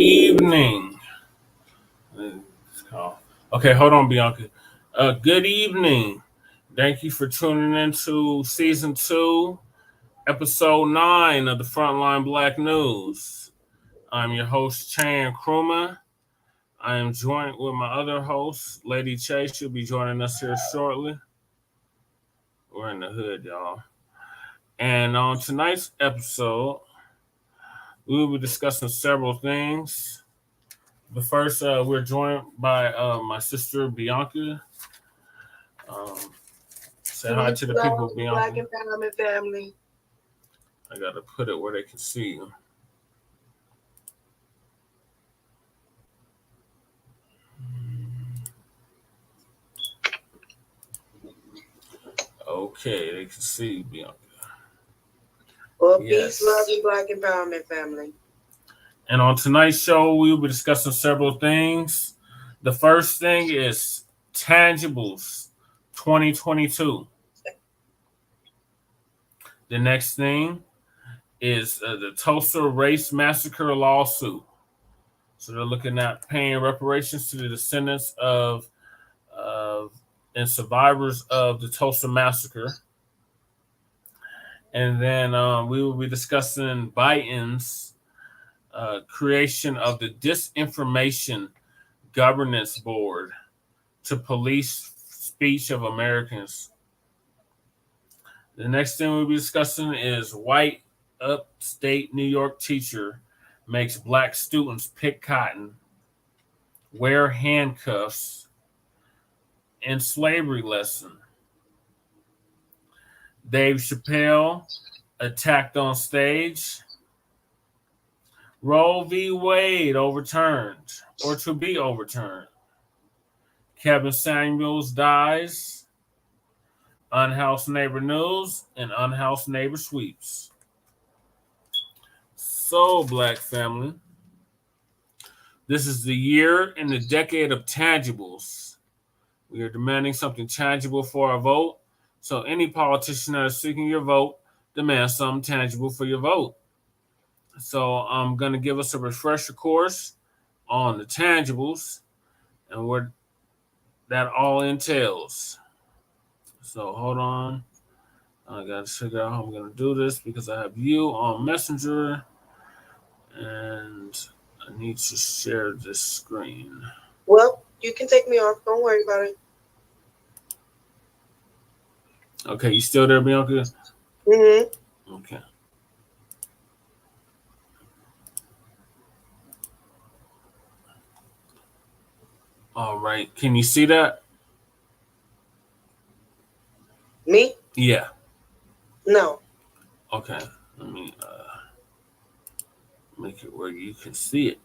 evening. Okay, hold on, Bianca. Good evening. Thank you for tuning into season 2, episode 9 of the Front Line Blacc News. I'm your host, Chan Kruma. I am joined with my other host, Lady Chase. She'll be joining us here shortly. We're in the hood, y'all. And on tonight's episode, we will be discussing several things. But first, we're joined by my sister, Bianca. Say hi to the people, Bianca. Black Empowerment Family. I got to put it where they can see you. Okay, they can see you, Bianca. Well, peace, love, and Black Empowerment Family. And on tonight's show, we will be discussing several things. The first thing is Tangibles 2022. The next thing is the Tulsa Race Massacre Lawsuit. So they're looking at paying reparations to the descendants of and survivors of the Tulsa Massacre. And then we will be discussing Biden's creation of the Disinformation Governance Board to police speech of Americans. The next thing we'll be discussing is white upstate New York teacher makes black students pick cotton, wear handcuffs, and slavery lesson. Dave Chappelle attacked on stage. Roe v. Wade overturned or to be overturned. Kevin Samuels dies. Unhoused neighbor news and unhoused neighbor sweeps. So, Black family, this is the year and the decade of tangibles. We are demanding something tangible for our vote. So any politician that is seeking your vote, demand something tangible for your vote. So I'm going to give us a refresher course on the tangibles and what that all entails. So hold on. I got to figure out how I'm going to do this because I have you on Messenger and I need to share this screen. Well, you can take me off. Don't worry about it. Okay, you still there, Bianca? Mm-hmm. Okay. All right. Can you see that? Me? Yeah. No. Okay. Let me make it where you can see it.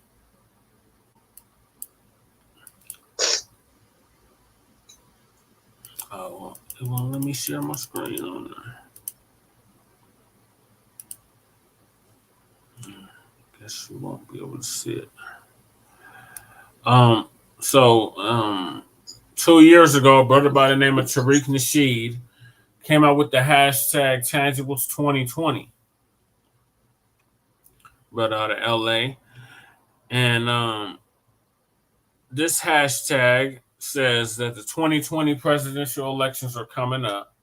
Oh, it won't let me share my screen on there. Guess you won't be able to see it. So 2 years ago, a brother by the name of Tariq Nasheed came out with the hashtag Tangibles 2020. Brother out of LA. And this hashtag says that the 2020 presidential elections are coming up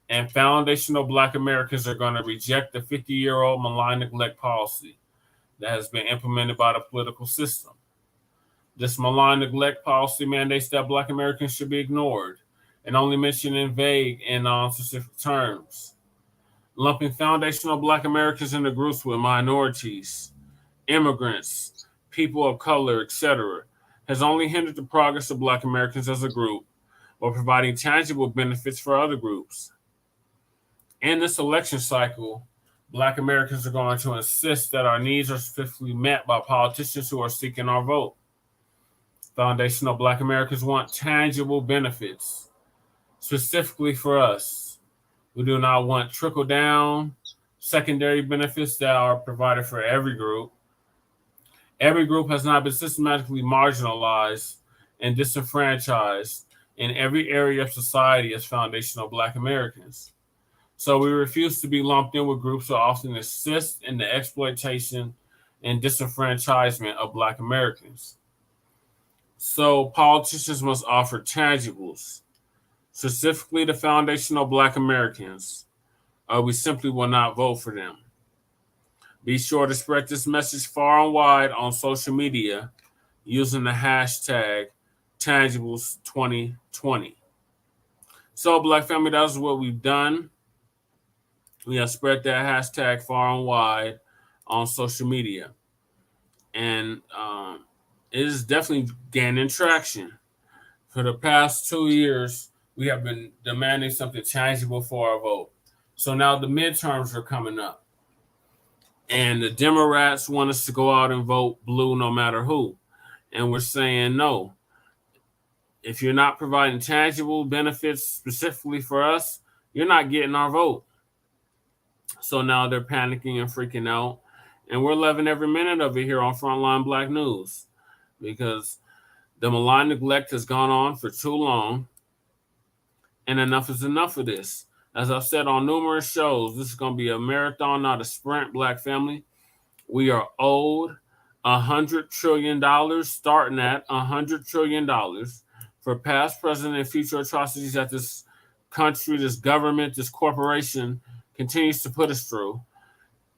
and foundational Black Americans are going to reject the 50-year-old malign neglect policy that has been implemented by the political system. This malign neglect policy mandates that Black Americans should be ignored and only mentioned in vague and non-specific terms. Lumping foundational Black Americans into groups with minorities, immigrants, people of color, etc., has only hindered the progress of Black Americans as a group while providing tangible benefits for other groups. In this election cycle, Black Americans are going to insist that our needs are specifically met by politicians who are seeking our vote. Foundational Black Americans want tangible benefits, specifically for us. We do not want trickle-down, secondary benefits that are provided for every group. Every group has not been systematically marginalized and disenfranchised in every area of society as foundational Black Americans. So we refuse to be lumped in with groups that often assist in the exploitation and disenfranchisement of Black Americans. So politicians must offer tangibles, specifically the foundational Black Americans, or we simply will not vote for them. Be sure to spread this message far and wide on social media using the hashtag Tangibles2020. So, Black family, that's what we've done. We have spread that hashtag far and wide on social media. And it is definitely gaining traction. For the past 2 years, we have been demanding something tangible for our vote. So now the midterms are coming up. And the Democrats want us to go out and vote blue no matter who. And we're saying no. If you're not providing tangible benefits specifically for us, you're not getting our vote. So now they're panicking and freaking out. And we're loving every minute of it here on Front Line Blacc News because the malign neglect has gone on for too long. And enough is enough of this. As I've said on numerous shows, this is going to be a marathon, not a sprint, Black family. We are owed $100 trillion, starting at $100 trillion for past, present, and future atrocities that this country, this government, this corporation continues to put us through.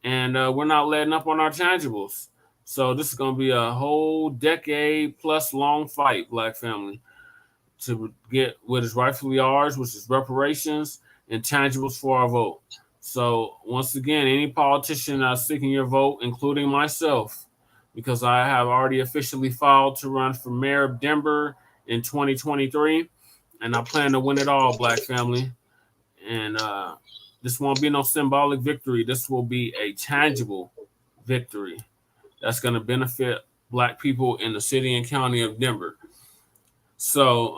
And we're not letting up on our tangibles. So this is going to be a whole decade plus long fight, Black family, to get what is rightfully ours, which is reparations and tangibles for our vote. So once again, any politician that's seeking your vote, including myself, because I have already officially filed to run for mayor of Denver in 2023, and I plan to win it all, Black family. And this won't be no symbolic victory. This will be a tangible victory that's going to benefit Black people in the city and county of Denver. So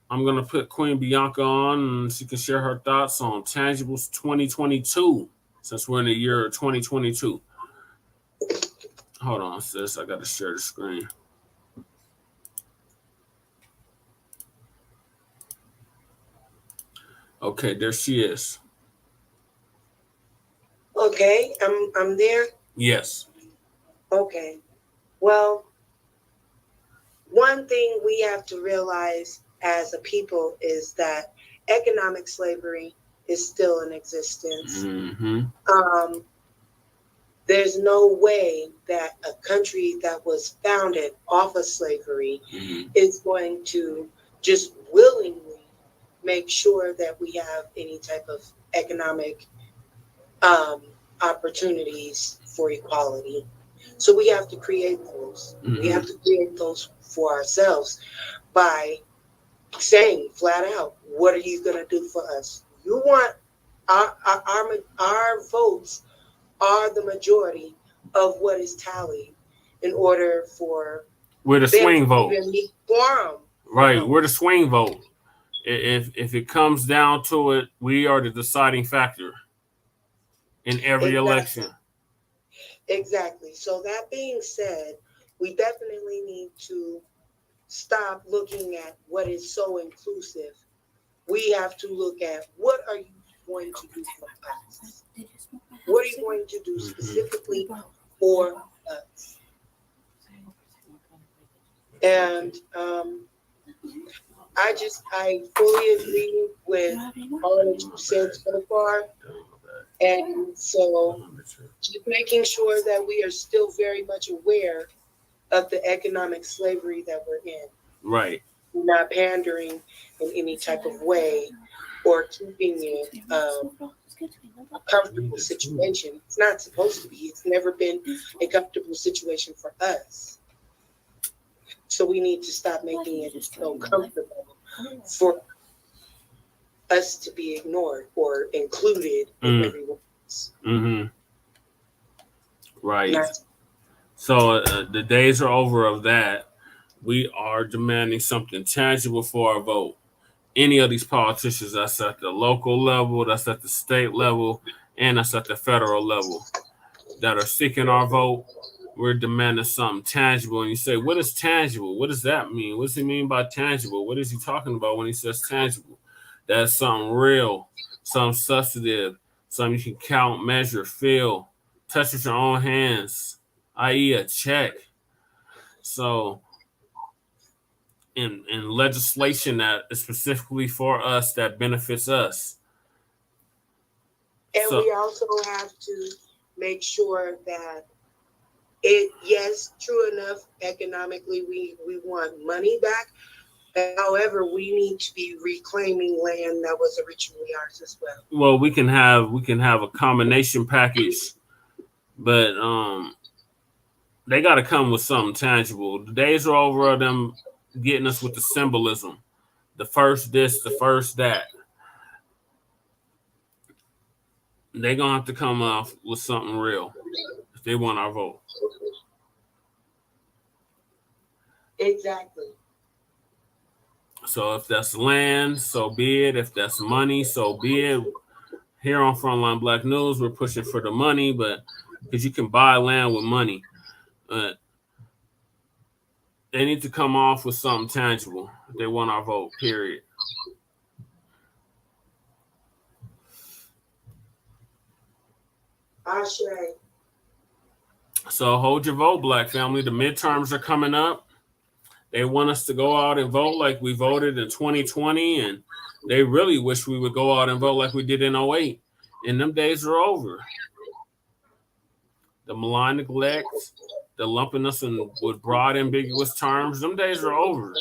I'm going to put Queen Bianca on and she can share her thoughts on Tangibles 2022 since we're in the year 2022. Hold on, sis. I got to share the screen. Okay, there she is. Okay, I'm there. Yes. Okay. Well, one thing we have to realize as a people is that economic slavery is still in existence. Mm-hmm. There's no way that a country that was founded off of slavery is going to just willingly make sure that we have any type of economic opportunities for equality. So we have to create those. We have to create those for ourselves by saying flat out, what are you going to do for us? You want our votes are the majority of what is tallied in order for we're the swing vote. Quorum. Right, we're the swing vote. If it comes down to it, we are the deciding factor in every election. Exactly. So that being said, we definitely need to stop looking at what is so inclusive. We have to look at what are you going to do for us? What are you going to do specifically for us? And I fully agree with all that you said so far. And so just making sure that we are still very much aware of the economic slavery that we're in. Right. Not pandering in any type of way or keeping it a comfortable situation. It's not supposed to be. It's never been a comfortable situation for us. So we need to stop making it so comfortable for us to be ignored or included in everyone else. Right. So the days are over of that. We are demanding something tangible for our vote. Any of these politicians, that's at the local level, that's at the state level, and that's at the federal level, that are seeking our vote, we're demanding something tangible. And you say, what is tangible? What does that mean? What does he mean by tangible? What is he talking about when he says tangible? That's something real, something substantive, something you can count, measure, feel, touch with your own hands. i.e. a check. So in legislation that is specifically for us, that benefits us. And we also have to make sure that yes, true enough, economically, we want money back. However, we need to be reclaiming land that was originally ours as well. Well, we can have a combination package, but they got to come with something tangible. The days are over of them getting us with the symbolism, the first this, the first that. They're gonna have to come off with something real if they want our vote. Exactly. So if that's land, so be it. If that's money, so be it. Here on Front Line Blacc News, we're pushing for the money, but because you can buy land with money, they need to come off with something tangible if they want our vote, period. Ashe. So hold your vote, Black family. The midterms are coming up. They want us to go out and vote like we voted in 2020, and they really wish we would go out and vote like we did in 08. And them days are over. The malign neglect, the lumping us in with broad, ambiguous terms, them days are over.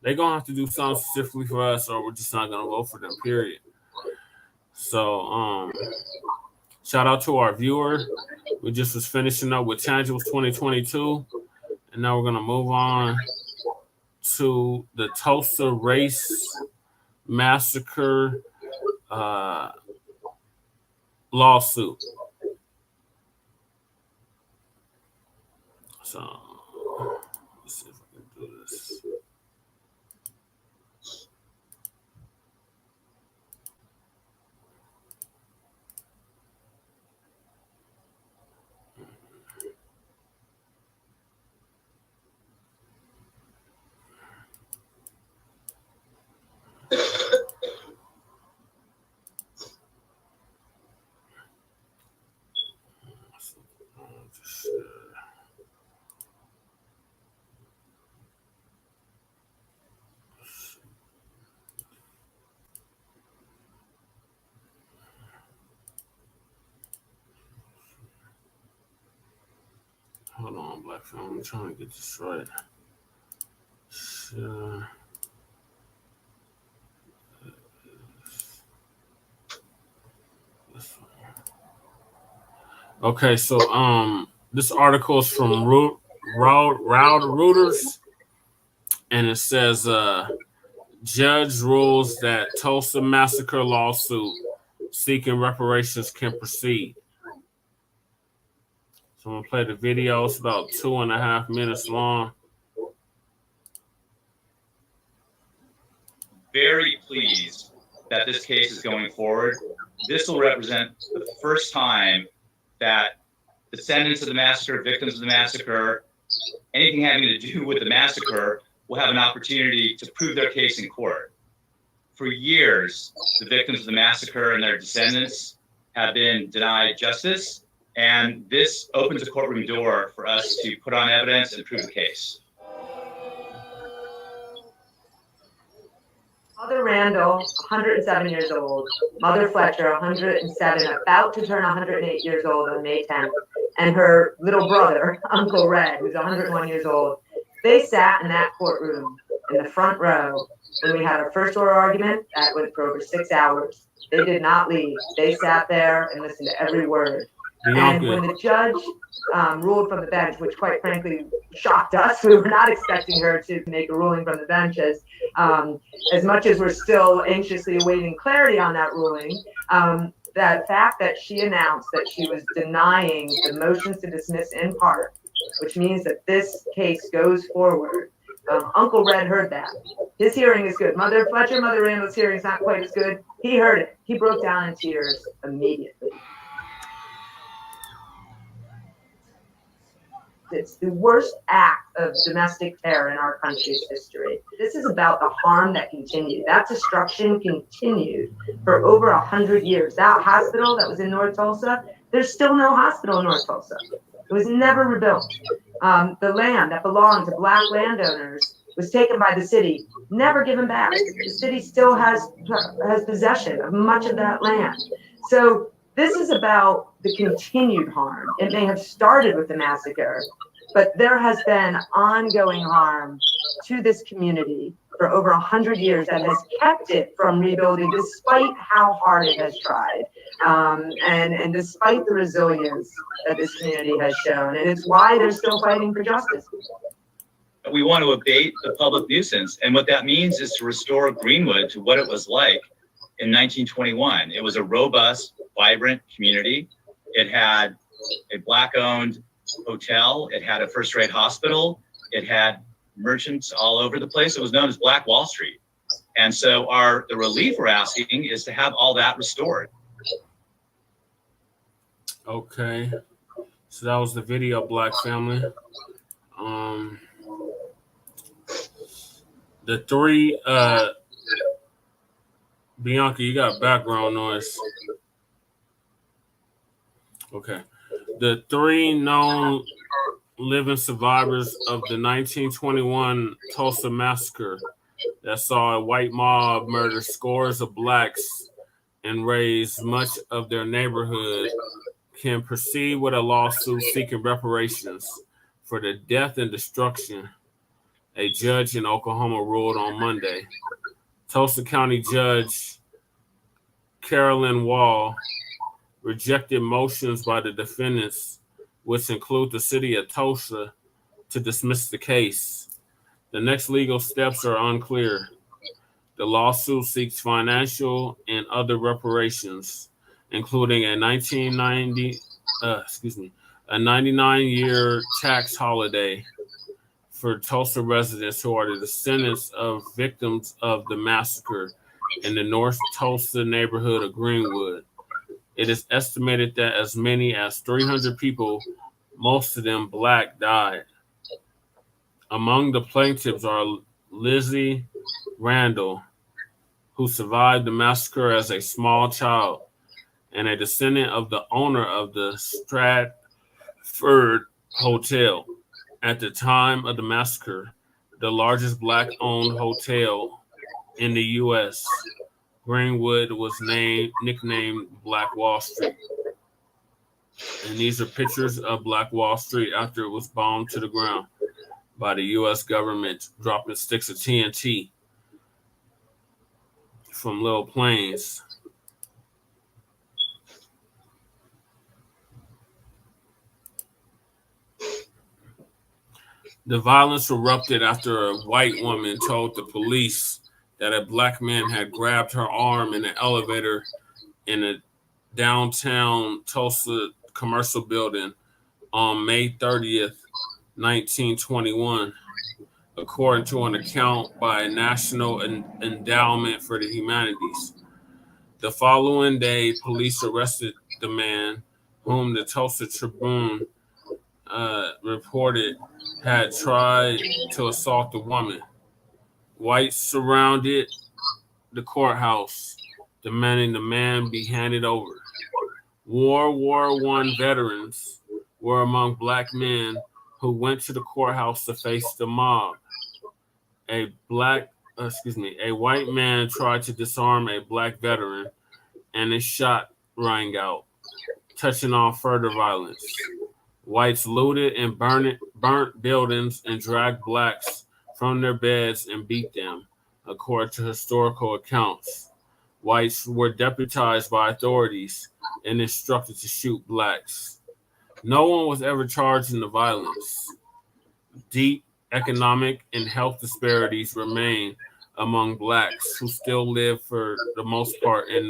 They're going to have to do something specifically for us, or we're just not going to vote for them, period. So, shout out to our viewer. We just was finishing up with Tangibles 2022, and now we're going to move on to the Tulsa Race Massacre lawsuit. So, let's see if I can do this. Hold on, Black family. I'm trying to get this right. Okay, so this article is from Reuters, and it says judge rules that Tulsa Massacre lawsuit seeking reparations can proceed. So I'm gonna play the video. It's about 2.5 minutes long. Very pleased that this case is going forward. This will represent the first time that descendants of the massacre, victims of the massacre, anything having to do with the massacre will have an opportunity to prove their case in court. For years, the victims of the massacre and their descendants have been denied justice, and this opens a courtroom door for us to put on evidence and prove the case. Mother Randall, 107 years old. Mother Fletcher, 107, about to turn 108 years old on May 10th. And her little brother, Uncle Red, who's 101 years old. They sat in that courtroom in the front row when we had our first oral argument. That went for over 6 hours. They did not leave. They sat there and listened to every word. And when the judge ruled from the bench, which quite frankly shocked us, we were not expecting her to make a ruling from the bench, as much as we're still anxiously awaiting clarity on that ruling. That fact that she announced that she was denying the motions to dismiss in part, which means that this case goes forward. Uncle Red heard that. His hearing is good. Mother Fletcher, Mother Randall's hearing is not quite as good. He heard it. He broke down in tears immediately. It's the worst act of domestic terror in our country's history. This is about the harm that continued. That destruction continued for over 100 years. That hospital that was in North Tulsa, there's still no hospital in North Tulsa. It was never rebuilt. The land that belonged to Black landowners was taken by the city, never given back. The city still has possession of much of that land. So this is about the continued harm. It may have started with the massacre, but there has been ongoing harm to this community for over 100 years that has kept it from rebuilding despite how hard it has tried, and despite the resilience that this community has shown. And it's why they're still fighting for justice. We want to abate the public nuisance. And what that means is to restore Greenwood to what it was like in 1921. It was a robust, vibrant community. It had a Black-owned hotel. It had a first-rate hospital. It had merchants all over the place. It was known as Black Wall Street. And so the relief we're asking is to have all that restored. Okay. So that was the video, Black family. The three, Bianca, you got background noise. Okay. The three known living survivors of the 1921 Tulsa Massacre that saw a white mob murder scores of Blacks and raze much of their neighborhood can proceed with a lawsuit seeking reparations for the death and destruction, a judge in Oklahoma ruled on Monday. Tulsa County Judge Carolyn Wall rejected motions by the defendants, which include the city of Tulsa, to dismiss the case. The next legal steps are unclear. The lawsuit seeks financial and other reparations, including a 99-year tax holiday for Tulsa residents who are the descendants of victims of the massacre in the North Tulsa neighborhood of Greenwood. It is estimated that as many as 300 people, most of them Black, died. Among the plaintiffs are Lizzie Randall, who survived the massacre as a small child and a descendant of the owner of the Stratford Hotel. At the time of the massacre, the largest Black-owned hotel in the U.S., Greenwood was nicknamed Black Wall Street. And these are pictures of Black Wall Street after it was bombed to the ground by the U.S. government, dropping sticks of TNT from little planes. The violence erupted after a white woman told the police that a Black man had grabbed her arm in an elevator in a downtown Tulsa commercial building on May 30th, 1921, according to an account by National Endowment for the Humanities. The following day, police arrested the man, whom the Tulsa Tribune reported had tried to assault the woman. Whites surrounded the courthouse, demanding the man be handed over. World War I veterans were among Black men who went to the courthouse to face the mob. A white man tried to disarm a Black veteran, and a shot rang out, touching on further violence. Whites looted and burnt buildings and dragged Blacks from their beds and beat them, according to historical accounts. Whites were deputized by authorities and instructed to shoot Blacks. No one was ever charged in the violence. Deep economic and health disparities remain among Blacks who still live for the most part in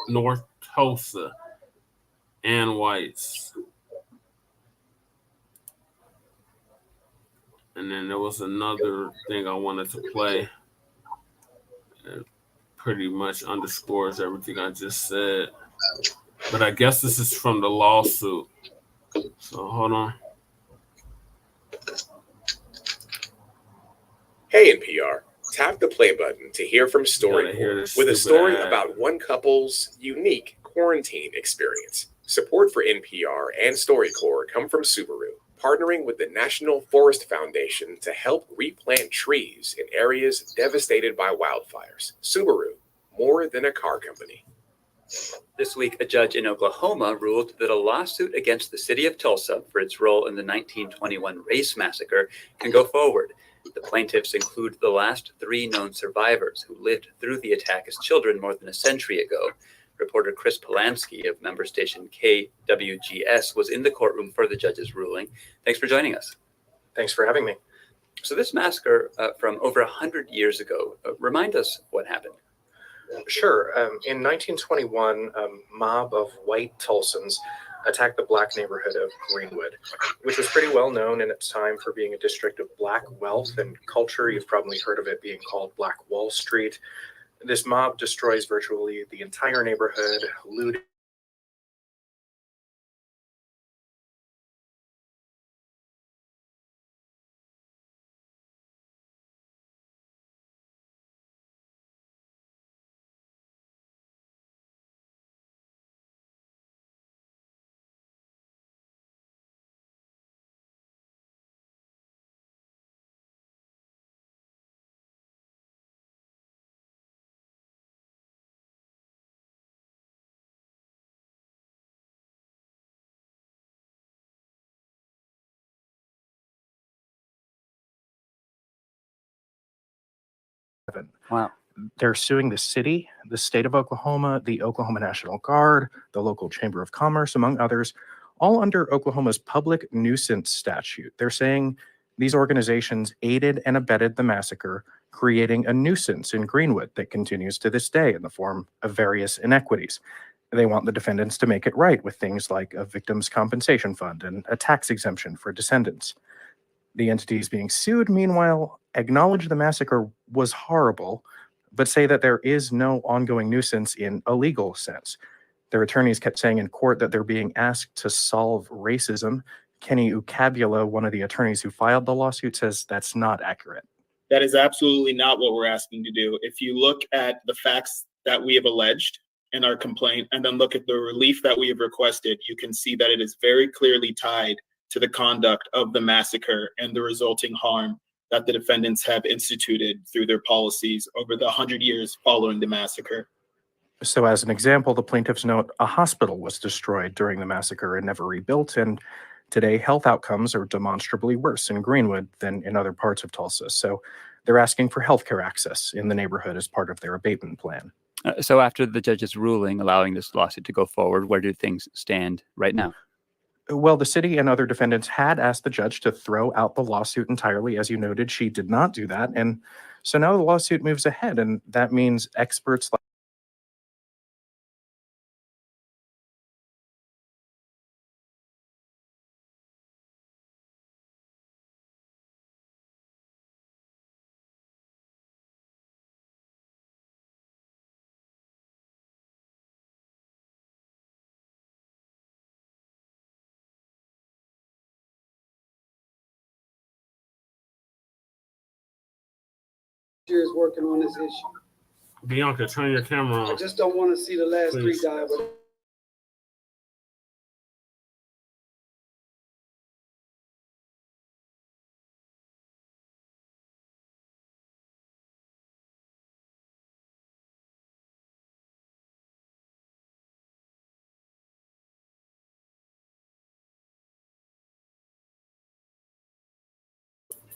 North Tulsa and whites. And then there was another thing I wanted to play. It pretty much underscores everything I just said. But I guess this is from the lawsuit. So hold on. Hey NPR, tap the play button to hear from Story with a story about one couple's unique quarantine experience. Support for NPR and StoryCorps come from Subaru, partnering with the National Forest Foundation to help replant trees in areas devastated by wildfires. Subaru, more than a car company. This week, a judge in Oklahoma ruled that a lawsuit against the city of Tulsa for its role in the 1921 race massacre can go forward. The plaintiffs include the last 3 known survivors who lived through the attack as children more than a century ago. Reporter Chris Polanski of member station KWGS was in the courtroom for the judge's ruling. Thanks for joining us. Thanks for having me. So this massacre from over 100 years ago, remind us what happened. Sure. In 1921, a mob of white Tulsans attacked the Black neighborhood of Greenwood, which was pretty well known in its time for being a district of Black wealth and culture. You've probably heard of it being called Black Wall Street. This mob destroys virtually the entire neighborhood, looting. Wow. They're suing the city, the state of Oklahoma, the Oklahoma National Guard, the local Chamber of Commerce, among others, all under Oklahoma's public nuisance statute. They're saying these organizations aided and abetted the massacre, creating a nuisance in Greenwood that continues to this day in the form of various inequities. They want the defendants to make it right with things like a victims' compensation fund and a tax exemption for descendants. The entities being sued, meanwhile, acknowledge the massacre was horrible, but say that there is no ongoing nuisance in a legal sense. Their attorneys kept saying in court that they're being asked to solve racism. Kenny Ucabula, one of the attorneys who filed the lawsuit, says that's not accurate. That is absolutely not what we're asking to do. If you look at the facts that we have alleged in our complaint, and then look at the relief that we have requested, you can see that it is very clearly tied to the conduct of the massacre and the resulting harm that the defendants have instituted through their policies over the 100 years following the massacre. So as an example, the plaintiffs note a hospital was destroyed during the massacre and never rebuilt, and today health outcomes are demonstrably worse in Greenwood than in other parts of Tulsa. So they're asking for healthcare access in the neighborhood as part of their abatement plan. So after the judge's ruling allowing this lawsuit to go forward, where do things stand right now? Well, the city and other defendants had asked the judge to throw out the lawsuit entirely. As you noted, she did not do that. And so now the lawsuit moves ahead, and that means experts like is working on this issue. Bianca, turn your camera on. I just don't want to see the last Please. 3 die.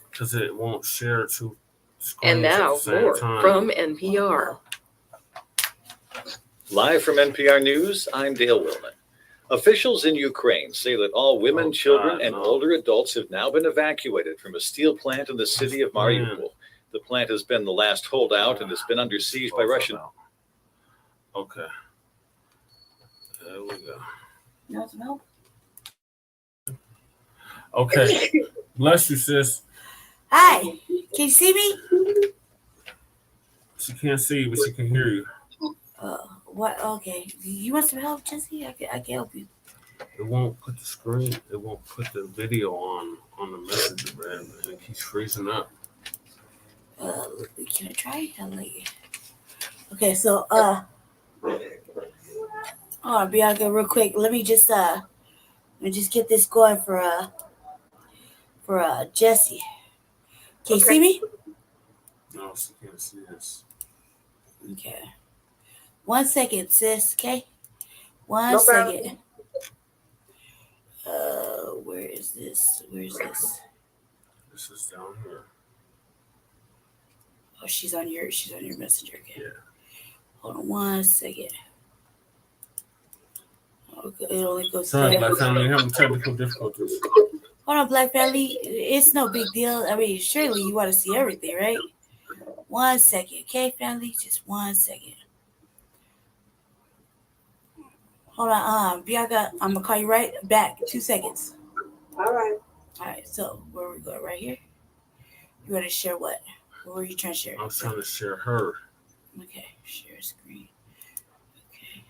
Because it won't share to screens And now at the same more time. from NPR. Live from NPR News, I'm Dale Willman. Officials in Ukraine say that all women, children, and older adults have now been evacuated from a steel plant in the city of Mariupol. The plant has been the last holdout and has been under siege by Russian. Okay. There we go. You want some help? Okay. Bless you, sis. Hi, can you see me? She can't see you, but she can hear you. What? Okay. You want some help, Jesse? I can help you. It won't put the screen, it won't put the video on the messenger, man. It keeps freezing up. Can I try? I'll let you. Okay, so Oh, Bianca, real quick. Let me just get this going for Jesse. Can you see me? No, she can't see us. Okay. 1 second, sis. Okay. One No second. problem. Where is this? Where's this? This is down here. Oh, she's on your messenger. Okay. Yeah. Hold on 1 second. Okay, it only goes Sorry, there. Black family, having technical difficulties. Hold on, Black family. It's no big deal. I mean, surely you want to see everything, right? 1 second, okay, family? Just 1 second. Hold on, Bianca, I'm gonna call you right back. 2 seconds. All right. All right, so where we go? Right here? You want to share what? What were you trying to share? I was trying to share her. Okay, share screen. Okay.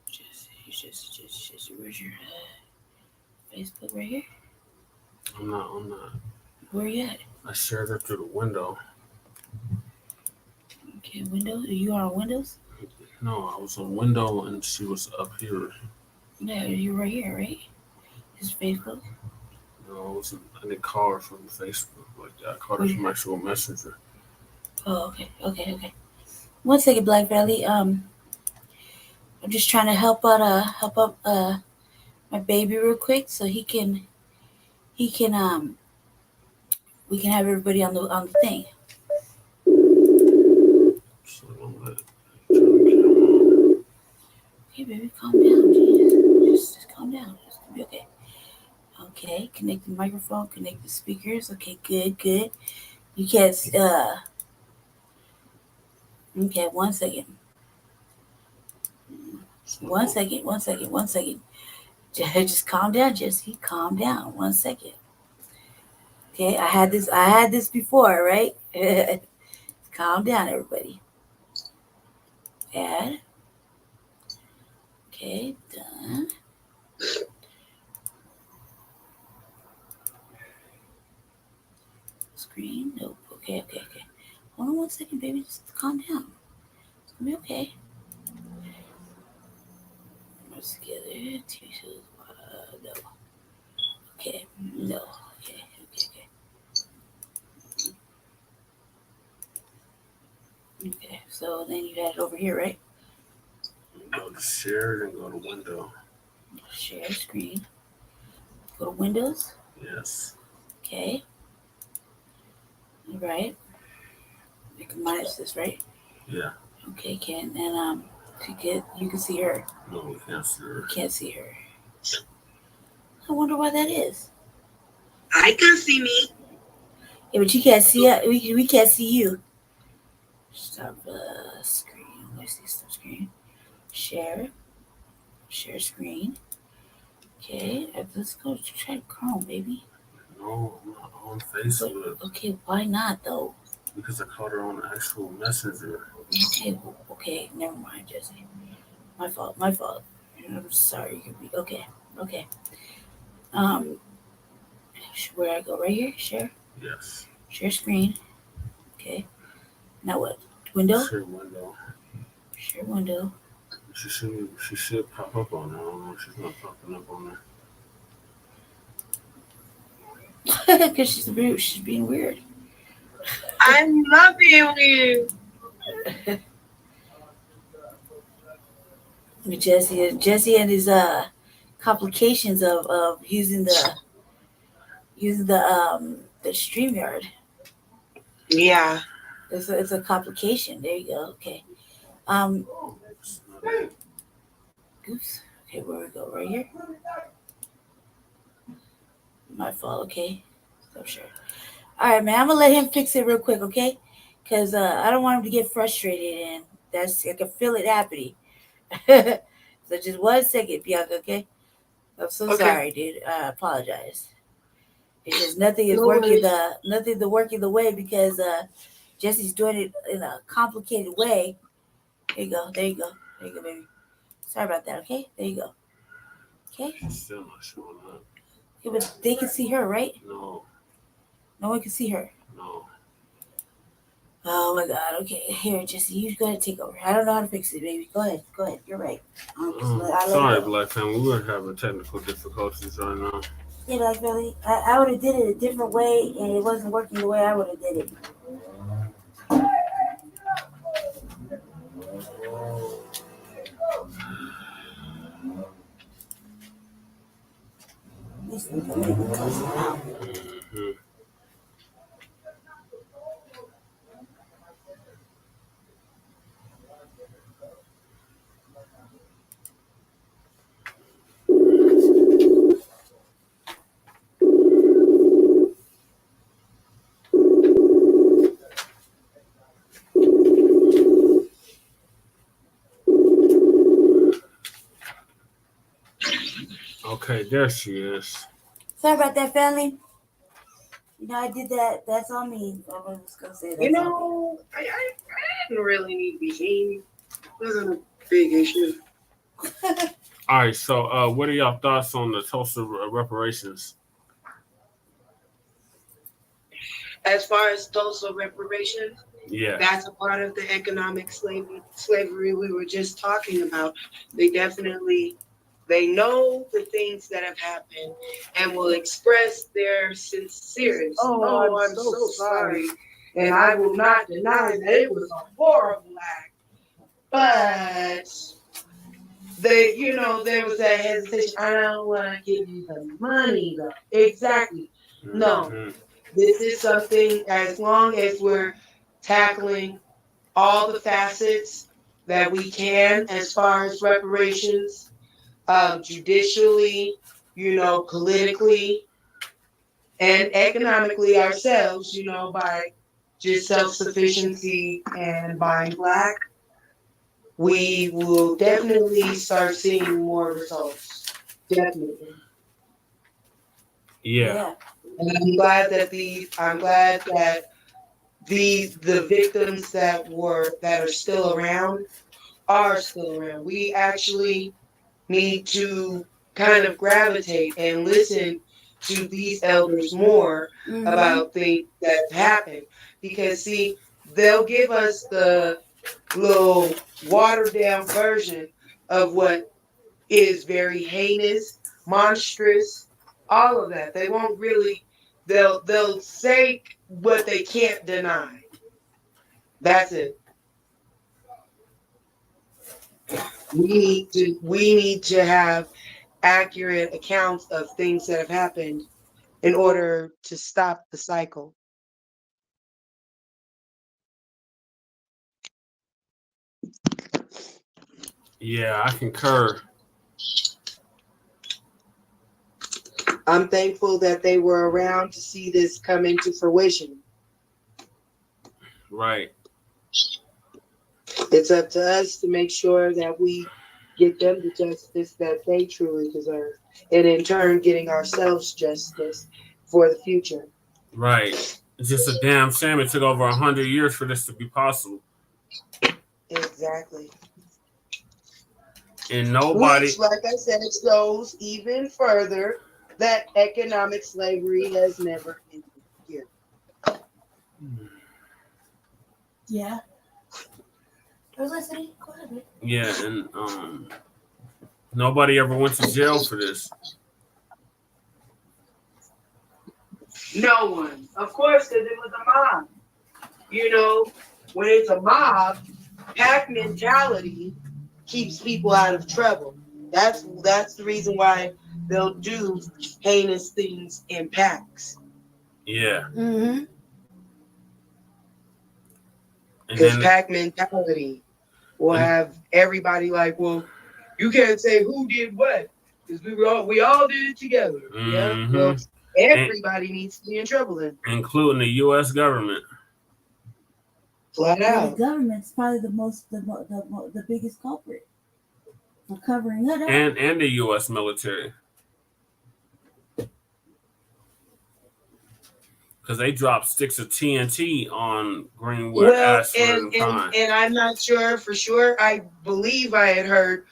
Just where's your Facebook right here? I'm not. Where you at? I shared her through the window. Okay, Windows. Are you on Windows? No, I was on window and she was up here. No, you're right here, right? This Facebook. No, I wasn't. I didn't call her from Facebook like that. I called her from actual messenger. Oh, okay. 1 second, Black Valley. I'm just trying to help out my baby real quick so he can we can have everybody on the thing. So I'm gonna turn the camera on. Okay, baby, calm down. Just calm down. It's gonna be okay. Okay, connect the microphone, connect the speakers. Okay, good. You can't okay, 1 second. 1 second. Just calm down, Jesse. Calm down. 1 second. Okay, I had this before, right? Calm down, everybody. Add. Okay, done. Screen. Nope. Okay. Hold on 1 second, baby. Just calm down. It's gonna be okay. Let's get it. No. Okay. No. Okay. Okay. So then you had it over here, right? Go to share and go to window. Share screen. Go to Windows. Yes. Okay. All right. You can minus this, right? Yeah. Okay, you can see her. No, we can't see her. You can't see her. I wonder why that is. I can see me. Yeah, but you can't see it. We can't see you. Stop screen. Let's see, stop screen. Share screen. Okay, let's go try Chrome, baby. No, I'm not on Facebook. Okay, why not though? Because I called her on the actual messenger. Okay, never mind, Jesse. My fault. I'm sorry. Okay. Where I go? Right here? Share? Yes. Share screen. Okay. Now what? Window? Share window. Share window. She should pop up on there. I don't know if she's not popping up on there. Because she's being weird. I'm not being weird. Jesse and his complications of using the StreamYard. Yeah. It's a complication. There you go. Okay. Oops. Okay, where we go? Right here. My fault. Okay. So sure. All right, man. I'm gonna let him fix it real quick, okay? Because I don't want him to get frustrated, and I can feel it happening. So just 1 second, Bianca. Okay. I'm so sorry, dude. I apologize. It's just nothing is working the way because Jesse's doing it in a complicated way. There you go, baby. Sorry about that. Okay, there you go. Okay. She's still not showing up. Okay, but they can see her, right? No. No one can see her. No. Oh my God. Okay, here, Jesse, you go ahead and take over. I don't know how to fix it, baby. Go ahead. You're right. I'll Sorry, let it go. Black Family. We were having technical difficulties right now. Yeah, Black Family. I would have did it a different way, and it wasn't working the way I would have did it. Listen, I'm gonna close it out. Mhm. Okay, there she is. Sorry about that, family. You know, I did that. That's on me. I'm just gonna say that. You know, I didn't really need to be seen. It wasn't a big issue. All right, so what are y'all thoughts on the Tulsa reparations? As far as Tulsa reparations, Yeah. that's a part of the economic slavery we were just talking about. They know the things that have happened and will express their sincerity. Oh, I'm so sorry. And I will not deny that it was a horrible act. But they, you know, there was that hesitation. I don't want to give you the money though. Exactly. No. Mhm. This is something, as long as we're tackling all the facets that we can as far as reparations, judicially, you know, politically, and economically ourselves, you know, by just self-sufficiency and buying Black, we will definitely start seeing more results. Definitely. Yeah. And I'm glad that the victims that are still around are still around. We actually need to kind of gravitate and listen to these elders more about things that happen. Because see, they'll give us the little watered down version of what is very heinous, monstrous, all of that. They won't really, they'll say what they can't deny. That's it. We need to have accurate accounts of things that have happened in order to stop the cycle. Yeah, I concur. I'm thankful that they were around to see this come into fruition. Right. It's up to us to make sure that we get them the justice that they truly deserve, and in turn getting ourselves justice for the future. Right. It's just a damn shame it took over 100 years for this to be possible. Exactly. And nobody. Which, like I said, it shows even further that economic slavery has never ended here. Yeah. I was listening. Go ahead, man. Yeah, and nobody ever went to jail for this. No one. Of course, because it was a mob. You know, when it's a mob, pack mentality keeps people out of trouble. That's the reason why they'll do heinous things in packs. Yeah. Mm-hmm. Because pack mentality will have everybody like, well, you can't say who did what, because we all did it together. Mm-hmm. Yeah. Well, everybody needs to be in trouble then. Including the U.S. government. Flat out. The government's probably the biggest culprit for covering it up. And the U.S. military. Because they dropped sticks of TNT on Greenwood, Ashland, and I'm not sure for sure. I believe I had heard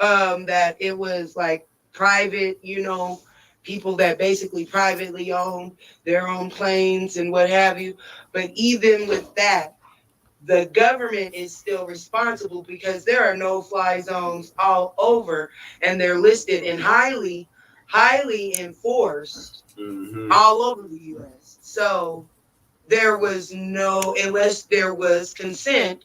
that it was like private, you know, people that basically privately owned their own planes and what have you. But even with that, the government is still responsible because there are no-fly zones all over, and they're listed and highly enforced all over the U.S. So there was no, unless there was consent,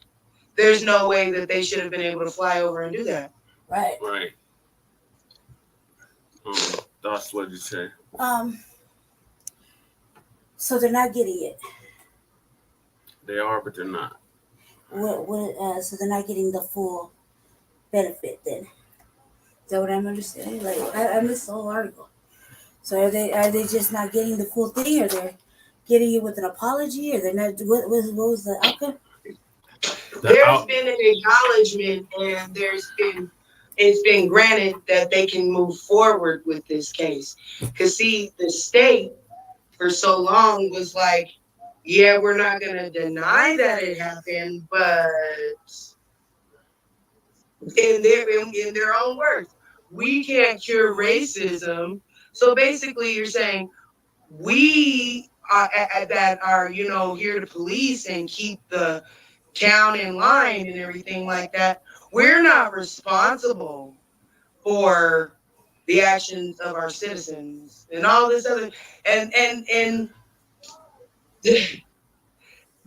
there's no way that they should have been able to fly over and do that. Right. Right. That's what you say. So they're not getting it. They are, but they're not. So they're not getting the full benefit then. Is that what I'm understanding? Like I missed the whole article. So are they just not getting the full thing, or they're getting it with an apology, or they're not? What was the outcome? There's been an acknowledgement, and it's been granted that they can move forward with this case. Because see, the state for so long was like, yeah, we're not going to deny that it happened, but in their own words, we can't cure racism. So basically, you're saying we that are here to police and keep the town in line and everything like that, we're not responsible for the actions of our citizens and all this other and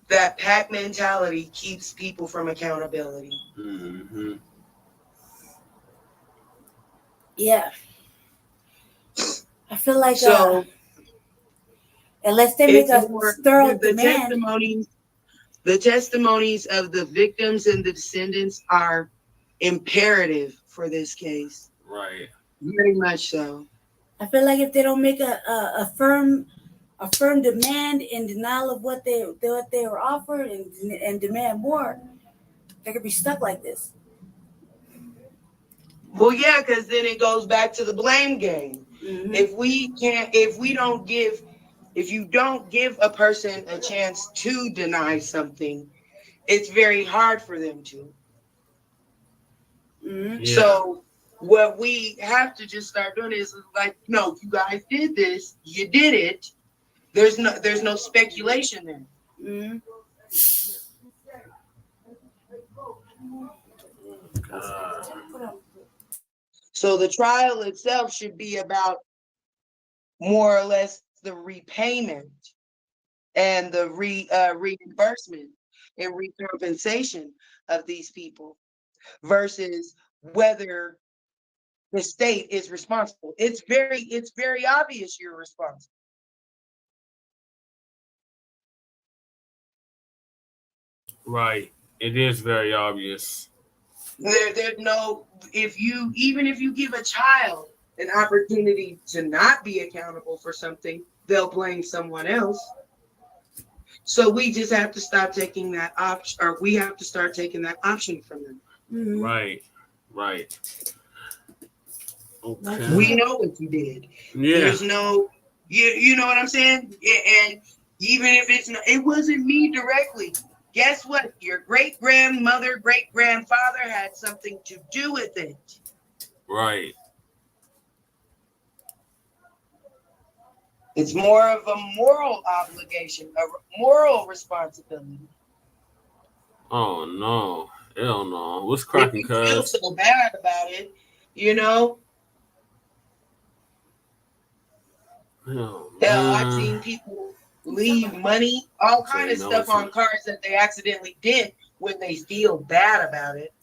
that pack mentality keeps people from accountability. Yeah, I feel like unless they make a thorough demand. The testimonies of the victims and the descendants are imperative for this case. Right. Very much so. I feel like if they don't make a firm demand in denial of what they were offered and demand more, they could be stuck like this. Well, yeah, because then it goes back to the blame game. Mm-hmm. If you don't give a person a chance to deny something, it's very hard for them to. Mm-hmm. Yeah. So what we have to just start doing is like, no, you guys did this, you did it. There's no speculation there. Mm-hmm. So the trial itself should be about more or less the repayment and the reimbursement and recompensation of these people versus whether the state is responsible. It's very obvious you're responsible. Right. It is very obvious. There's no, even if you give a child an opportunity to not be accountable for something, they'll blame someone else. So we just have to stop taking that option, or we have to start taking that option from them. Mm-hmm. Right. Okay. We know what you did. Yeah. There's no, you know what I'm saying? And even if it wasn't me directly, guess what? Your great-grandmother, great-grandfather had something to do with it. Right. It's more of a moral obligation, a moral responsibility. Oh, no. Hell no. What's cracking, cuz? I feel so bad about it, you know? Hell, I've seen people leave money, all kind of stuff on cars that they accidentally did when they feel bad about it.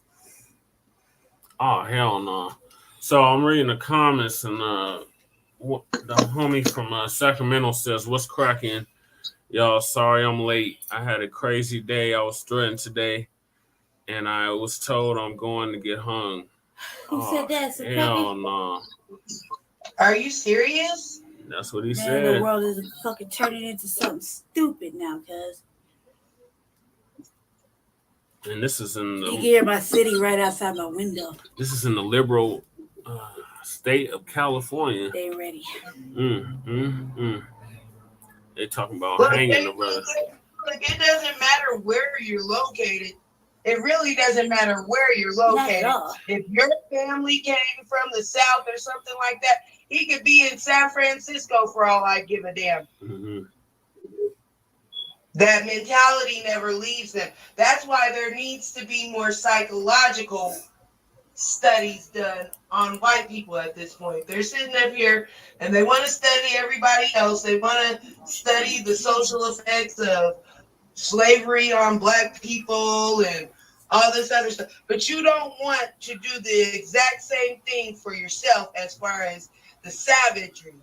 Oh, hell no. So I'm reading the comments, and the homie from Sacramento says, "What's cracking? Y'all, sorry I'm late. I had a crazy day. I was threatened today, and I was told I'm going to get hung." Who said that? Hell no. Are you serious? That's what he said. The world is fucking turning into something stupid now, cuz. And this is in the... You can hear my city right outside my window. This is in the liberal state of California. They ready. They talking about hanging the brother. Look, it doesn't matter where you're located. It really doesn't matter where you're located. If your family came from the South or something like that, he could be in San Francisco for all I give a damn. Mm-hmm. That mentality never leaves them. That's why there needs to be more psychological studies done on white people at this point. They're sitting up here and they want to study everybody else. They want to study the social effects of slavery on black people and all this other stuff. But you don't want to do the exact same thing for yourself as far as the savagery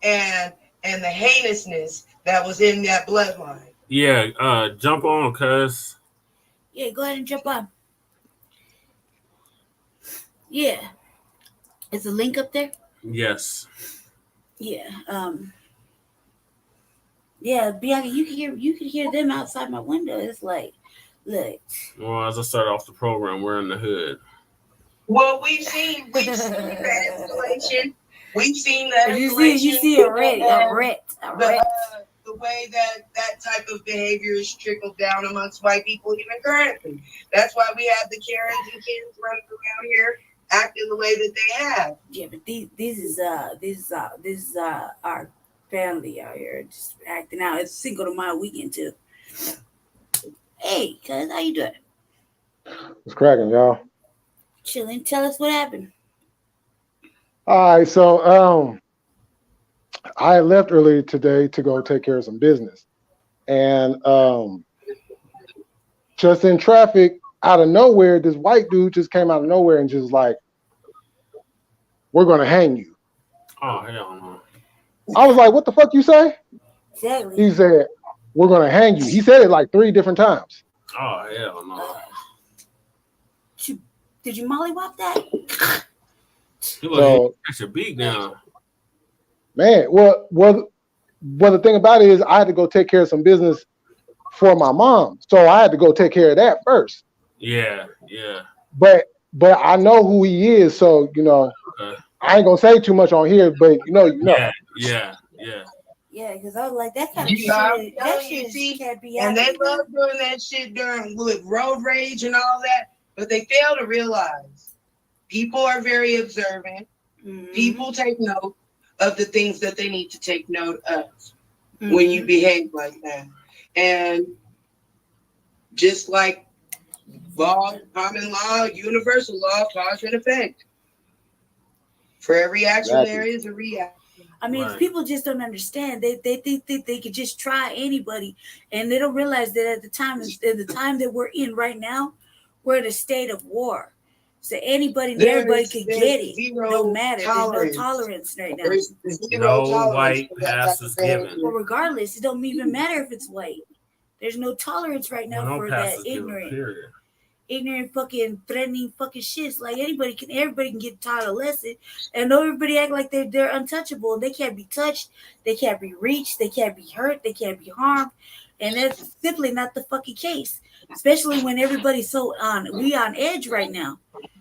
and the heinousness that was in that bloodline. Yeah, jump on, cuz. Yeah, go ahead and jump on. Yeah. Is the link up there? Yes. Yeah. Yeah, Bianca, you can hear them outside my window. It's like, look. Well, as I start off the program, we're in the hood. Well, we've seen that escalation. We've seen that escalation. You see a red. The way that type of behavior is trickled down amongst white people even currently. That's why we have the Karens and kids running around here acting the way that they have. Yeah, but this is our family out here just acting out. It's Cinco de Mayo weekend too. Hey, cuz, how you doing? It's cracking, y'all. Chilling. Tell us what happened. All right, so I left early today to go take care of some business, and just in traffic, out of nowhere, this white dude just came out of nowhere and just like, "We're gonna hang you." Oh, hell no. I was like, "What the fuck you say?" Exactly. He said, "We're gonna hang you." He said it like 3 different times. Oh, hell no. Did you mollywop that? You like, catch your beat down. Man, well, the thing about it is I had to go take care of some business for my mom, so I had to go take care of that first. Yeah. But I know who he is, so Okay. I ain't gonna say too much on here, but you know. Yeah. Yeah, because I was like, that kind of Yeah, shit. That shit can't be. And they love doing that shit with road rage and all that, but they fail to realize people are very observant. Mm-hmm. People take note of the things that they need to take note of when you behave like that. And just like law, common law, universal law, cause and effect. For every action, there is a reaction. I mean, people just don't understand. They think that they could just try anybody, and they don't realize that at the time that we're in right now, we're in a state of war. So anybody and everybody could get it. No matter. There's no tolerance right now. No white pass is given. Well, regardless, it don't even matter if it's white. There's no tolerance right now for that ignorant fucking threatening fucking shits. Like everybody can get taught a lesson, and everybody act like they're untouchable. They can't be touched, they can't be reached, they can't be hurt, they can't be harmed, and that's simply not the fucking case. Especially when everybody's so on edge right now.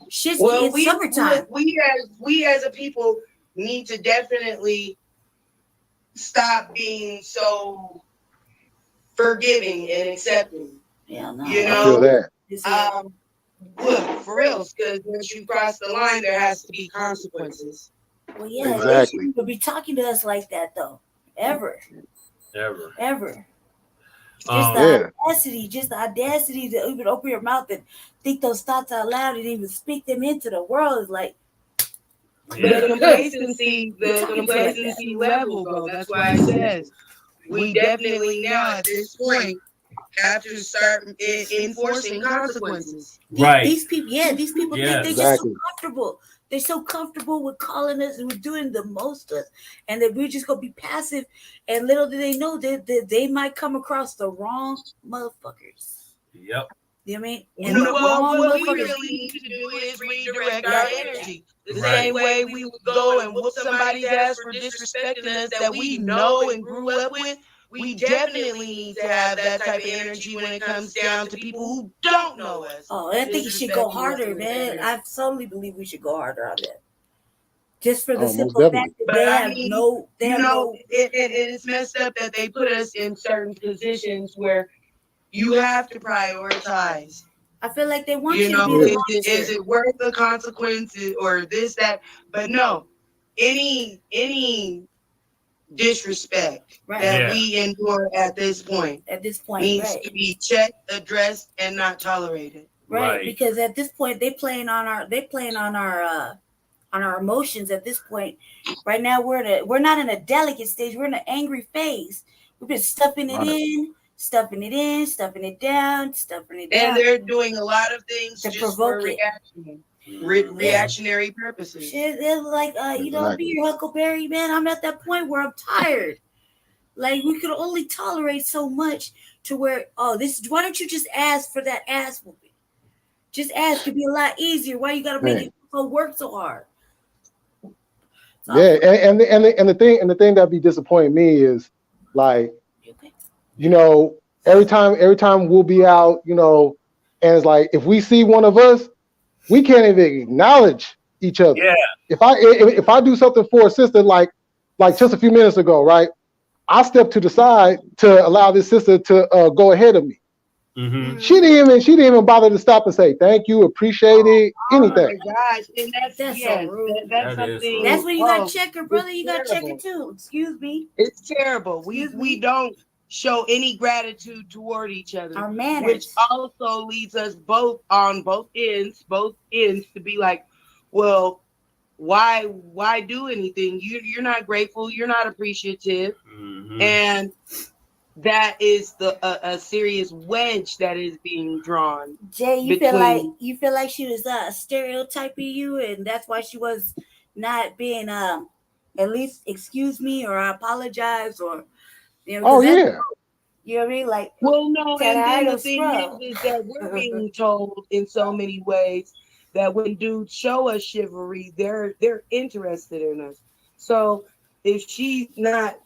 Shit's it's summertime. We as a people need to definitely stop being so forgiving and accepting. Yeah, no. You know, I feel that. Look, for real, because once you cross the line, there has to be consequences. Well, yeah, exactly. But be talking to us like that though, ever. Just the audacity to even open your mouth and think those thoughts out loud and even speak them into the world is like. The complacency level, though. That's why it says we definitely now at this point have to start enforcing consequences. These people think they're just so comfortable. They're so comfortable with calling us and with doing the most of us, and that we're just gonna be passive. And little do they know that they might come across the wrong motherfuckers. Yep. You know what I mean? And what we really need to do is redirect our energy. The same way we would go and whoop somebody's ass for disrespecting us that we know and grew up with. We definitely need to have that type of energy when it comes down to people who don't know us. Oh, I think it should go harder, man. I solely believe we should go harder on that. Just for the simple fact that it's messed up that they put us in certain positions where you have to prioritize. I feel like they want you to be is it worth the consequences or this, that? But no, any disrespect Right. that Yeah. we endure at this point At this point, needs right. to be checked, addressed, and not tolerated. Right. Right. Because at this point they playing on our emotions at this point. Right now we're not in a delicate stage, we're in an angry phase. We've been stuffing it in, stuffing it in, stuffing it down, stuffing it down. And they're doing a lot of things To just provoke for it. reactionary purposes. Shit, they're like, you know, be your Huckleberry, man. I'm at that point where I'm tired. Like, we could only tolerate so much to where, why don't you just ask for that ass whooping? Just ask, it'd be a lot easier. Why you gotta make it work so hard? Yeah, and the thing that be disappointing me is, like, you know, every time we'll be out, you know, and it's like, if we see one of us, we can't even acknowledge each other. Yeah. If I do something for a sister, like just a few minutes ago, right, I stepped to the side to allow this sister to go ahead of me. Mm-hmm. She didn't even bother to stop and say thank you, appreciate it, anything. Oh my gosh, and that's so rude. That's something. That's when you gotta check her, brother. You gotta check her too. Excuse me. It's terrible. We don't show any gratitude toward each other. Our manners, which also leads us both on both ends to be like, well, why do anything? You're not grateful. You're not appreciative, and that is a serious wedge that is being drawn. Jay, you feel like she was stereotyping you, and that's why she was not being at least excuse me or I apologize or you know. You know what I mean? Like, well, no, and then the thing is that we're being told in so many ways that when dudes show us chivalry, they're interested in us. So if she's not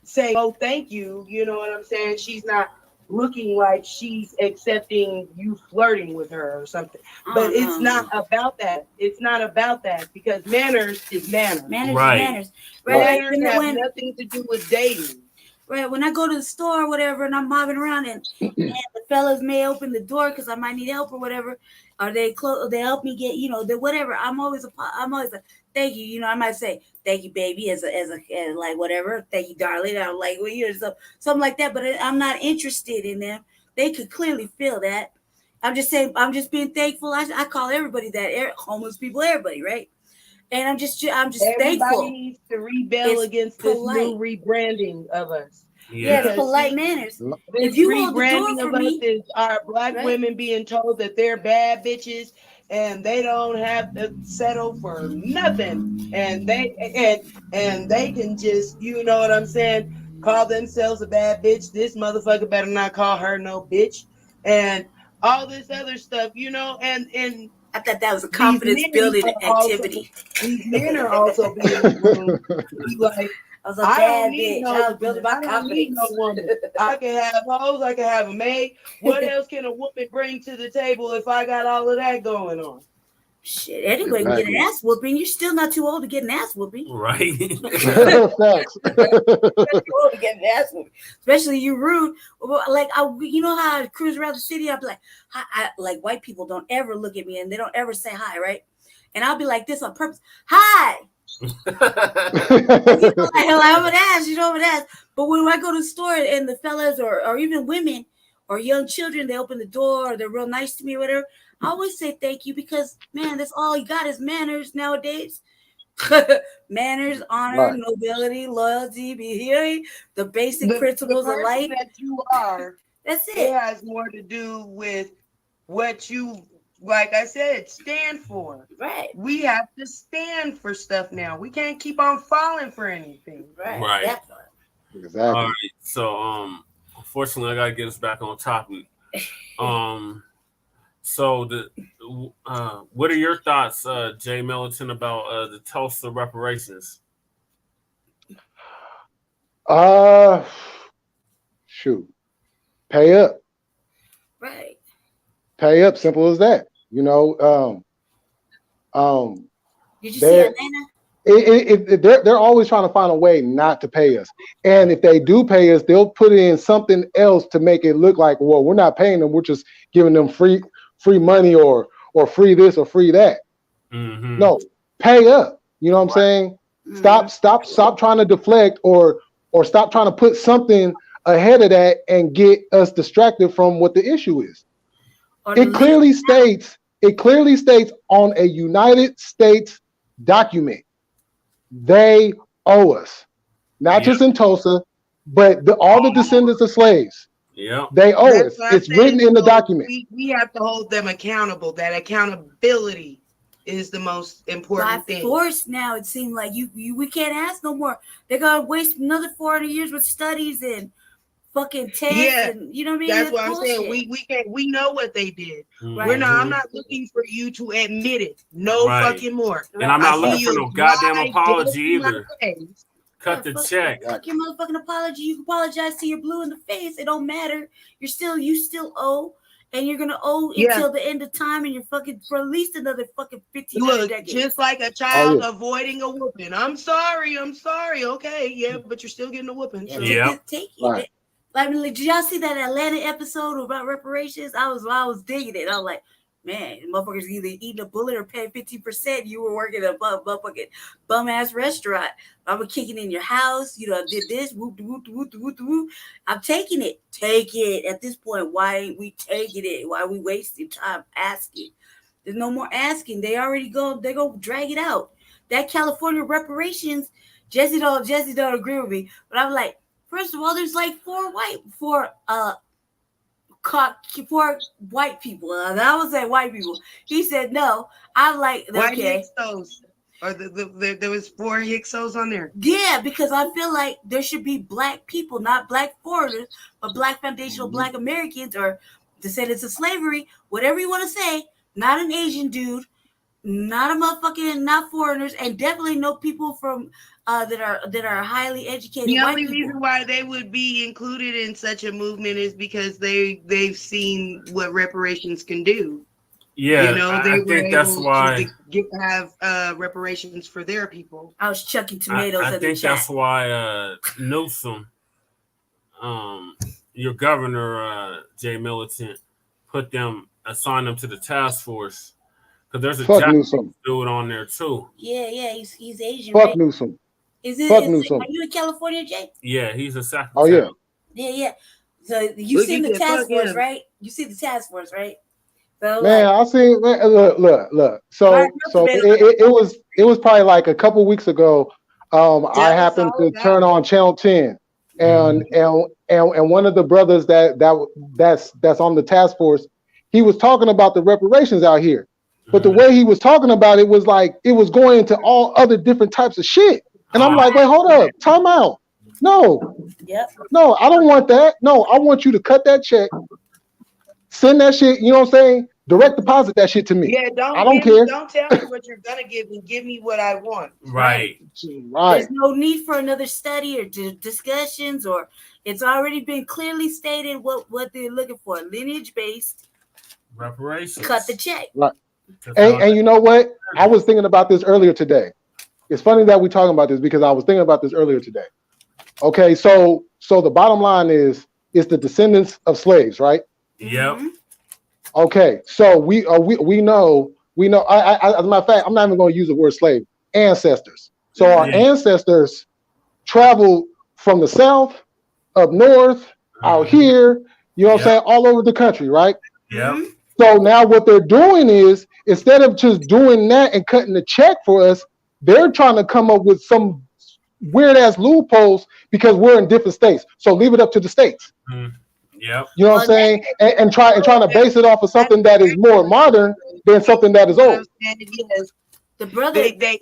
saying, oh, thank you, you know what I'm saying? She's not looking like she's accepting you flirting with her or something. But it's not about that. It's not about that because manners is manners. Manners Right. is manners. Right. Manners have nothing to do with dating. Right. When I go to the store or whatever and I'm mobbing around and the fellas may open the door because I might need help or whatever, or they help me get, you know, whatever. I'm always like, thank you. You know, I might say, thank you, baby, as like whatever. Thank you, darling. I'm like, well, you know, something like that. But I'm not interested in them. They could clearly feel that. I'm just saying, I'm just being thankful. I call everybody that, homeless people, everybody, right? And I'm just Everybody thankful. Needs to rebel against this new rebranding of us. Yeah, it's polite manners. If you hold the door for me, is our black women being told that they're bad bitches and they don't have to settle for nothing, and they can just, you know what I'm saying, call themselves a bad bitch. This motherfucker better not call her no bitch, and all this other stuff, you know, and I thought that was a confidence building activity. These men are also being like, I was a bad bitch. I was building my confidence. No woman. I can have hoes. I can have a maid. What else can a woman bring to the table if I got all of that going on? Shit, anyway, get an ass whooping. You're still not too old to get an ass whooping. Right. Facts. To get an ass whooping. Especially you rude. Like, you know how I cruise around the city? I'll be like, I like white people don't ever look at me and they don't ever say hi, right? And I'll be like this on purpose. Hi. You know, I'm gonna ask, you know, I'm gonna ask. But when I go to the store and the fellas or even women or young children, they open the door or they're real nice to me or whatever, I always say thank you because, man, that's all you got is manners nowadays. Manners, honor, nobility, loyalty, the basic principles of life. That you are. That's it. It has more to do with what you, like I said, stand for. Right. We have to stand for stuff now. We can't keep on falling for anything. Right. Exactly. All right. So, unfortunately, I gotta get us back on topic. So what are your thoughts, Jay Milliton, about the Tulsa reparations? Shoot, pay up. Right. Pay up. Simple as that. You know. Did you see Atlanta? They're always trying to find a way not to pay us, and if they do pay us, they'll put in something else to make it look like, well, we're not paying them, we're just giving them free money or free this or free that. Mm-hmm. No, pay up. You know what I'm saying? Stop trying to deflect or or stop trying to put something ahead of that and get us distracted from what the issue is. It clearly states on a United States document, they owe us, not just in Tulsa, but all the descendants of slaves. Yeah, they owe That's us. what I'm It's written saying. in the So document. We have to hold them accountable. That accountability is the most By important thing. force now, it seemed like we can't ask no more. They're gonna waste another 400 years with studies and fucking tests, Yeah, and you know what I mean? that's what I'm saying. bullshit. We know what they did. Right. We're not. I'm not looking for you to admit it. No Right. fucking more. And I'm not I looking see for you no goddamn lie apology dead to my either. face. Cut the check. Fuck your motherfucking apology. You can apologize till you're blue in the face. It don't matter. You still owe, and you're gonna owe Yeah. until the end of time, and you're fucking for at least another fucking 15 Look, decades. just like a child avoiding a whooping. I'm sorry. Okay, yeah, but you're still getting a whooping. So. Yeah. Take Right. it. Like, did y'all see that Atlanta episode about reparations? I was digging it. I was like, man, motherfuckers either eating a bullet or paying 50%. You were working at a motherfucking bum ass restaurant. I'm kicking in your house. You know, did this. Whoop, whoop, whoop, whoop, whoop. I'm taking it. Take it. At this point, why ain't we taking it? Why are we wasting time asking? There's no more asking. They already go. They go drag it out. That California reparations. Jesse don't agree with me, but I'm like, first of all, there's like four white people. I would say white people. He said no. I'm like, White okay. Hixos. Or there was 4 Hixos on there. Yeah, because I feel like there should be black people, not black foreigners, but black foundational black Americans or descendants of slavery, whatever you want to say. Not an Asian dude, not a motherfucking, not foreigners, and definitely no people from that are highly educated. The white only people. reason why they would be included in such a movement is because they've seen what reparations can do. Yeah, you know, I think that's why. To have reparations for their people. I was chucking tomatoes. I think that's why Newsom, your governor, Jay Militant, assigned them to the task force because there's a Japanese dude on there too. Yeah, he's Asian. Fuck right? Newsom. Fuck Newsom. Are you in California, Jay? Yeah, he's a secretary. Oh yeah. Yeah. So you seen the task force, right? You see the task force, right? So man, I seen. Look. So it was probably like a couple weeks ago. I happened to turn on Channel 10, and one of the brothers that's on the task force, he was talking about the reparations out here, but the way he was talking about it was like it was going into all other different types of shit, and I'm like, wait, hold up, time out. No, I don't want that. No, I want you to cut that check, send that shit. You know what I'm saying? Direct deposit that shit to me. Yeah, I don't care. Don't tell me what you're gonna give me. Give me what I want. Right. There's no need for another study or discussions, or it's already been clearly stated what they're looking for. Lineage based reparations. Cut the check. Right. And you know what? I was thinking about this earlier today. It's funny that we're talking about this because I was thinking about this earlier today. Okay, so the bottom line is the descendants of slaves, right? Yep. Okay, so we know. I, as a matter of fact, I'm not even going to use the word slave. Ancestors. So our ancestors traveled from the south, up north, out here. You know what I'm saying? All over the country, right? Yeah. So now what they're doing is instead of just doing that and cutting the check for us, they're trying to come up with some weird ass loopholes because we're in different states. So leave it up to the states. Yep. You know what I'm saying? And trying to base it off of something that is more modern than something that is old. The brother they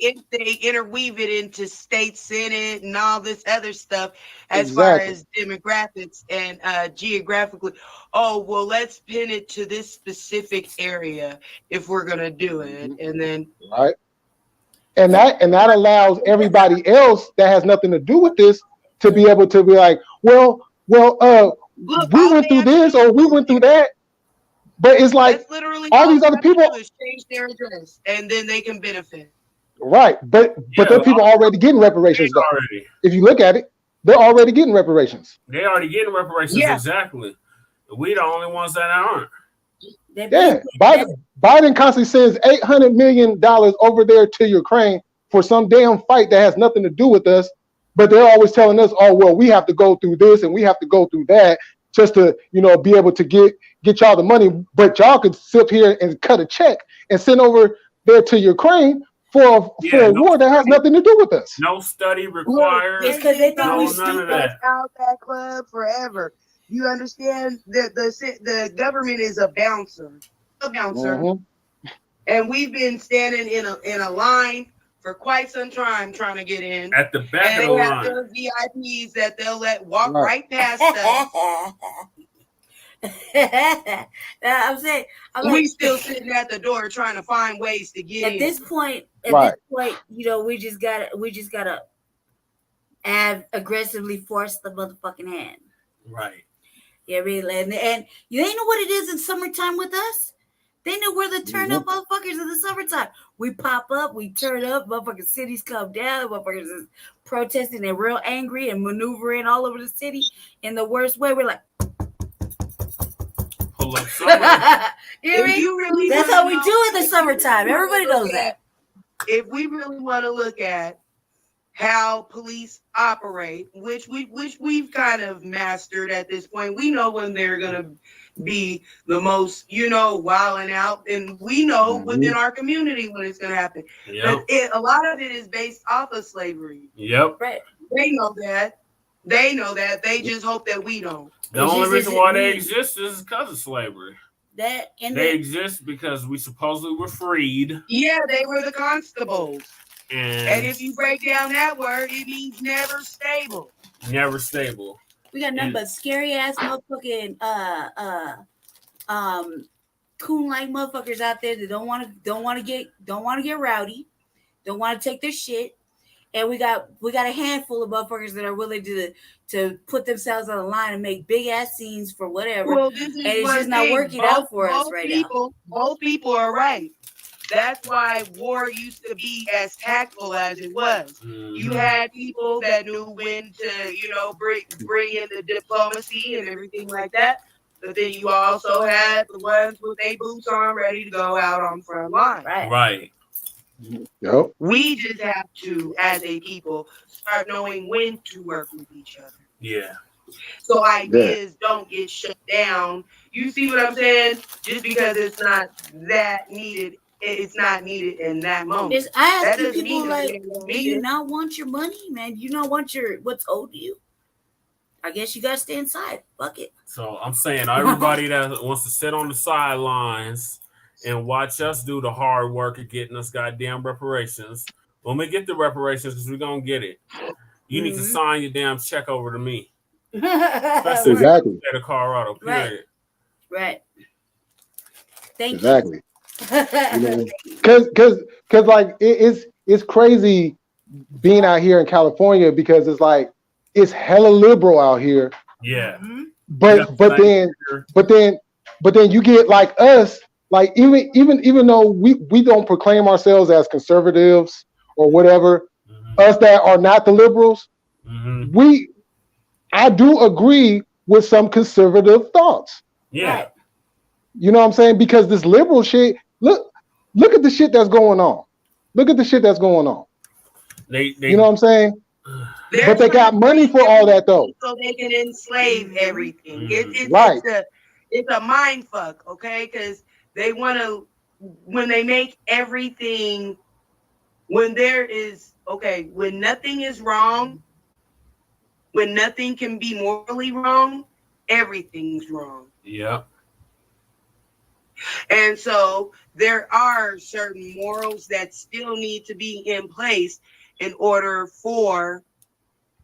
interweave it into state senate and all this other stuff as far as demographics and geographically. Oh well, let's pin it to this specific area if we're gonna do it, and then right. And that allows everybody else that has nothing to do with this to be able to be like, well, look, we went through this or we went through that. But it's like all these other people change their address and then they can benefit. Right. But there are people already getting reparations though. If you look at it, they're already getting reparations. They already getting reparations, exactly. We the only ones that aren't. Yeah. Biden constantly sends $800 million over there to Ukraine for some damn fight that has nothing to do with us. but they're always telling us, oh, well, we have to go through this and we have to go through that just to, be able to get y'all the money. But y'all could sit here and cut a check and send over there to Ukraine for a war that has nothing to do with us. No study required. It's because they think no, we none stupid. of that. Out that club forever. You understand that the government is a bouncer, and we've been standing in a line for quite some time trying to get in. At the back and of the they have line. their VIPs that they'll let walk right past us. I'm saying, we still sitting at the door trying to find ways to get in. At this point, we just gotta aggressively force the motherfucking hand. Right. Yeah, really, and you ain't know what it is in summertime with us. They know we're the turn up motherfuckers in the summertime. We pop up, we turn up, motherfucking cities come down, motherfuckers is protesting and real angry and maneuvering all over the city in the worst way. We're like, pull up somewhere. That's how we do in the summertime. Everybody knows that. If we really want to look at how police operate, which we've kind of mastered at this point, we know when they're gonna be the most, wilding out, and we know within our community when it's gonna happen. Yep. But a lot of it is based off of slavery. Yep. Right. They know that. They know that. They just hope that we don't. The only reason why they exist is because of slavery. They exist because we supposedly were freed. Yeah, they were the constables. And if you break down that word, it means never stable. Never stable. We got nothing but scary ass motherfucking coon like motherfuckers out there that don't want to get rowdy, don't want to take their shit. And we got a handful of motherfuckers that are willing to put themselves on the line and make big ass scenes for whatever. Well, and it's just not working out for us right now. Both people are right. That's why war used to be as tactful as it was. Mm-hmm. You had people that knew when to, bring in the diplomacy and everything like that. But then you also had the ones with their boots on, ready to go out on the front line. Right. Yep. We just have to, as a people, start knowing when to work with each other. Yeah. So ideas don't get shut down. You see what I'm saying? Just because it's not that needed. It's not needed in that moment. I ask people like, do you not want your money, man? You not want what's owed to you? I guess you gotta stay inside. Fuck it. So I'm saying everybody that wants to sit on the sidelines and watch us do the hard work of getting us goddamn reparations. When we get the reparations, because we're gonna get it, you need to sign your damn check over to me. Especially exactly. State of Colorado. Period. Right. Thank exactly. you. Because like it's crazy being out here in California because it's like it's hella liberal out here. Yeah. But then you get like us, like even though we don't proclaim ourselves as conservatives or whatever, us that are not the liberals, I do agree with some conservative thoughts. Yeah. You know what I'm saying? Because this liberal shit, look at the shit that's going on. Look at the shit that's going on. They you know what I'm saying? But they got money for all that though. So they can enslave everything. It's a mind fuck, okay? Because they want to, when they make everything, when nothing is wrong, when nothing can be morally wrong, everything's wrong. Yeah. And so there are certain morals that still need to be in place in order for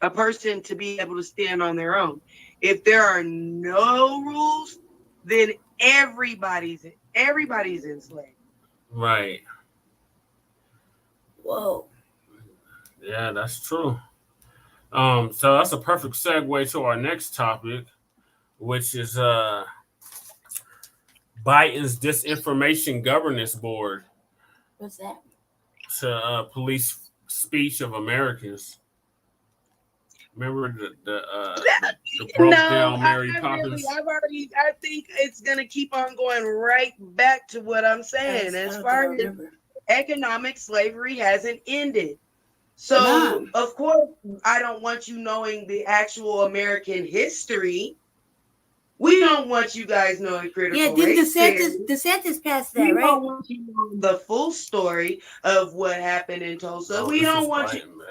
a person to be able to stand on their own. If there are no rules, then everybody's enslaved. Right. Whoa. Yeah, that's true. So that's a perfect segue to our next topic, which is Biden's Disinformation Governance Board. What's that? To police speech of Americans. Remember the broke down Mary Poppins? I think it's gonna keep on going right back to what I'm saying. As far as economic slavery hasn't ended. So, of course, I don't want you knowing the actual American history. We don't want you guys knowing critical race theory. DeSantis passed that, We right? don't want you knowing the full story of what happened in Tulsa. We don't want you.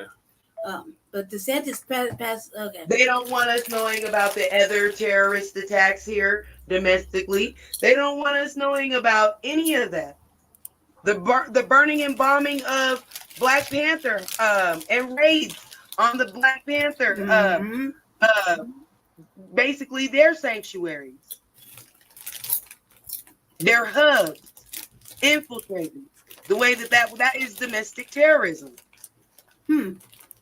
But DeSantis passed. Okay. They don't want us knowing about the other terrorist attacks here domestically. They don't want us knowing about any of that. The burning and bombing of Black Panther and raids on the Black Panther, basically their sanctuaries, their hubs, infiltrating. The way that is domestic terrorism.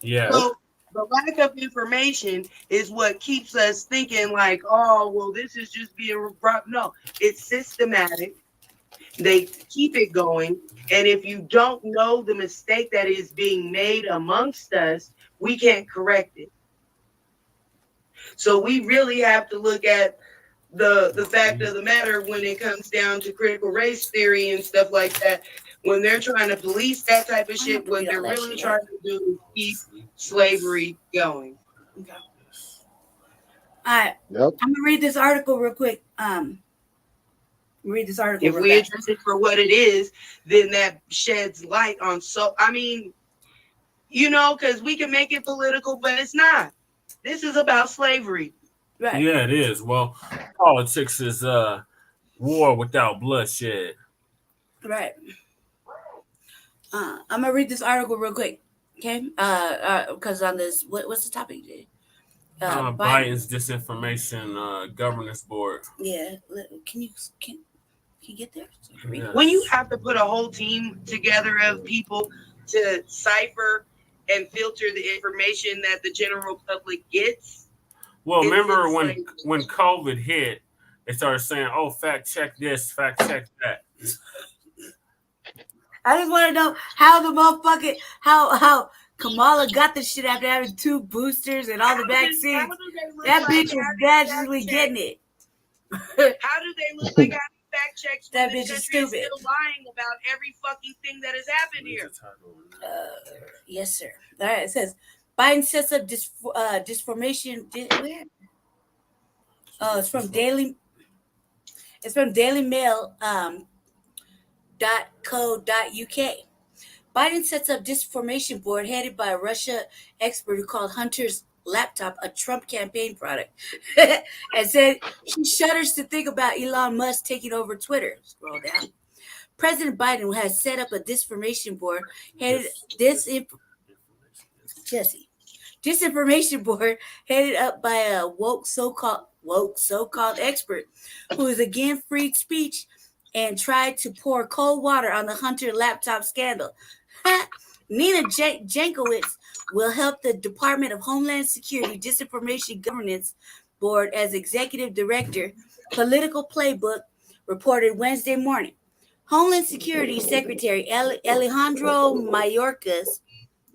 Yeah. So the lack of information is what keeps us thinking like, oh, well, this is just being brought. No, it's systematic. They keep it going. And if you don't know the mistake that is being made amongst us, we can't correct it. So we really have to look at the fact of the matter when it comes down to critical race theory and stuff like that. When they're trying to police that type of shit, what they're really trying to do is keep slavery going. Okay. All right. Yep. I'm gonna read this article real quick. Read this article. If we address it for what it is, then that sheds light on. So I mean, you know, because we can make it political, but it's not. This is about slavery. Right. Yeah, it is. Well, politics is war without bloodshed. Right. I'm gonna read this article real quick, okay? Because on this, what's the topic? Biden's Disinformation Governance Board. Yeah. Can you get there? Yes. When you have to put a whole team together of people to cipher and filter the information that the general public gets. Well, remember when COVID hit, they started saying, "Oh, fact check this, fact check that." I just want to know how the motherfucking how Kamala got this shit after having 2 boosters and all the vaccines. That bitch is magically getting it. How do they look like having fact checks when That this bitch is country stupid. still lying about every fucking thing that has happened here? Yes, sir. All right, it says Biden sets up disinformation. It's from Daily. It's from Daily Mail. .co.uk. Biden sets up disinformation board headed by a Russia expert who called Hunter's laptop a Trump campaign product and said she shudders to think about Elon Musk taking over Twitter. Scroll down. President Biden has set up a disinformation board headed disinformation board headed up by a woke so-called expert who is against free speech and tried to pour cold water on the Hunter laptop scandal. Nina Jankowicz will help the Department of Homeland Security Disinformation Governance Board as executive director. Political Playbook reported Wednesday morning. Homeland Security Secretary Alejandro Mayorkas,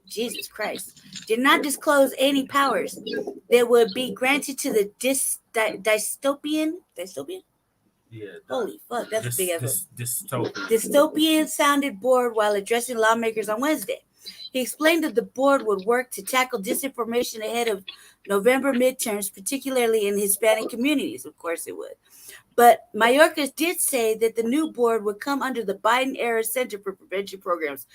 Jesus Christ, did not disclose any powers that would be granted to the dystopian. Yeah. Holy fuck, that's a big effort. Dystopian. Dystopian-sounded board while addressing lawmakers on Wednesday. He explained that the board would work to tackle disinformation ahead of November midterms, particularly in Hispanic communities. Of course it would. But Mayorkas did say that the new board would come under the Biden-era Center for Prevention Programs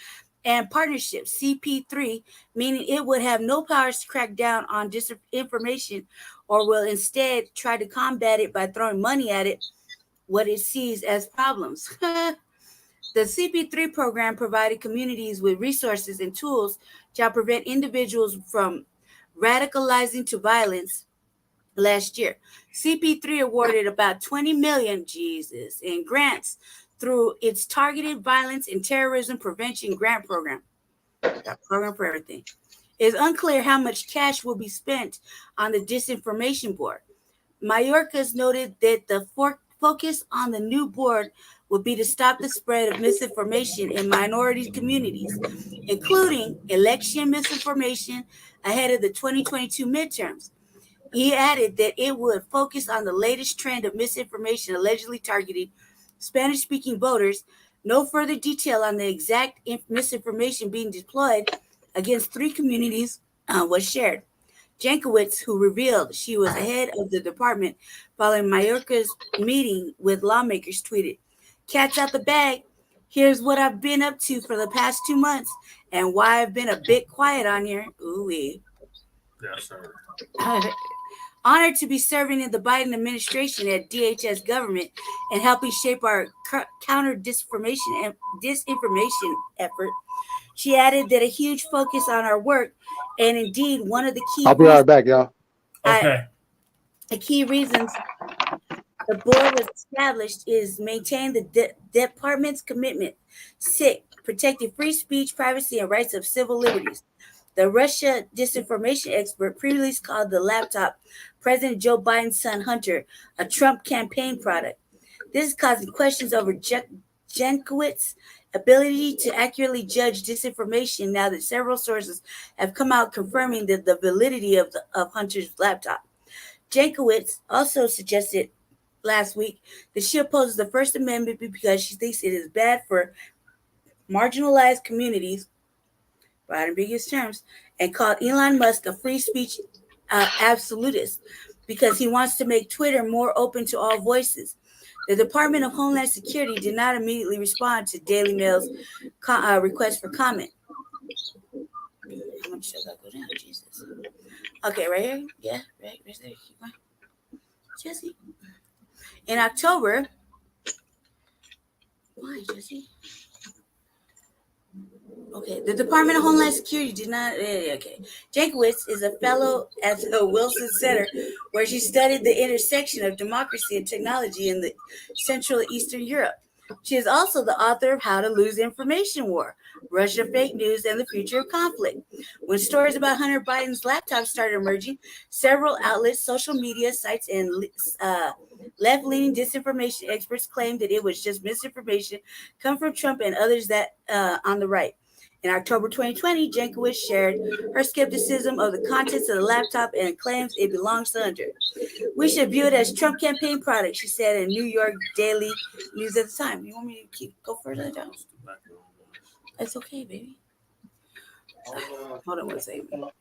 and Partnerships, CP3, meaning it would have no powers to crack down on disinformation or will instead try to combat it by throwing money at it, what it sees as problems. The CP3 program provided communities with resources and tools to help prevent individuals from radicalizing to violence last year. CP3 awarded about $20 million, in grants through its Targeted Violence and Terrorism Prevention Grant Program. That program for everything. It's unclear how much cash will be spent on the Disinformation Board. Mayorkas noted that the focus on the new board would be to stop the spread of misinformation in minority communities, including election misinformation ahead of the 2022 midterms. He added that it would focus on the latest trend of misinformation allegedly targeting Spanish-speaking voters. No further detail on the exact misinformation being deployed against 3 communities was shared. Jankowicz, who revealed she was ahead of the department following Mayorka's meeting with lawmakers, tweeted, "Cat's out the bag. Here's what I've been up to for the past 2 months and why I've been a bit quiet on here." Ooh-wee. Yes, sir. Honored to be serving in the Biden administration at DHS government and helping shape our counter disinformation effort. She added that a huge focus on our work, and indeed one of the key I'll be right back, y'all. Okay. The key reasons the board was established is maintain the department's commitment, protecting free speech, privacy, and rights of civil liberties. The Russia disinformation expert previously called the laptop President Joe Biden's son Hunter a Trump campaign product. This is causing questions over Jankowicz's ability to accurately judge disinformation now that several sources have come out confirming the validity of Hunter's laptop. Jankowicz also suggested last week that she opposes the First Amendment because she thinks it is bad for marginalized communities, by ambiguous terms, and called Elon Musk a free speech absolutist because he wants to make Twitter more open to all voices. The Department of Homeland Security did not immediately respond to Daily Mail's request for comment. How much should I go down? Jesus. Okay, right here? Yeah, right there. Keep going. Jesse. In October, why, Jesse? Okay, the Department of Homeland Security did not. Okay, Jankowicz is a fellow at the Wilson Center, where she studied the intersection of democracy and technology in the Central and Eastern Europe. She is also the author of How to Lose Information War, Russia Fake News, and the Future of Conflict. When stories about Hunter Biden's laptop started emerging, several outlets, social media sites, and left-leaning disinformation experts claimed that it was just misinformation come from Trump and others that on the right. In October 2020, Jankowicz shared her skepticism of the contents of the laptop and claims it belongs to Hunter. "We should view it as Trump campaign product," she said in New York Daily News at the time. You want me to go further down? It's okay, baby. Hold on one second. Okay.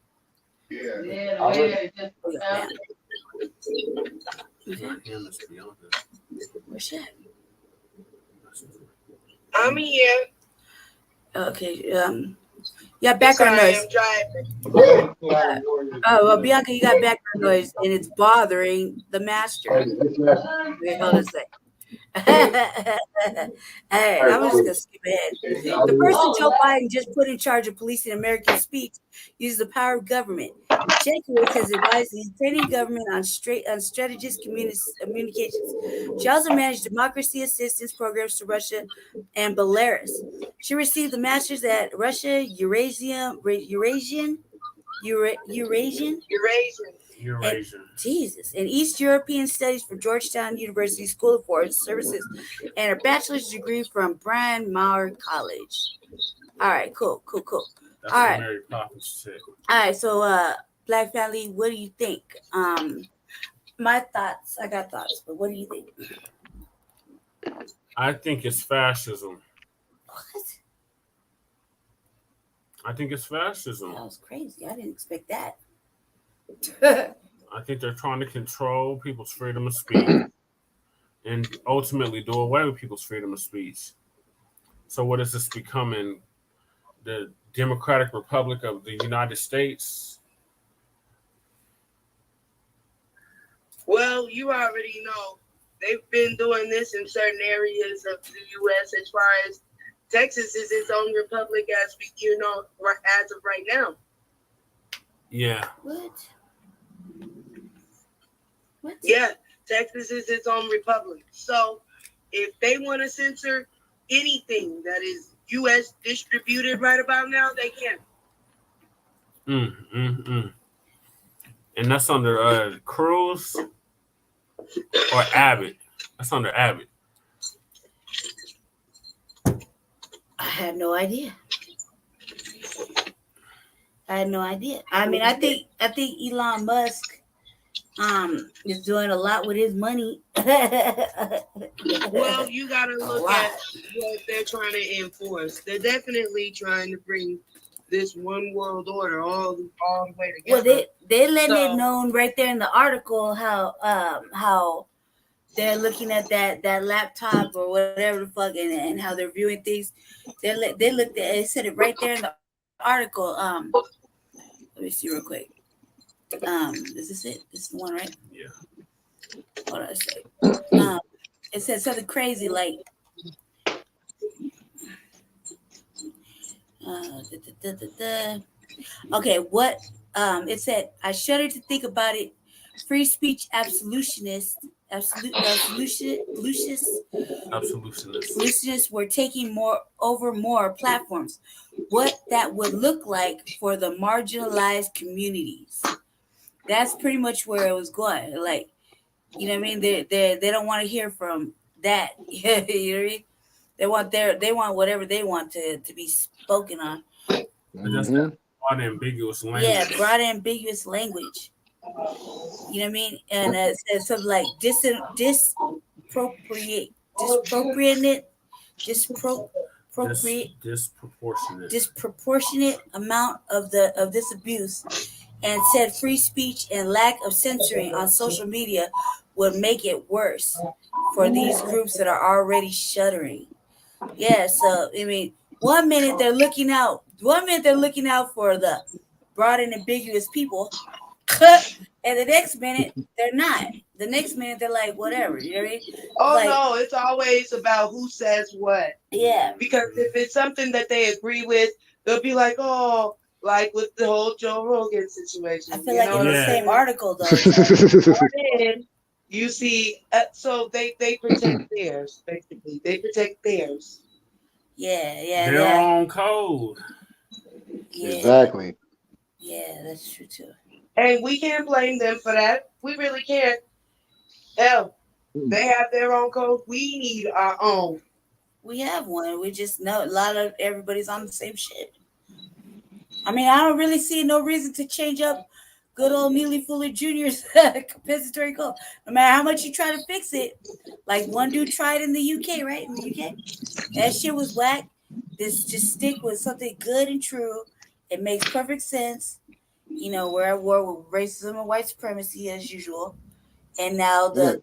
Where's she at? I'm here. Okay. Yeah, background noise. Well, Bianca, you got background noise, and it's bothering the master. Wait, hold on a second. Hey, I'm just gonna skip ahead. The person Joe Biden just put in charge of policing American speech uses the power of government. Jankowicz has advised the Ukrainian government on strategic communications. She also managed democracy assistance programs to Russia and Belarus. She received the master's at Russia Eurasian. Jesus, and East European Studies from Georgetown University School of Foreign Services, and a bachelor's degree from Bryn Mawr College. All right, cool. That's All right. Mary Poppins shit. All right, so Black family, what do you think? My thoughts. I got thoughts, but what do you think? I think it's fascism. What? I think it's fascism. That was crazy. I didn't expect that. I think they're trying to control people's freedom of speech and ultimately do away with people's freedom of speech. So what is this becoming? The Democratic Republic of the United States? Well, you already know they've been doing this in certain areas of the U.S. as far as Texas is its own republic, as of right now. Yeah. What? Yeah, Texas is its own republic. So if they want to censor anything that is U.S. distributed right about now, they can. And that's under Cruz or Abbott? That's under Abbott. I had no idea. I mean, I think Elon Musk is doing a lot with his money. Well, you got to look at what they're trying to enforce. They're definitely trying to bring this one world order all the way Well, together. they letting So- it known right there in the article how they're looking at that laptop or whatever the fuck and how they're viewing things. They said it right there in the article. Let me see real quick. Is this it? This is the one, right? Yeah. Hold on a sec. It said something crazy like okay, what it said, I shudder to think about it. Free speech absolutionists were taking more platforms. What that would look like for the marginalized communities. That's pretty much where it was going. Like, you know what I mean? They don't want to hear from that. You know what I mean? They want whatever they want to be spoken on. But that's that broad ambiguous language. Yeah, broad ambiguous language. You know what I mean? And it says something like disproportionate amount of this abuse, and said free speech and lack of censoring on social media would make it worse for these groups that are already shuddering. Yeah, so I mean, one minute they're looking out for the broad and ambiguous people, and the next minute they're not. The next minute they're like, whatever. You know what I mean? Oh like, no, it's always about who says what. Yeah. Because if it's something that they agree with, they'll be like, oh, like with the whole Joe Rogan situation. I feel like in the same article though. Then you see, so they protect theirs basically. They protect theirs. Yeah. Their own code. Yeah. Exactly. Yeah, that's true too. And we can't blame them for that. We really can't. Hell, they have their own code. We need our own. We have one. We just know a lot of everybody's on the same shit. I mean, I don't really see no reason to change up good old Neely Fuller Jr.'s compensatory code. No matter how much you try to fix it, like one dude tried in the UK, right? In the UK, that shit was whack. Just stick with something good and true. It makes perfect sense. You know, we're at war with racism and white supremacy as usual. And now the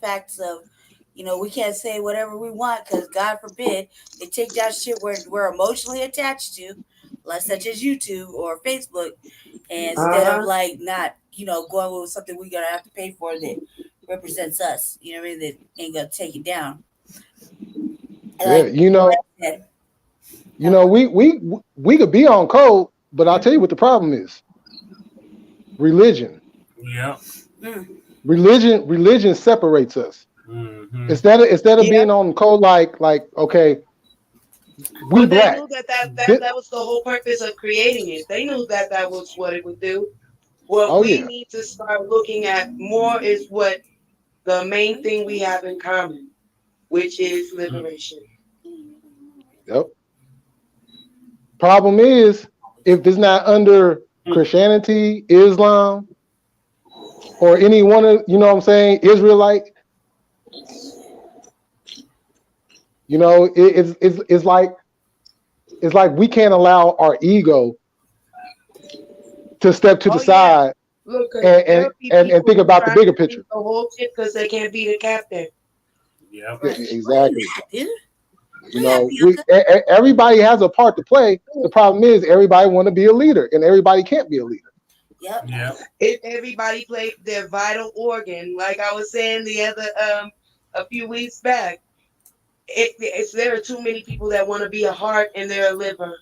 facts of, you know, we can't say whatever we want because God forbid they take that shit we're emotionally attached to, like such as YouTube or Facebook, and instead of like not, you know, going with something we're gonna have to pay for that represents us, you know what I mean, that ain't gonna take it down. And we could be on code, but I'll tell you what the problem is. Religion. Yeah. Religion separates us. Mm-hmm. Instead of being on code like okay, we black. They knew that was the whole purpose of creating it. They knew that was what it would do. What we need to start looking at more is what the main thing we have in common, which is liberation. Yep. Problem is, if it's not under Christianity, Islam, or any one of, you know what I'm saying, Israelite, you know, it's like we can't allow our ego to step to the side. Look, and think about the bigger picture. The whole shit because they can't be the captain. Yeah, exactly. You know, everybody has a part to play. The problem is everybody want to be a leader, and everybody can't be a leader. Yep. If everybody played their vital organ, like I was saying the other a few weeks back, there are too many people that want to be a heart and they're a liver.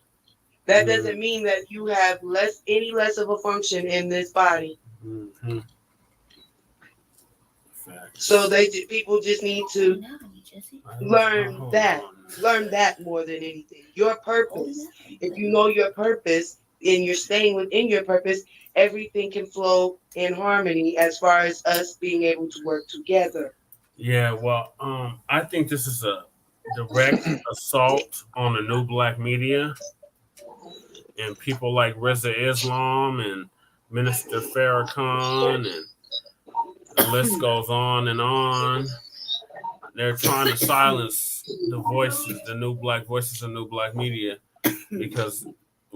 That doesn't mean that you have any less of a function in this body. Mm-hmm. So people just need to learn that more than anything. Your purpose. If you know your purpose and you're staying within your purpose, everything can flow in harmony as far as us being able to work together. Yeah, well, I think this is a direct assault on the new black media and people like Reza Islam and Minister Farrakhan, and the list goes on and on. They're trying to silence the voices, the new black voices of new black media, because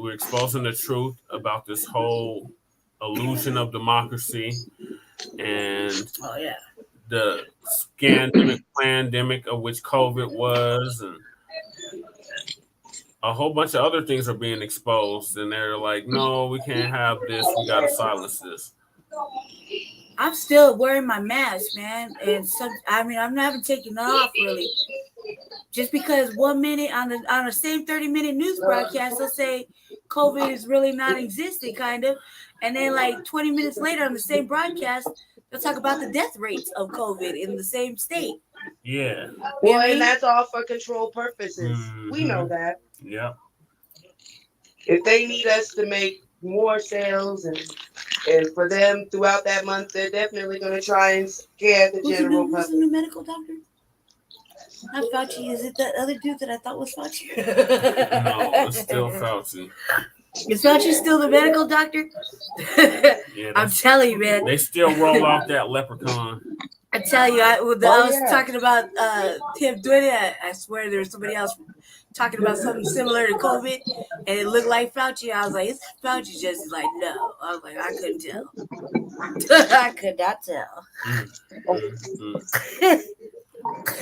we're exposing the truth about this whole illusion of democracy and the scandemic pandemic of which COVID was, and a whole bunch of other things are being exposed. And they're like, no, we can't have this. We got to silence this. I'm still wearing my mask, man. And I'm not even taking it off really. Just because 1 minute on the same 30-minute news broadcast, they'll say COVID is really non-existent, kind of. And then like 20 minutes later on the same broadcast, they'll talk about the death rates of COVID in the same state. Yeah. Well, and that's all for control purposes. We know that. Yeah. If they need us to make more sales and for them throughout that month, they're definitely going to try and scare the general public. Who's the new medical doctor? Not Fauci. Is it that other dude that I thought was Fauci? No, it's still Fauci. Is Fauci still the medical doctor? Yeah, I'm telling you, man. They still roll off that leprechaun. I tell you, I was talking about him doing it. I swear there was somebody else talking about something similar to COVID, and it looked like Fauci. I was like, is that Fauci? Just like, no. I was like, I couldn't tell. I could not tell.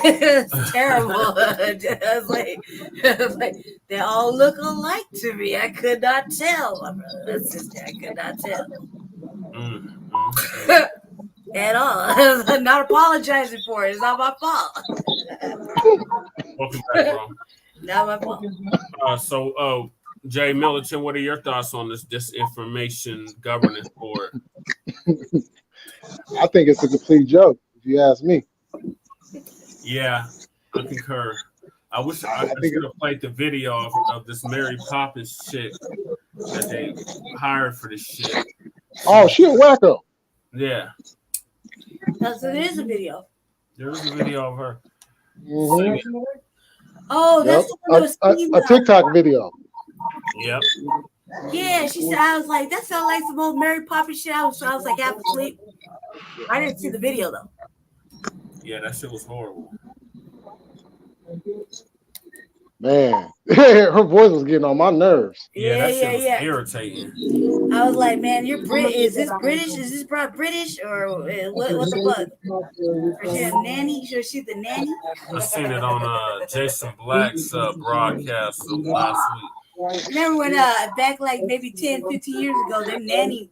It's terrible. I was like, they all look alike to me. I could not tell, my brother and sister. I could not tell. At all. I'm not apologizing for it. It's not my fault. Welcome back, bro. Not my fault. So, Jay Milliton, what are your thoughts on this Disinformation Governance Board? I think it's a complete joke, if you ask me. Yeah, I concur. I wish I could have played the video of this Mary Poppins chick that they hired for this shit. Oh, she a wacko. Yeah. So there is a video. There is a video of her. Mm-hmm. Oh, that's the one that was singing a TikTok video. Yep. Yeah, she said, I was like, that sounds like some old Mary Poppins shit. I was like half asleep. I didn't see the video though. Yeah, that shit was horrible. Man, her voice was getting on my nerves. Yeah, that shit was irritating. I was like, man, you're British. Is this British? Is this broad British or what the fuck? Is she a nanny? Is she the nanny? I seen it on Jason Black's broadcast of last week. Remember when back like maybe 10, 15 years ago, them nanny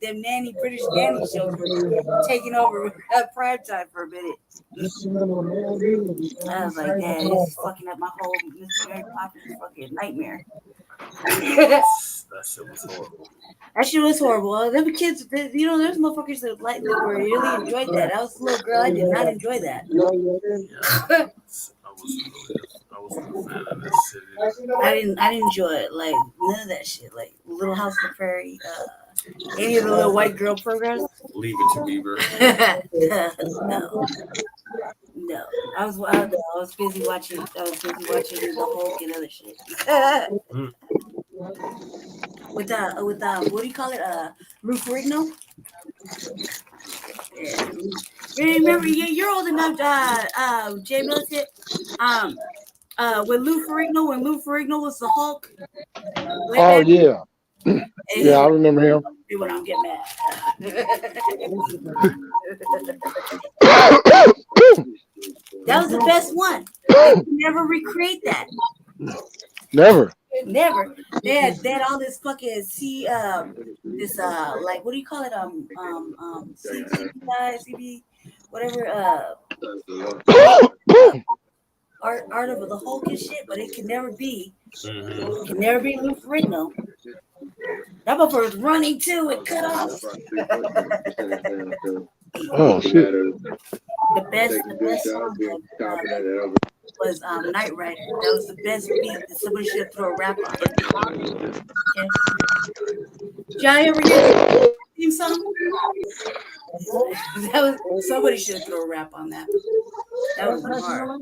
British nanny shows were taking over prime time for a minute. I was like, man, this is fucking up my whole Mary Poppins fucking nightmare. That shit was horrible. That shit was horrible. Them kids, there's motherfuckers that really enjoyed that. I was a little girl. I did not enjoy that. Yeah, I wasn't a fan of that shit. I didn't enjoy it. Like none of that shit. Like Little House on the Prairie, any of the little white girl programs. Leave it to Beaver. No. I was busy watching. The Hulk and other shit. With what do you call it? Lou Ferrigno. Yeah. Remember, you're old enough, Jay Militant. When Lou Ferrigno was the Hulk. Oh yeah. Yeah, I remember him. When I'm getting mad. That was the best one. They could never recreate that. Never. They had all this fucking like what do you call it? CB, whatever. Art of the Hulk and shit, but it can never be. It can never be Lou Ferrigno. That motherfucker was running too and cut off. Oh shit. The best song was Night Rider. That was the best beat that somebody should throw a rap on. Okay. Did y'all ever hear the theme song? Somebody should throw a rap on that. That was hard.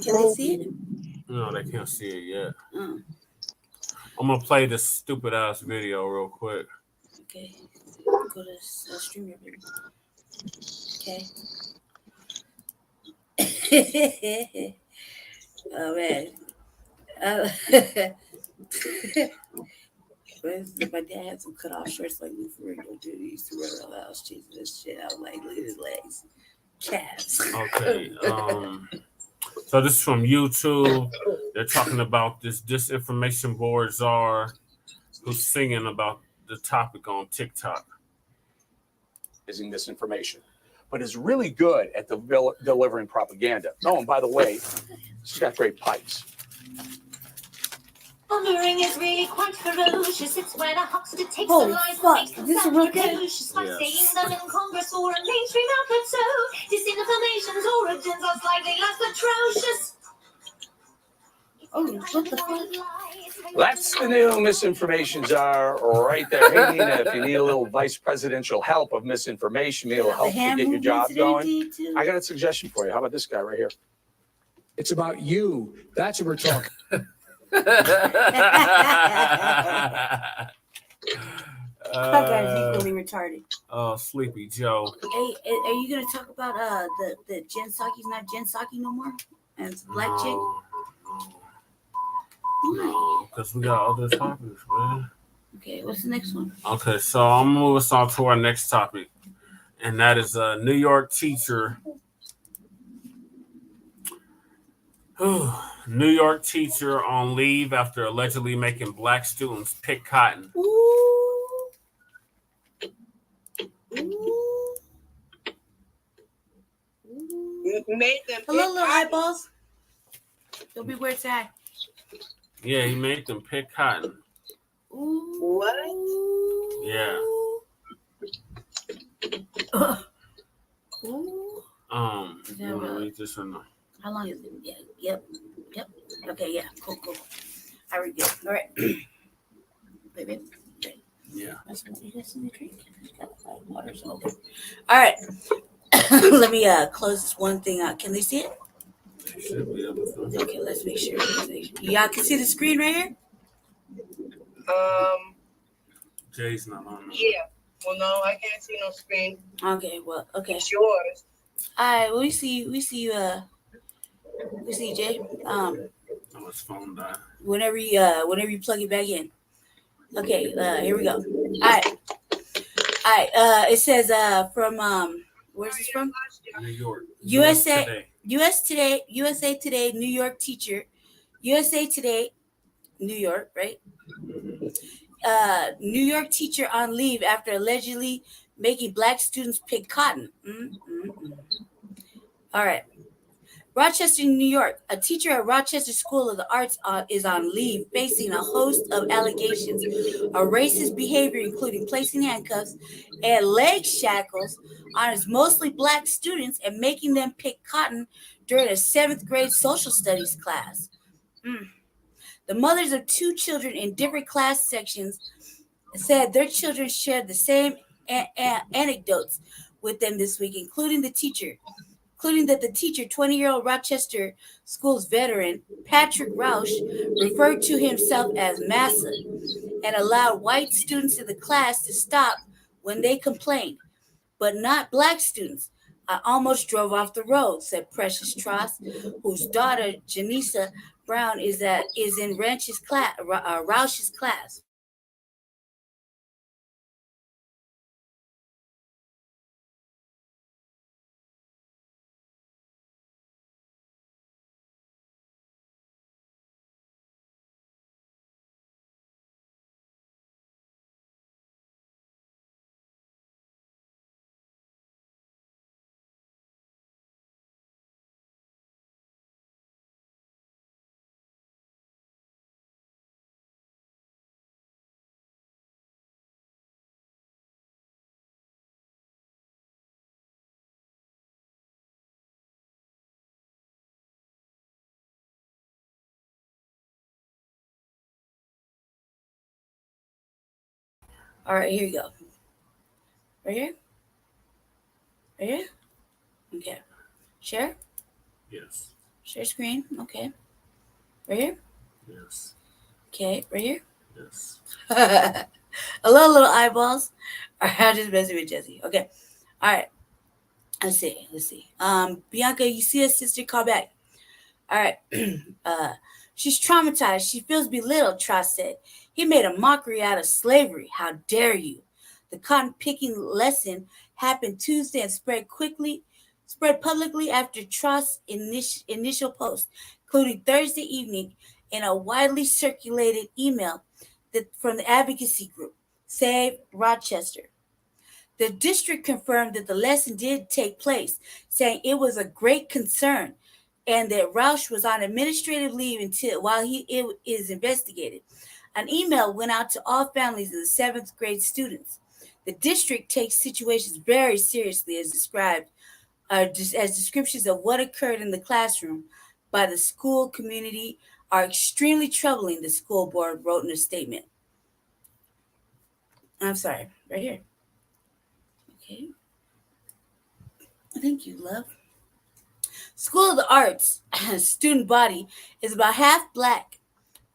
Can they see it? No, they can't see it yet. I'm gonna play this stupid ass video real quick. Okay. Go to stream your video. Okay. Oh man. My dad had some cut off shorts like me for real. Dude, he used to run around the house chasing this shit. I was like, look at his legs. Calves. Okay. So this is from YouTube. They're talking about this Disinformation Board czar who's singing about the topic on TikTok. Using misinformation, but is really good at delivering propaganda. Oh, and by the way, she's got great pipes. Wondering is really quite ferocious. It's when a huckster takes Holy the lies fuck, and makes them this is sound real good? precocious by saying them in Congress or a mainstream outlet. So disinformation's origins are slightly less atrocious. Oh, what the fuck? That's the new misinformation czar right there. Hey, Nina, if you need a little vice presidential help of misinformation, it'll help you get your job going. I got a suggestion for you. How about this guy right here? It's about you. That's what we're talking. That guy's equally retarded. Oh, Sleepy Joe. Hey, are you gonna talk about the Jen Psaki's not Jen Psaki no more? And it's a black chick? No, because we got other topics, man. Okay, what's the next one? Okay, so I'm gonna move us on to our next topic, and that is a New York teacher. New York teacher on leave after allegedly making black students pick cotton. Ooh. Made them Hello, little eyeballs. Don't be weird, say Yeah, he made them pick cotton. What? Yeah. Ooh. You want to read this or no? How long is it? Yeah, yep. Okay, yeah, cool. I read it. All right. Baby. Yeah. That's what you guys need to drink. Water's open. All right. Let me close this one thing out. Can they see it? Okay, let's make sure. Y'all can see the screen right here? Jay's not on. Yeah. Well, no, I can't see no screen. Okay, well, okay. It's yours. All right, well, we see you, Jay. His phone died. Whenever you plug it back in. Okay, here we go. All right. It says from where's this from? New York. USA Today, New York teacher. USA Today, New York, right? New York teacher on leave after allegedly making black students pick cotton. All right. Rochester, New York. A teacher at Rochester School of the Arts is on leave, facing a host of allegations of racist behavior, including placing handcuffs and leg shackles on his mostly black students and making them pick cotton during a 7th grade social studies class. The mothers of 2 children in different class sections said their children shared the same anecdotes with them this week, including that the teacher, 20-year-old Rochester School's veteran, Patrick Rausch, referred to himself as Massa and allowed white students in the class to stop when they complained, but not black students. I almost drove off the road, said Precious Tross, whose daughter, Janisa Brown, is in Rausch's class. All right, here you go. Right here? Right here? Okay. Share? Yes. Share screen. Okay. Right here? Yes. Okay. Right here? Yes. Hello, little eyeballs. All right, I'm just messing with Jesse. Okay. All right. Let's see. Bianca, you see us, sister? Call back. All right. She's traumatized. She feels belittled, Tross said. He made a mockery out of slavery. How dare you? The cotton picking lesson happened Tuesday and spread publicly after Tross' initial post, including Thursday evening in a widely circulated email from the advocacy group Save Rochester. The district confirmed that the lesson did take place, saying it was a great concern and that Roush was on administrative leave while it is investigated. An email went out to all families of the 7th grade students. The district takes situations very seriously, as described, as descriptions of what occurred in the classroom by the school community are extremely troubling, the school board wrote in a statement. I'm sorry, right here. Okay. Thank you, love. School of the Arts student body is about half black.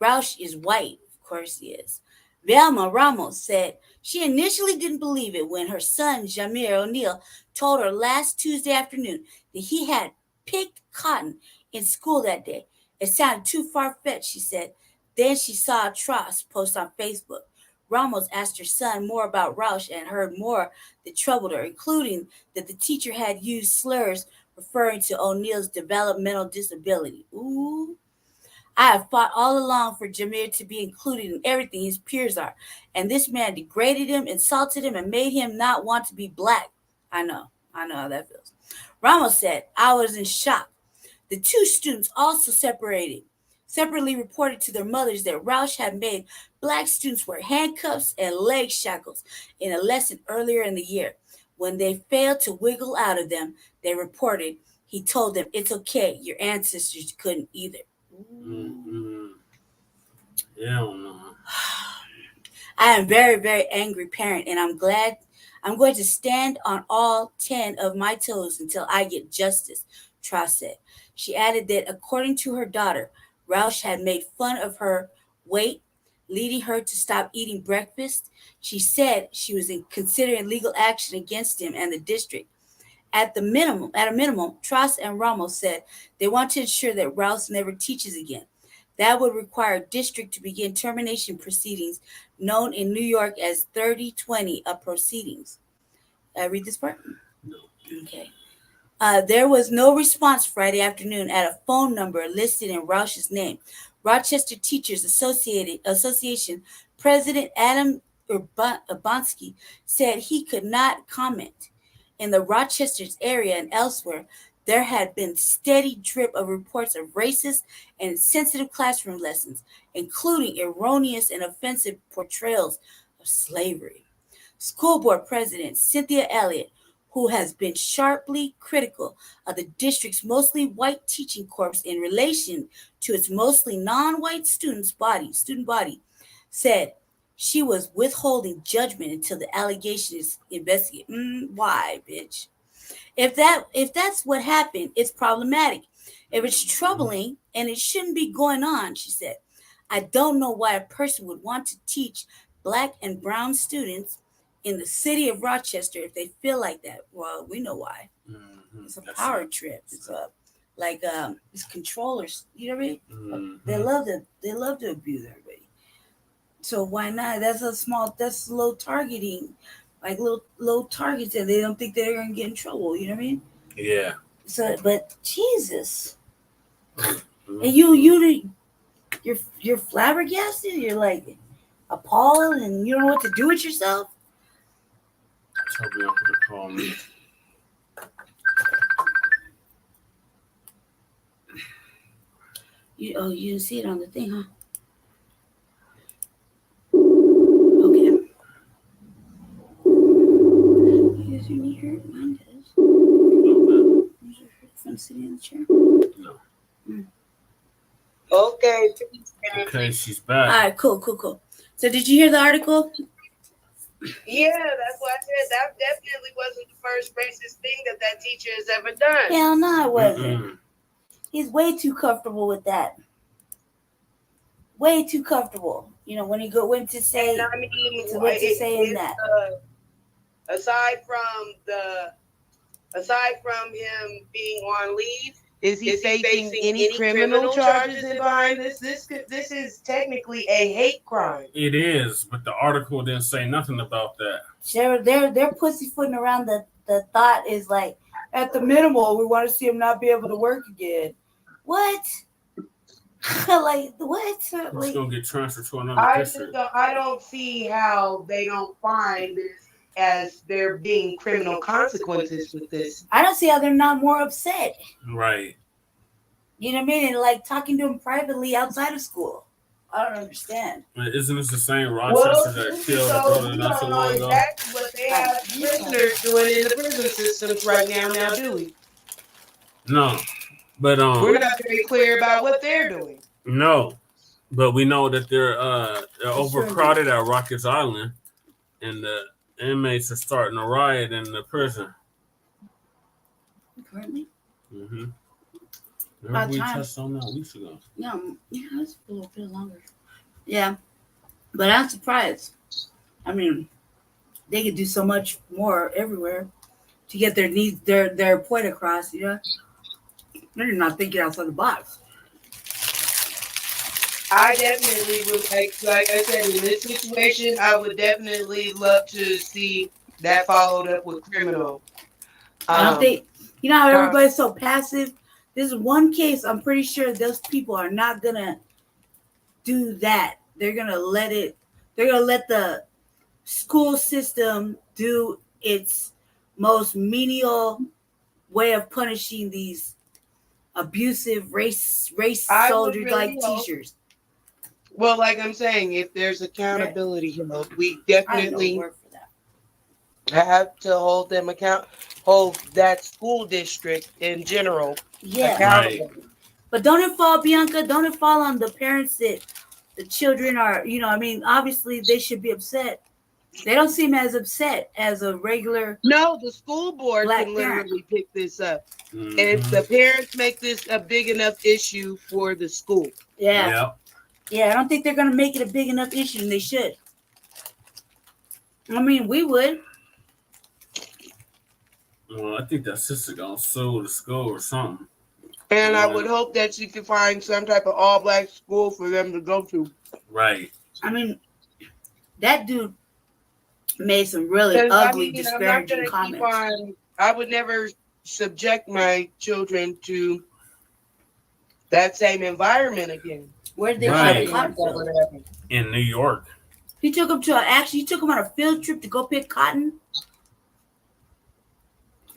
Roush is white. Of course he is. Velma Ramos said she initially didn't believe it when her son, Jamir O'Neal, told her last Tuesday afternoon that he had picked cotton in school that day. It sounded too far-fetched, she said. Then she saw a Tross post on Facebook. Ramos asked her son more about Roush and heard more that troubled her, including that the teacher had used slurs referring to O'Neal's developmental disability. Ooh. I have fought all along for Jamir to be included in everything his peers are, and this man degraded him, insulted him, and made him not want to be black. I know how that feels. Ramos said, I was in shock. The two students also separately reported to their mothers that Roush had made black students wear handcuffs and leg shackles in a lesson earlier in the year. When they failed to wiggle out of them, they reported he told them, it's okay, your ancestors couldn't either. Mm-hmm. Yeah, no. I am very, very angry parent, and I'm glad I'm going to stand on all 10 of my toes until I get justice, Tross said. She added that according to her daughter, Roush had made fun of her weight, leading her to stop eating breakfast. She said she was considering legal action against him and the district. At a minimum, Tross and Ramos said they want to ensure that Roush never teaches again. That would require district to begin termination proceedings known in New York as 3020 proceedings. Read this part? No. Okay. There was no response Friday afternoon at a phone number listed in Roush's name. Rochester Teachers Association President Adam Urbanski said he could not comment. In the Rochester's area and elsewhere, there had been steady drip of reports of racist and insensitive classroom lessons, including erroneous and offensive portrayals of slavery. School board president Cynthia Elliott, who has been sharply critical of the district's mostly white teaching corps in relation to its mostly non-white student body, said she was withholding judgment until the allegation is investigated. Why, bitch? If that's what happened, it's problematic. If it's troubling and it shouldn't be going on, she said. I don't know why a person would want to teach black and brown students in the city of Rochester if they feel like that. Well, we know why. Mm-hmm. It's a power trip. It's it's controllers. You know what I mean? Mm-hmm. They love to abuse everybody. So why not? That's low targeting, like low targets, and they don't think they're gonna get in trouble. You know what I mean? Yeah. So, but Jesus, and you're flabbergasted. You're like appalled, and you don't know what to do with yourself. Tell me not to call me. You didn't see it on the thing, huh? Okay. You guys your knee hurt? Mine does. Is it hurt from sitting in the chair? No. Okay. Okay, she's back. All right, cool. So did you hear the article? Yeah, that's what I said. That definitely wasn't the first racist thing that teacher has ever done. Hell no, it wasn't. Mm-hmm. He's way too comfortable with that. Way too comfortable. You know, when he went to say, I mean, saying that. Aside from him being on leave, Is he facing any criminal charges in behind this? This is technically a hate crime. It is, but the article didn't say nothing about that. They're pussyfooting around the thought is like, at the minimal, we want to see him not be able to work again. What? Like what? He's Like, gonna get transferred to another district. I don't see how they don't find this as there being criminal consequences with this. I don't see how they're not more upset. Right. You know what I mean? And like talking to him privately outside of school. I don't understand. Isn't this the same Rochester that killed a brother not so long ago? Exactly what they have prisoners doing in the prison systems right now, do we? No. But we're not very clear about what they're doing. No. But we know that they're overcrowded at Rockets Island, and the inmates are starting a riot in the prison. Currently? Mm-hmm. Remember we touched on that weeks ago. Yeah, it's a little bit longer. Yeah, but I'm surprised. I mean, they could do so much more everywhere to get their needs, their point across. You know, they're not thinking outside the box. I definitely would like I said, in this situation, I would definitely love to see that followed up with criminal. I don't think, you know how everybody's so passive. This is one case. I'm pretty sure those people are not gonna do that. They're gonna let it. They're gonna let the school system do its most menial way of punishing these abusive race soldiers like teachers. Well, like I'm saying, if there's accountability, you know, we definitely have to hold them hold that school district in general accountable. Right. But don't it fall, Bianca? Don't it fall on the parents that the children are, you know, I mean, obviously they should be upset. They don't seem as upset as a regular. No, the school board can literally pick this up. And if the parents make this a big enough issue for the school. Yeah. Yeah, I don't think they're going to make it a big enough issue, and they should. I mean, we would. Well, I think that sister gonna sue the school or something. And I would hope that you can find some type of all-black school for them to go to. Right. I mean, that dude made some really ugly, disparaging comments. I would never subject my children to that same environment again. Where did they cotton? In New York. He took him he took him on a field trip to go pick cotton.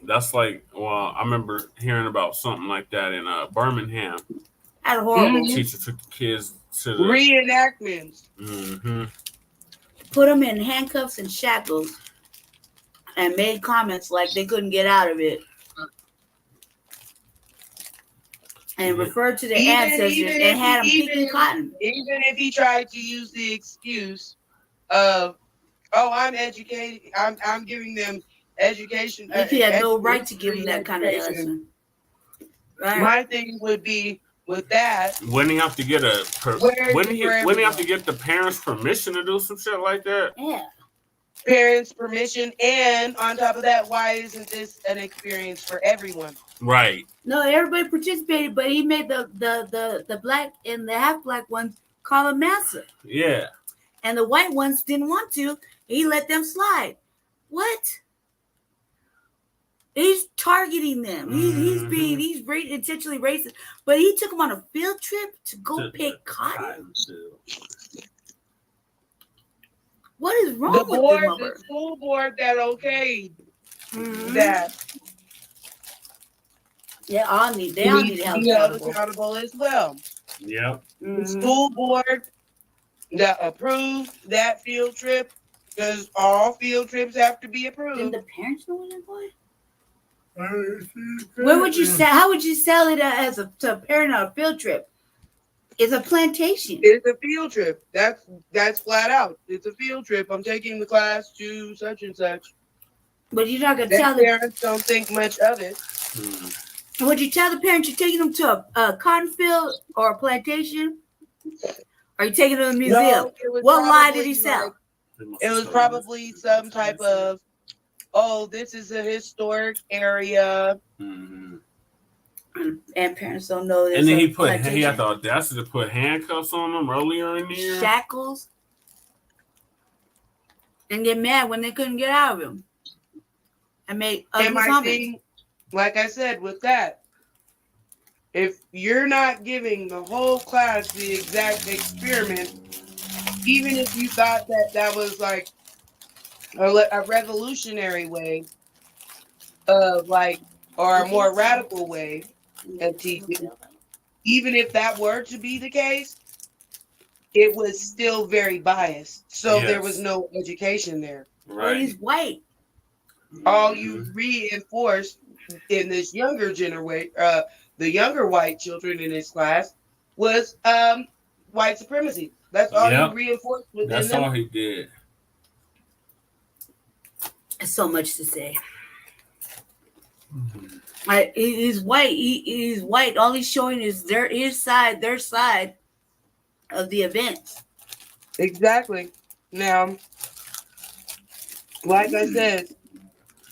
That's like, well, I remember hearing about something like that in Birmingham. That's horrible. The teacher took the kids to the reenactments. Mm-hmm. Put them in handcuffs and shackles and made comments like they couldn't get out of it. And referred to their ancestors and had them picking cotton. Even if he tried to use the excuse of, "Oh, I'm educated. I'm giving them education." He had no right to give them that kind of lesson. Right. My thing would be with that. Wouldn't he have to get wouldn't he have to get the parents' permission to do some shit like that? Yeah. Parents' permission, and on top of that, why isn't this an experience for everyone? Right. No, everybody participated, but he made the black and the half black ones call him massa. Yeah. And the white ones didn't want to. He let them slide. What? He's targeting them. He's intentionally racist. But he took them on a field trip to go pick cotton. What is wrong with the school board that okayed that? Yeah, they all need help. Accountable as well. Yep. The school board that approved that field trip, because all field trips have to be approved. Didn't the parents know that boy? Where would you sell? How would you sell it as to a parent on a field trip? It's a plantation. It's a field trip. That's flat out. It's a field trip. I'm taking the class to such and such. But you're not gonna tell the parents don't think much of it. Would you tell the parents you're taking them to a cotton field or a plantation? Or are you taking them to a museum? No, what lie did he sell? It was probably some type of, "Oh, this is a historic area." And parents don't know this. And then he had the audacity to put handcuffs on them earlier in the year. Shackles. And get mad when they couldn't get out of them. And make ugly And my comments. thing, like I said, with that, if you're not giving the whole class the exact experiment, even if you thought that that was like a revolutionary way of like, or a more radical way of teaching, even if that were to be the case, it was still very biased. So there was no education there. Right. He's white. All you reinforced in this younger generation, the younger white children in this class, was white supremacy. That's all you reinforced within them. That's all he did. So much to say. He's white. He's white. All he's showing is their side of the events. Exactly. Now, like I said,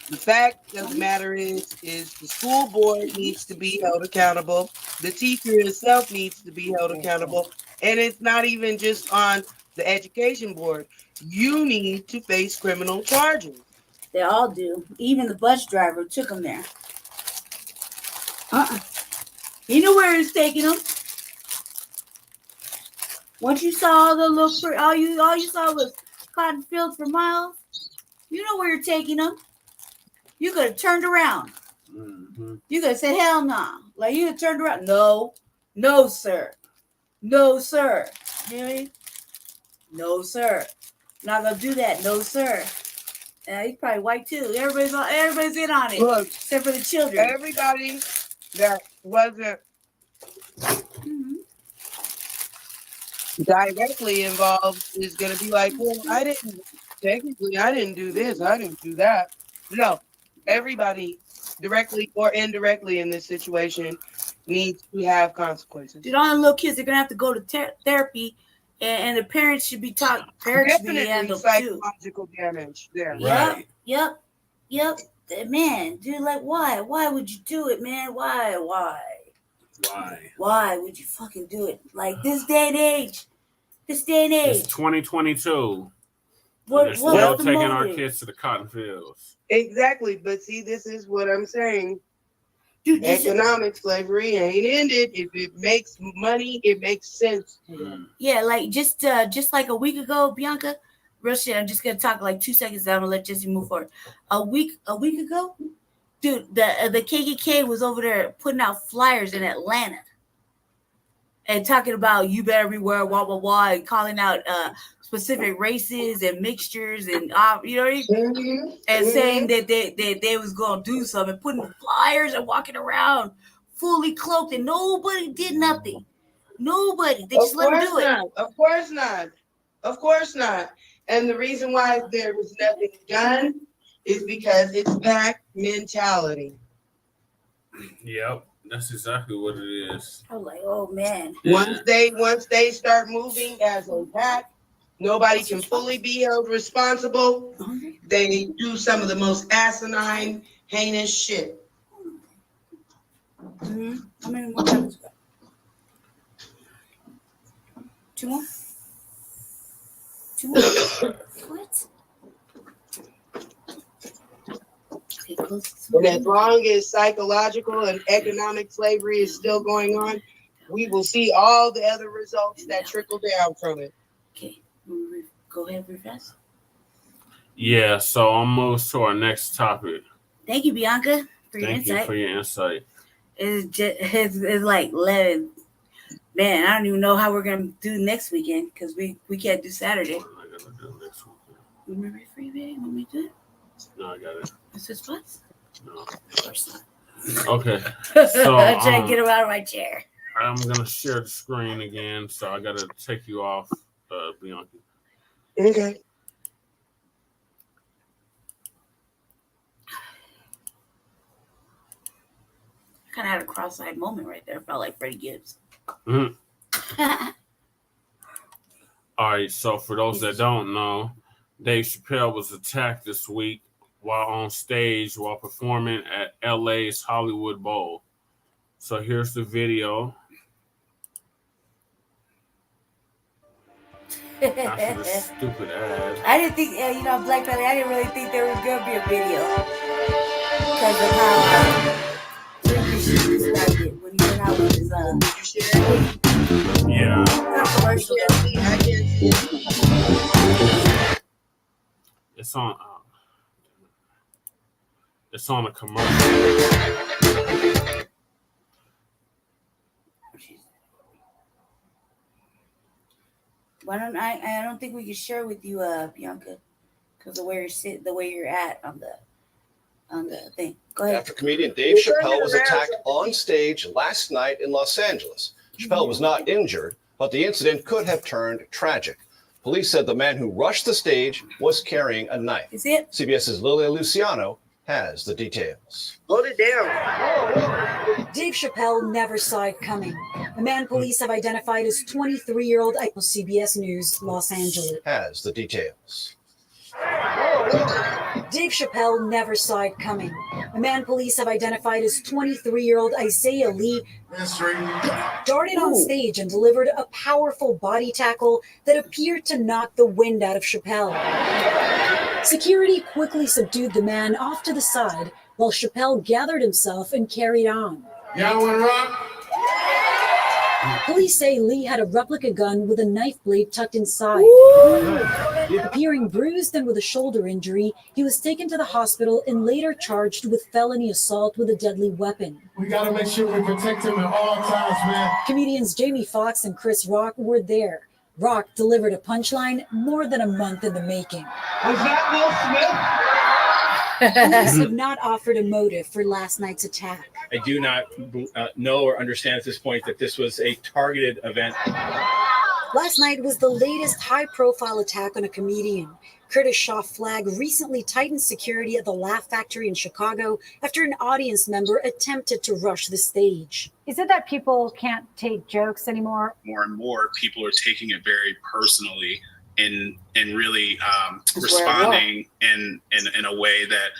the fact of the matter is the school board needs to be held accountable. The teacher itself needs to be held accountable. And it's not even just on the education board. You need to face criminal charges. They all do. Even the bus driver took them there. You know where he's taking them. Once you saw the little, all you saw was cotton fields for miles. You know where you're taking them. You could have turned around. Mm-hmm. You could have said, hell no. Nah. Like, you could have turned around. No, sir. No, sir. You know what I mean? No, sir. I'm not going to do that. No, sir. He's probably white, too. Everybody's in on it. Look, except for the children. Everybody that wasn't directly involved is going to be like, well, I didn't do this. I didn't do that. No. Everybody, directly or indirectly in this situation, needs to have consequences. Dude, all the little kids are gonna have to go to therapy, and the parents should be taught. Parents should be handled psychological damage there. Yep, right. Yep. Man, dude, like, why? Why would you do it, man? Why would you fucking do it? Like this day and age. It's 2022. We're still taking our kids to the cotton fields. Exactly, but see, this is what I'm saying. Dude, economic slavery ain't ended. If it makes money, it makes sense to them. Yeah, like just like a week ago, Bianca. Real shit. I'm just gonna talk like 2 seconds. I'm gonna let Jesse move forward. A week ago, dude, the KKK was over there putting out flyers in Atlanta and talking about you better beware, wah wah wah, and calling out specific races and mixtures and you know what I mean? And saying that they was gonna do something, putting flyers and walking around fully cloaked, and nobody did nothing. Nobody. They just let them do it. Of course not. Of course not. And the reason why there was nothing done is because it's pack mentality. Yep, that's exactly what it is. I was like, oh man. Once they start moving as a pack, nobody can fully be held responsible. They do some of the most asinine, heinous shit. Mm-hmm. How many more times? 2 more? 2 more? What? Okay, close. And as long as psychological and economic slavery is still going on, we will see all the other results that trickle down from it. Okay, go ahead, Professor. Yeah, so almost to our next topic. Thank you, Bianca, for your insight. Thank you for your insight. It's like 11. Man, I don't even know how we're gonna do next weekend because we can't do Saturday. What am I gonna do next weekend? You remember free baby? Want me to do it? No, I got it. Is this spots? No, of course not. Okay. So I'm trying to get him out of my chair. I'm gonna share the screen again, so I gotta take you off, Bianca. Okay. Kind of had a cross-eyed moment right there. Felt like Freddie Gibbs. Mm-hmm. All right, so for those that don't know, Dave Chappelle was attacked this week while on stage while performing at LA's Hollywood Bowl. So here's the video. After this stupid ad. I didn't think, Black Panther, I didn't really think there was going to be a video. Because of how she described it when he went out with his, yeah. Commercial. It's on a commercial. Why don't I don't think we can share with you, Bianca, because the way you're sitting, the way you're at on the thing. Go ahead. After comedian Dave Chappelle was attacked on stage last night in Los Angeles. Chappelle was not injured, but the incident could have turned tragic. Police said the man who rushed the stage was carrying a knife. Is it? CBS's Lilia Luciano has the details. Hold it down. Dave Chappelle never saw it coming. The man police have identified as 23-year-old CBS News, Los Angeles. Has the details. Dave Chappelle never saw it coming. A man police have identified as 23-year-old Isaiah Lee darted on stage and delivered a powerful body tackle that appeared to knock the wind out of Chappelle. Security quickly subdued the man off to the side while Chappelle gathered himself and carried on. Y'all want to rock? Police say Lee had a replica gun with a knife blade tucked inside. Appearing bruised and with a shoulder injury, he was taken to the hospital and later charged with felony assault with a deadly weapon. We got to make sure we protect him at all times, man. Comedians Jamie Foxx and Chris Rock were there. Rock delivered a punchline more than a month in the making. Was that Will Smith? Police have not offered a motive for last night's attack. I do not know or understand at this point that this was a targeted event. Last night was the latest high-profile attack on a comedian. Curtis Shaw Flagg recently tightened security at the Laugh Factory in Chicago after an audience member attempted to rush the stage. Is it that people can't take jokes anymore? More and more people are taking it very personally and really responding in a way that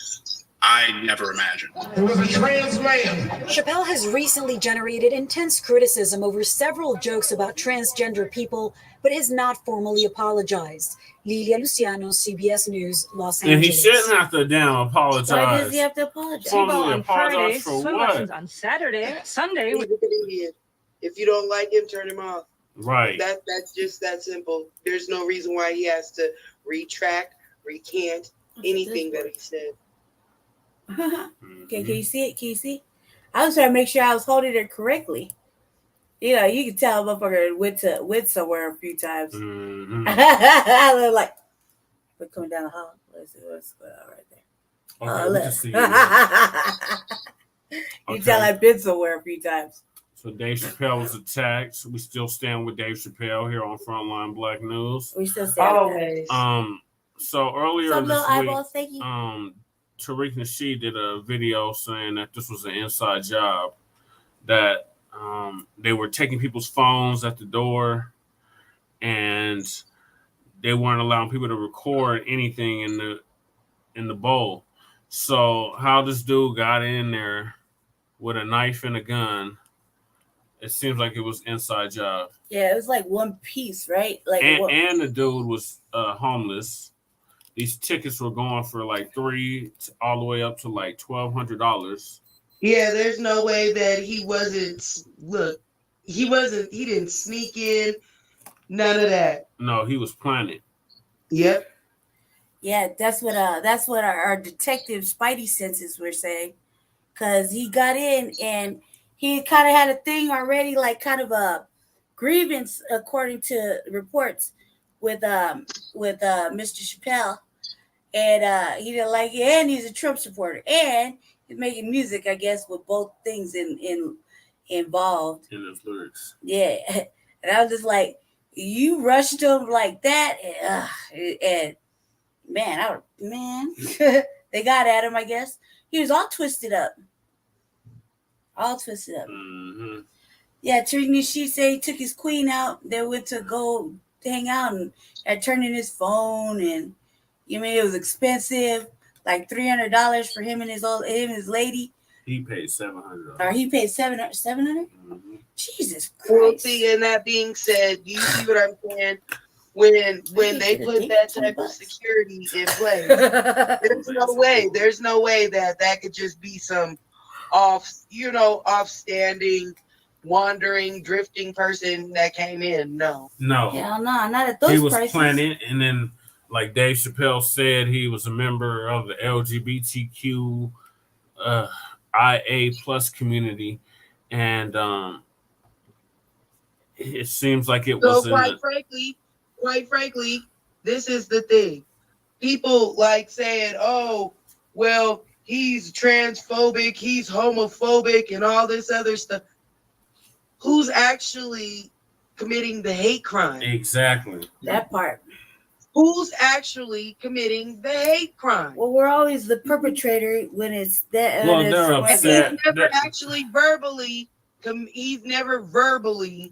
I never imagined. It was a trans man. Chappelle has recently generated intense criticism over several jokes about transgender people, but has not formally apologized. Lilia Luciano, CBS News, Los Angeles. And he shouldn't have to damn apologize. Why does he have to apologize? Formally on Friday, apologize for swim what? lessons on Saturday, Sunday. If you don't like him, turn him off. Right. That's just that simple. There's no reason why he has to retract, recant anything that he said. Okay, can you see it? Can you see? I was trying to make sure I was holding it correctly. You know, you can tell a motherfucker went somewhere a few times. I was like, we're coming down the hall. Let's see what's going on right there. Okay, we can Let's. see You Okay. tell I've been somewhere a few times. So Dave Chappelle was attacked. We still stand with Dave Chappelle here on Front Line Blacc News. We still stand with that. So earlier Some this little eyeballs, thank week, you. Tariq Nasheed did a video saying that this was an inside job, that they were taking people's phones at the door and they weren't allowing people to record anything in the bowl. So how this dude got in there with a knife and a gun, it seems like it was inside job. Yeah, it was like one piece, right? Like And the dude was homeless. These tickets were going for like $300 all the way up to like $1,200. Yeah, there's no way that he wasn't. Look, he didn't sneak in. None of that. No, he was planning. Yep. Yeah, that's what our detective Spidey senses were saying, because he got in and he kind of had a thing already, like kind of a grievance, according to reports, with Mr. Chappelle, and he didn't like it, and he's a Trump supporter, and he's making music, I guess, with both things involved in his lyrics. Yeah, and I was just like, you rushed him like that, and man, they got at him. I guess he was all twisted up, Mm-hmm. Yeah, Tariq Nasheed said he took his queen out. They went to go hang out and had turned in his phone, and it was expensive, like $300 for him and his lady. He paid $700. Or he paid $700. Mm-hmm. Jesus Well, Christ. see, and that being said, you see what I'm saying? When they put that type of security in place, there's no way that could just be some offstanding, wandering, drifting person that came in. No. Hell no, not at those He was prices. planning, and then, like Dave Chappelle said, he was a member of the LGBTQ IA plus community, and it seems like it was. So quite frankly, this is the thing. People like saying, "Oh, well, he's transphobic, he's homophobic, and all this other stuff." Who's actually committing the hate crime? Exactly. That part. Who's actually committing the hate crime? Well, we're always the perpetrator when it's that. Well, they're upset. He's never actually verbally. He's never verbally.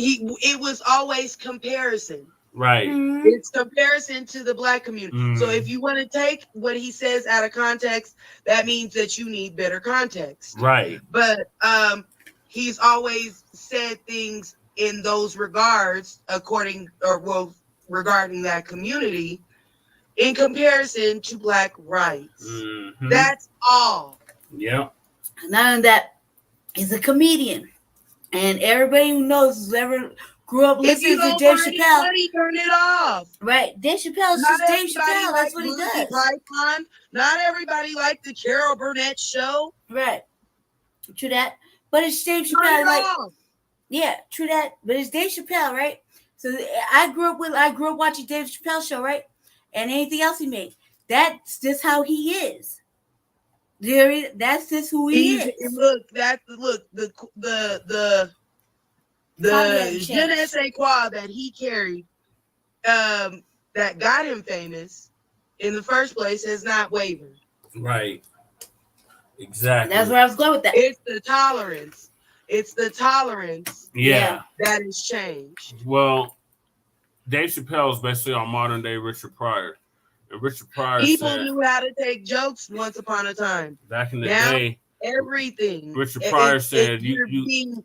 It was always comparison. Right. Mm-hmm. It's comparison to the Black community. So if you want to take what he says out of context, that means that you need better context. Right. But he's always said things in those regards, regarding that community, in comparison to Black rights. Mm-hmm. That's all. Yep. None of that. He's a comedian, and everybody who knows who's ever grew up listening to Dave Chappelle. Turn it off. Right, Dave Chappelle's just Dave Chappelle. That's what he does. Not everybody liked the Carol Burnett show. Right. True that. But it's Dave Chappelle. Yeah, true that. But it's Dave Chappelle, right? So I grew up watching Dave Chappelle show, right? And anything else he made. That's just how he is. Do you know what I mean? That's just who he is. The je ne sais quoi that he carried, that got him famous in the first place has not wavered. Right. Exactly. And that's where I was going with that. It's the tolerance. Yeah. That has changed. Well, Dave Chappelle is basically our modern day Richard Pryor. And Richard Pryor People said, knew how to take jokes once upon a time. back in the Now, day, everything. Richard Pryor said, you're being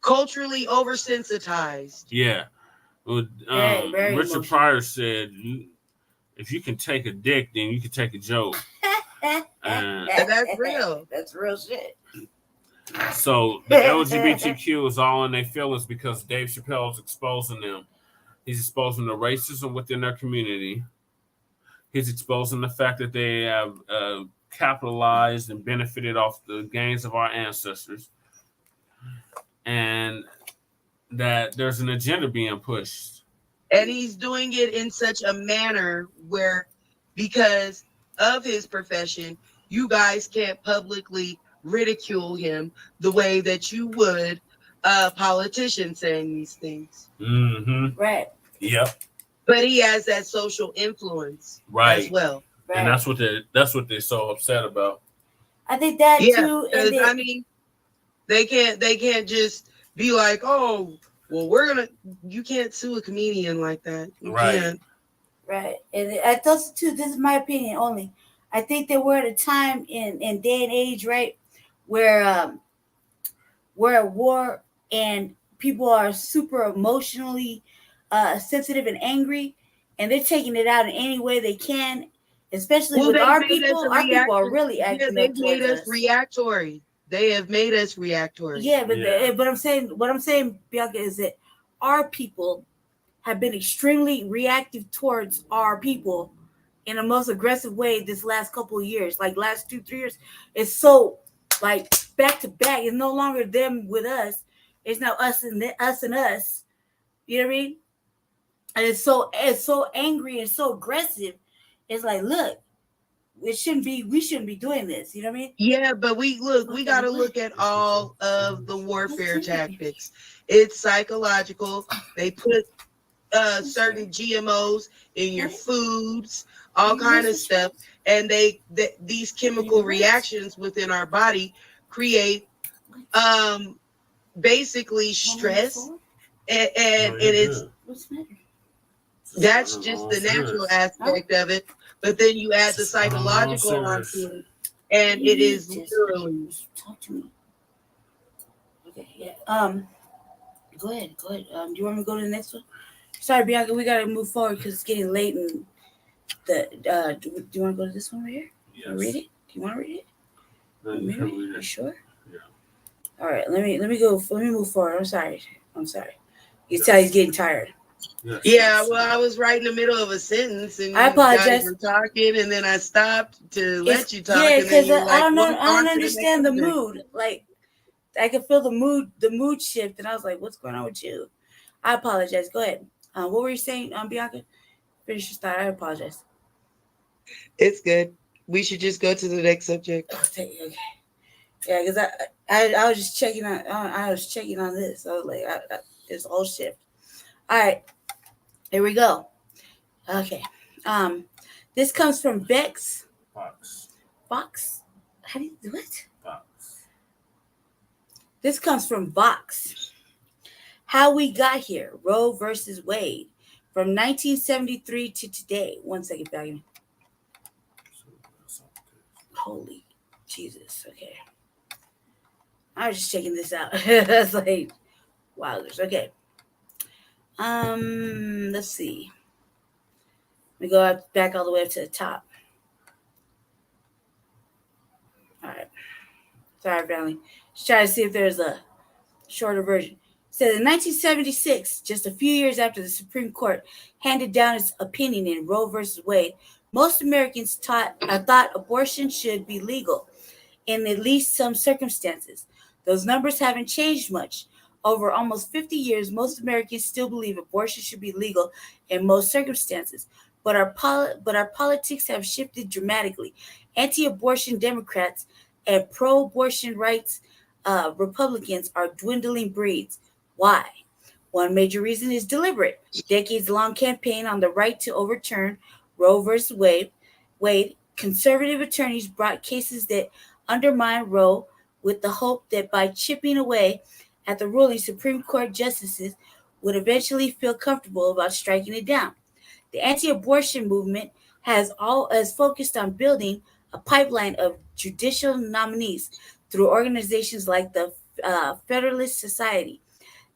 culturally oversensitized. Yeah. Very Richard emotional. Pryor said, if you can take a dick, then you can take a joke. And that's real. That's real shit. So the LGBTQ is all in their feelings because Dave Chappelle is exposing them. He's exposing the racism within their community. He's exposing the fact that they have capitalized and benefited off the gains of our ancestors. And that there's an agenda being pushed. And he's doing it in such a manner where, because of his profession, you guys can't publicly ridicule him the way that you would a politician saying these things. Mm-hmm. Right. Yep. But he has that social influence Right. as well. Right. And that's what they're so upset about. I think that too. And 'cause, I mean, they can't just be like, oh, well, you can't sue a comedian like that. You Right. can't. Right. And I thought too, this is my opinion only. I think that we're at a time in day and age, right, where we're at war and people are super emotionally sensitive and angry, and they're taking it out in any way they can, especially with our people. Our people are really acting They up made towards us us. reactory. They have made us reactory. Yeah, but what I'm saying, Bianca, is that our people have been extremely reactive towards our people in the most aggressive way this last couple of years, like last 2-3 years. It's so like back to back. It's no longer them with us. It's now us and us. You know what I mean? And it's so angry and so aggressive. It's like, look, we shouldn't be doing this. You know what I mean? Yeah, but we got to look at all of the warfare tactics. It's psychological. They put certain GMOs in your foods, all kind of stuff, and these chemical reactions within our body create basically stress, and it's that's just the natural aspect of it. But then you add the psychological onto it, And it is literally. Talk to me. Okay, yeah. Go ahead. Do you want me to go to the next one? Sorry, Bianca, we gotta move forward because it's getting late. And do you want to go to this one right here? Yes. Read it. Do you want to read it? No, you Maybe. can read it. You sure? Yeah. All right. Let me go. Let me move forward. I'm sorry. You can tell he's getting tired. Yes. Yeah, well, I was right in the middle of a sentence, and I you guys apologize. were talking, and then I stopped to let you talk. Yeah, and then because you were I like, don't know. "Well, I on don't to the understand the next subject." mood. Like I could feel the mood shift, and I was like, "What's going on with you?" I apologize. Go ahead. What were you saying, Bianca? Finish your thought. I apologize. It's good. We should just go to the next subject. Okay. Yeah, because I was just checking on. I was checking on this. I was like, it's all shift. All right, here we go. Okay. This comes from Bex. Fox. How do you do it? Fox. This comes from Vox. How we got here. Roe versus Wade. From 1973 to today. 1 second, Falcon. Holy Jesus. Okay. I was just checking this out. That's like, wowzers. Okay. Let's see. Let me go back all the way up to the top. All right. Sorry, family. Just trying to see if there's a shorter version. It says in 1976, just a few years after the Supreme Court handed down its opinion in Roe versus Wade, most Americans thought abortion should be legal in at least some circumstances. Those numbers haven't changed much. Over almost 50 years, most Americans still believe abortion should be legal in most circumstances. But our politics have shifted dramatically. Anti-abortion Democrats and pro-abortion rights Republicans are dwindling breeds. Why? One major reason is deliberate. Decades-long campaign on the right to overturn Roe versus Wade. Conservative attorneys brought cases that undermine Roe with the hope that by chipping away at the ruling, Supreme Court justices would eventually feel comfortable about striking it down. The anti-abortion movement has focused on building a pipeline of judicial nominees through organizations like the Federalist Society.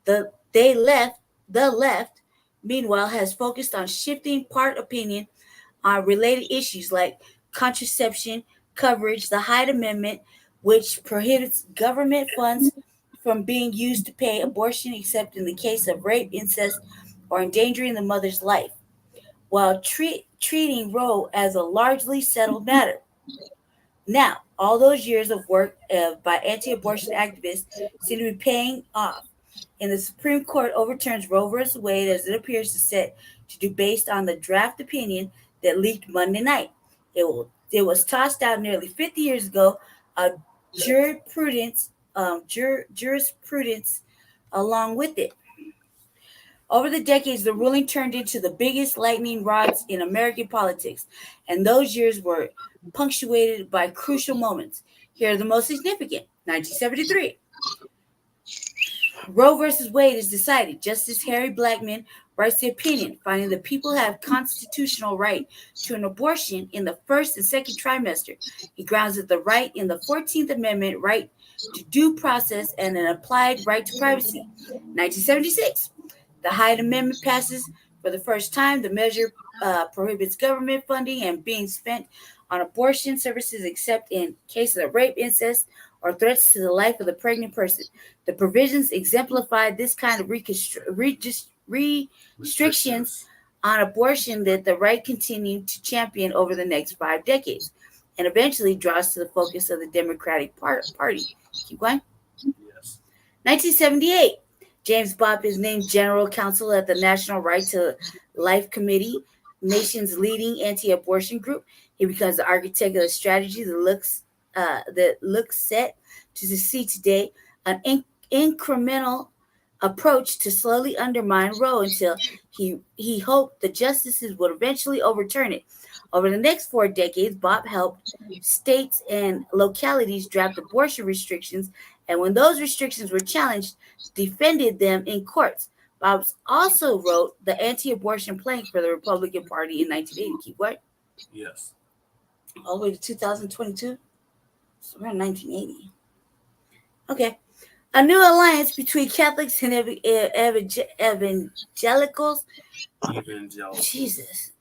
The left, meanwhile, has focused on shifting part opinion on related issues like contraception coverage, the Hyde Amendment, which prohibits government funds from being used to pay abortion except in the case of rape, incest, or endangering the mother's life, while treating Roe as a largely settled matter. Now, all those years of work by anti-abortion activists seem to be paying off. And the Supreme Court overturns Roe versus Wade as it appears to do based on the draft opinion that leaked Monday night. It was tossed out nearly 50 years ago. Jurisprudence along with it. Over the decades, the ruling turned into the biggest lightning rods in American politics, and those years were punctuated by crucial moments. Here are the most significant. 1973. Roe versus Wade is decided. Justice Harry Blackmun writes the opinion, finding that people have constitutional right to an abortion in the first and second trimester. He grounds it the right in the 14th Amendment, right to due process, and an applied right to privacy. 1976. The Hyde Amendment passes for the first time. The measure prohibits government funding and being spent on abortion services except in cases of rape, incest, or threats to the life of the pregnant person. The provisions exemplify this kind of restrictions on abortion that the right continued to champion over the next 5 decades and eventually draws to the focus of the Democratic Party. Keep going. Yes. 1978. James Bopp is named general counsel at the National Right to Life Committee, nation's leading anti-abortion group. He becomes the architect of the strategy that looks set to succeed today, an incremental approach to slowly undermine Roe until he hoped the justices would eventually overturn it. Over the next 4 decades, Bopp helped states and localities draft abortion restrictions, and when those restrictions were challenged, defended them in courts. Bopp also wrote the anti-abortion plank for the Republican Party in 1980. Keep going. Yes. All the way to 2022. So we're in 1980. Okay. A new alliance between Catholics and evangelicals. Jesus.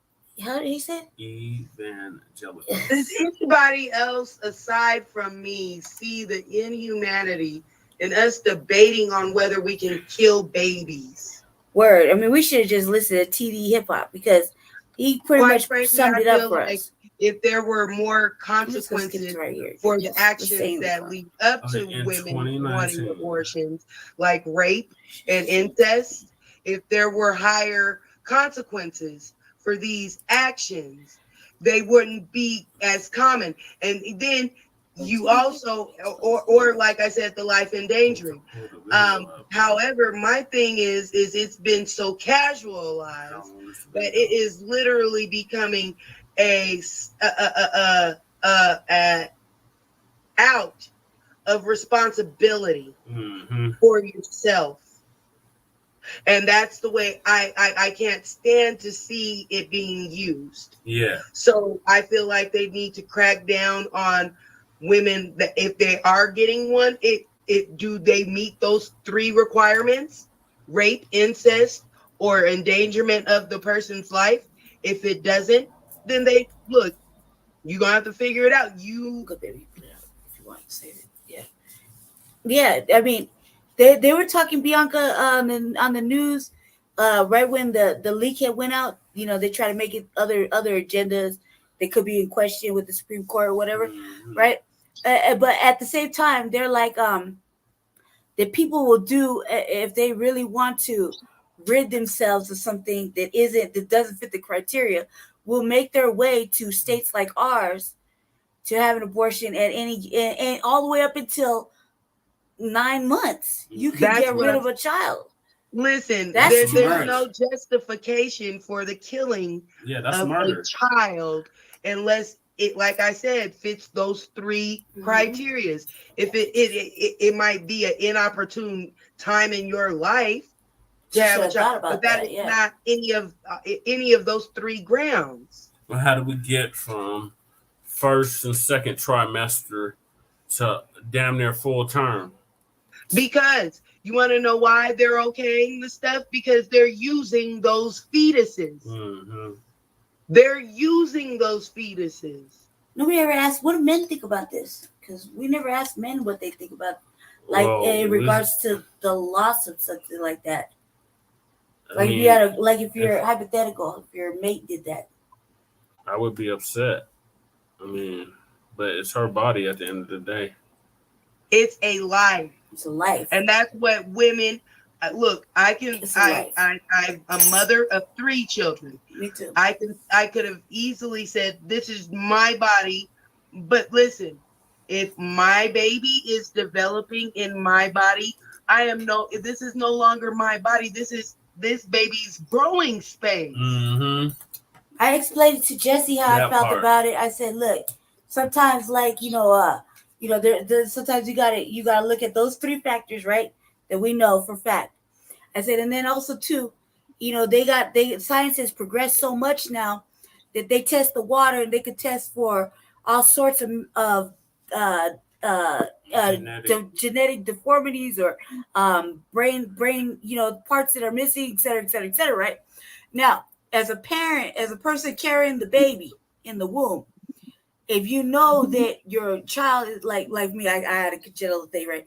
How did he say? Evangelical. Does anybody else aside from me see the inhumanity in us debating on whether we can kill babies? Word. I mean, we should have just listened to TD Hip Hop because he pretty much summed it up for us. If there were more consequences for the actions that lead up to women wanting abortions, like rape and incest, if there were higher consequences for these actions, they wouldn't be as common. And then you also, or like I said, the life endangering. However, my thing is it's been so casualized that it is literally becoming out of responsibility for yourself. And that's the way I can't stand to see it being used. Yeah. So I feel like they need to crack down on women that if they are getting one, do they meet those 3 requirements? Rape, incest, or endangerment of the person's life. If it doesn't, then they look, you're gonna have to figure it out. You go, baby, put it out if you want to say it. Yeah. I mean, they were talking, Bianca, on the news, right when the leak had went out. You know, they try to make it other agendas that could be in question with the Supreme Court or whatever, right? But at the same time, they're like, that people will do if they really want to rid themselves of something that doesn't fit the criteria, will make their way to states like ours to have an abortion at and all the way up until 9 months. You can get rid of a child. Listen, there's no justification for the killing of a child unless it, like I said, fits those 3 criteria. If it might be an inopportune time in your life to have a child, but that is not any of those 3 grounds. Well, how do we get from first and second trimester to damn near full term? Because you want to know why they're okaying the stuff? Because they're using those fetuses. They're using those fetuses. Nobody ever asked, what do men think about this? Because we never asked men what they think about, like, in regards to the loss of something like that. Like, if you had if you're hypothetical, if your mate did that, I would be upset. I mean, but it's her body at the end of the day. It's a life. It's a life. And that's what women look. I'm a mother of 3 children. Me too. I could have easily said, this is my body. But listen, if my baby is developing in my body, this is no longer my body. This is this baby's growing space. I explained to Jesse how I felt about it. I said, look, sometimes sometimes you gotta look at those 3 factors, right? That we know for fact. I said, and then also too, science has progressed so much now that they test the water and they could test for all sorts of genetic deformities or brain parts that are missing, et cetera, right? Now, as a parent, as a person carrying the baby in the womb, if you know that your child is like me, I had a congenital thing, right?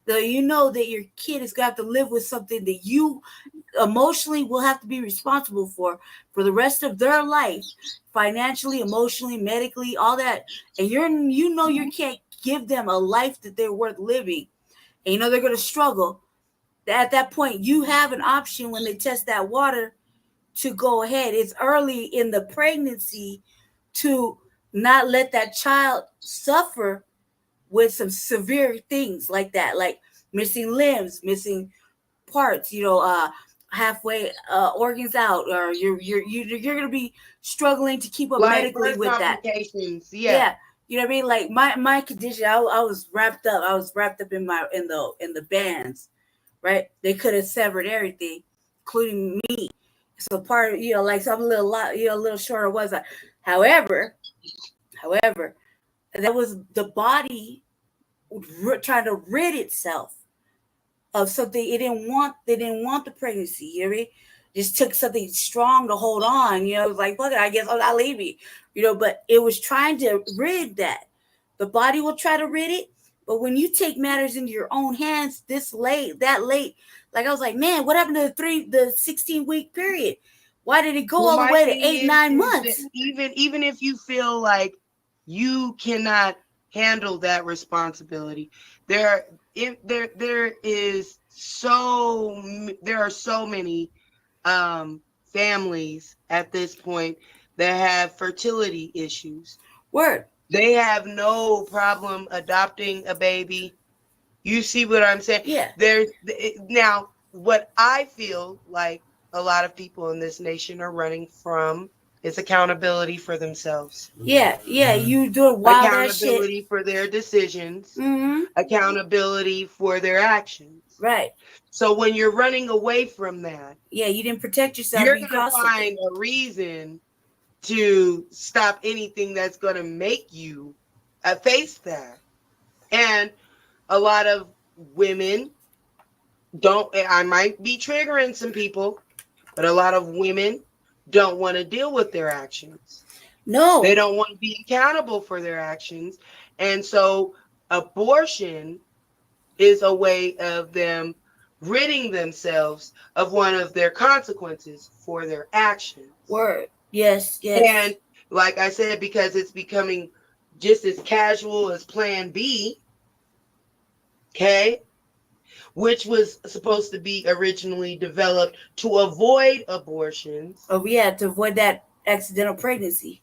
So you know that your kid is going to have to live with something that you emotionally will have to be responsible for the rest of their life, financially, emotionally, medically, all that. And you can't give them a life that they're worth living. And they're going to struggle. At that point, you have an option when they test that water to go ahead. It's early in the pregnancy to not let that child suffer with some severe things like that, like missing limbs, missing parts, halfway organs out, or you're gonna be struggling to keep up medically with that. Yeah. You know what I mean? Like my condition, I was wrapped up. I was wrapped up in the bands, right? They could have severed everything, including me. So part of, so I'm a little shorter was I. However, That was the body trying to rid itself of something it didn't want. They didn't want the pregnancy. You hear me? Just took something strong to hold on. You know, it was like, fuck it, I guess I'll leave me. You know, but it was trying to rid that. The body will try to rid it, but when you take matters into your own hands this late, that late, like I was like, man, what happened to the 16-week period? Why did it go all the way to 8-9 months? Even if you feel like you cannot handle that responsibility, there are so many families at this point that have fertility issues. Word. They have no problem adopting a baby. You see what I'm saying? Yeah. Now, what I feel like a lot of people in this nation are running from is accountability for themselves. Yeah, you do wild ass shit. Accountability for their decisions. Accountability for their actions. Right. So when you're running away from that, yeah, you didn't protect yourself. You're gonna find a reason to stop anything that's gonna make you face that. And a lot of women don't. I might be triggering some people, but a lot of women don't want to deal with their actions. No, they don't want to be accountable for their actions, and so abortion is a way of them ridding themselves of one of their consequences for their actions. Word. Yes. And like I said, because it's becoming just as casual as Plan B, okay, which was supposed to be originally developed to avoid abortions. Oh, yeah, to avoid that accidental pregnancy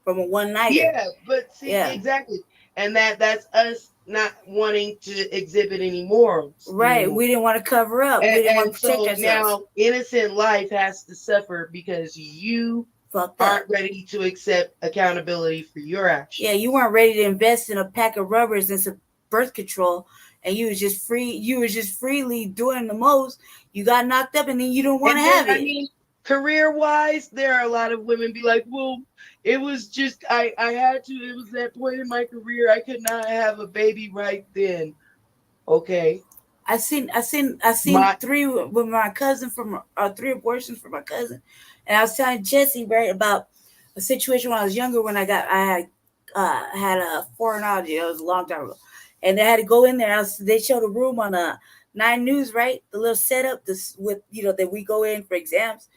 from a one-nighter. Yeah, but see, exactly. And that's us not wanting to exhibit any morals. Right. We didn't want to cover up. We didn't want to protect ourselves. Now innocent life has to suffer because you aren't ready to accept accountability for your actions. Yeah, you weren't ready to invest in a pack of rubbers and some birth control, and you was just free. You was just freely doing the most. You got knocked up, and then you don't want to have it. I mean, career-wise, there are a lot of women be like, well, it was just I had to. It was that point in my career. I could not have a baby right then. Okay. I seen three with my cousin from 3 abortions for my cousin, and I was telling Jesse about a situation when I was younger when I had a foreignology. It was a long time ago, and they had to go in there. They showed a room on 9 News, right? The little setup with that we go in for exams,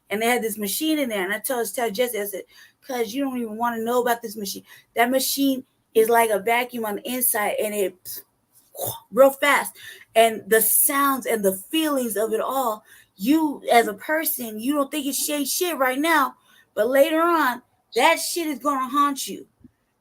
and they had this machine in there. And I tell Jesse, I said, "Cause you don't even want to know about this machine. That machine is like a vacuum on the inside, and it's real fast. And the sounds and the feelings of it all, you as a person, you don't think it's shit right now, but later on, that shit is gonna haunt you.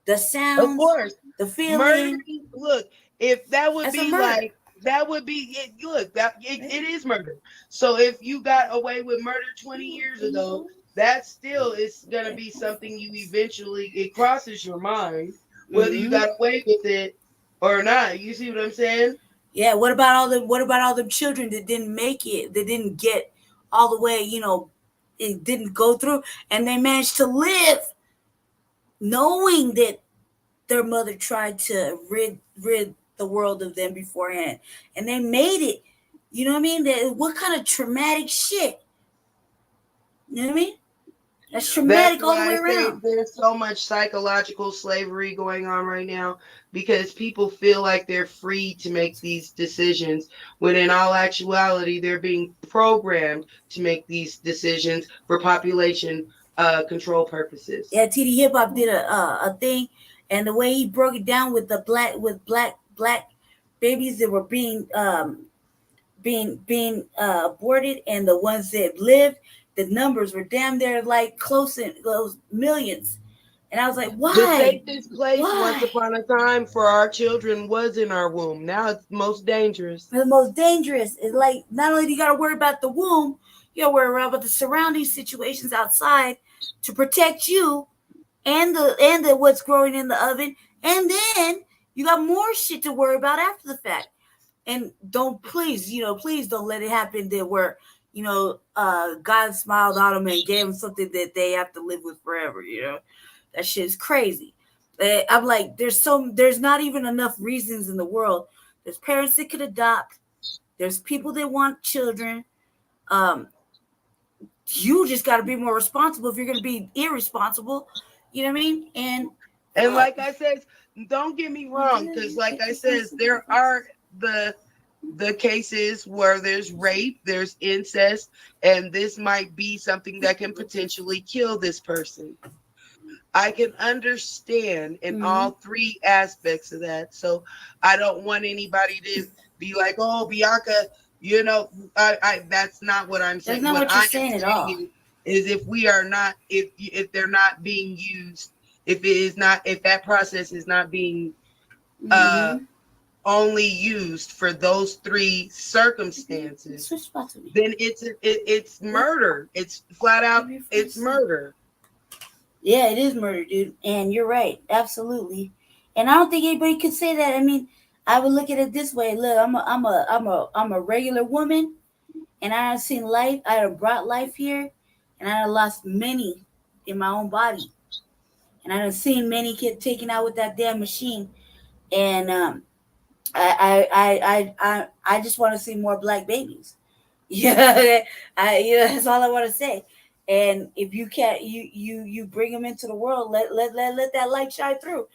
The sounds, of course, the feeling. Murdering, look, if that would be like that would be it. Look, it is murder. So if you got away with murder 20 years ago, that still is gonna be something you eventually it crosses your mind, whether you got away with it or not. You see what I'm saying? Yeah. What about all the children that didn't make it? That didn't get all the way. It didn't go through, and they managed to live, knowing that their mother tried to rid the world of them beforehand, and they made it. You know what I mean? What kind of traumatic shit? You know what I mean? That's traumatic all the way around. There's so much psychological slavery going on right now because people feel like they're free to make these decisions when in all actuality they're being programmed to make these decisions for population control purposes. Yeah, TD Hip Hop did a thing, and the way he broke it down with black babies that were being aborted and the ones that lived, the numbers were damn near like close in those millions. And I was like, why? The safest place once upon a time for our children was in our womb. Now it's most dangerous. The most dangerous is like not only do you got to worry about the womb, you got to worry about the surrounding situations outside to protect you and the what's growing in the oven, and then you got more shit to worry about after the fact. And please don't let it happen that where God smiled on them and gave them something that they have to live with forever. That shit is crazy. I'm like, there's not even enough reasons in the world. There's parents that could adopt. There's people that want children. You just got to be more responsible if you're going to be irresponsible. You know what I mean? And like I said, don't get me wrong, because like I said, there are the cases where there's rape, there's incest, and this might be something that can potentially kill this person. I can understand in all three aspects of that. So I don't want anybody to be like, oh, Bianca, you know, I that's not what I'm saying. That's not what you're saying at all. Is if we are not, if they're not being used, if that process is not being only used for those three circumstances, then it's murder. It's flat out, it's murder. Yeah, it is murder, dude. And you're right, absolutely. And I don't think anybody could say that. I mean, I would look at it this way. Look, I'm a regular woman, and I have seen life. I have brought life here, and I have lost many in my own body, and I have seen many get taken out with that damn machine. And I just want to see more black babies. Yeah, that's all I want to say. And if you can't, you bring them into the world. Let that light shine through.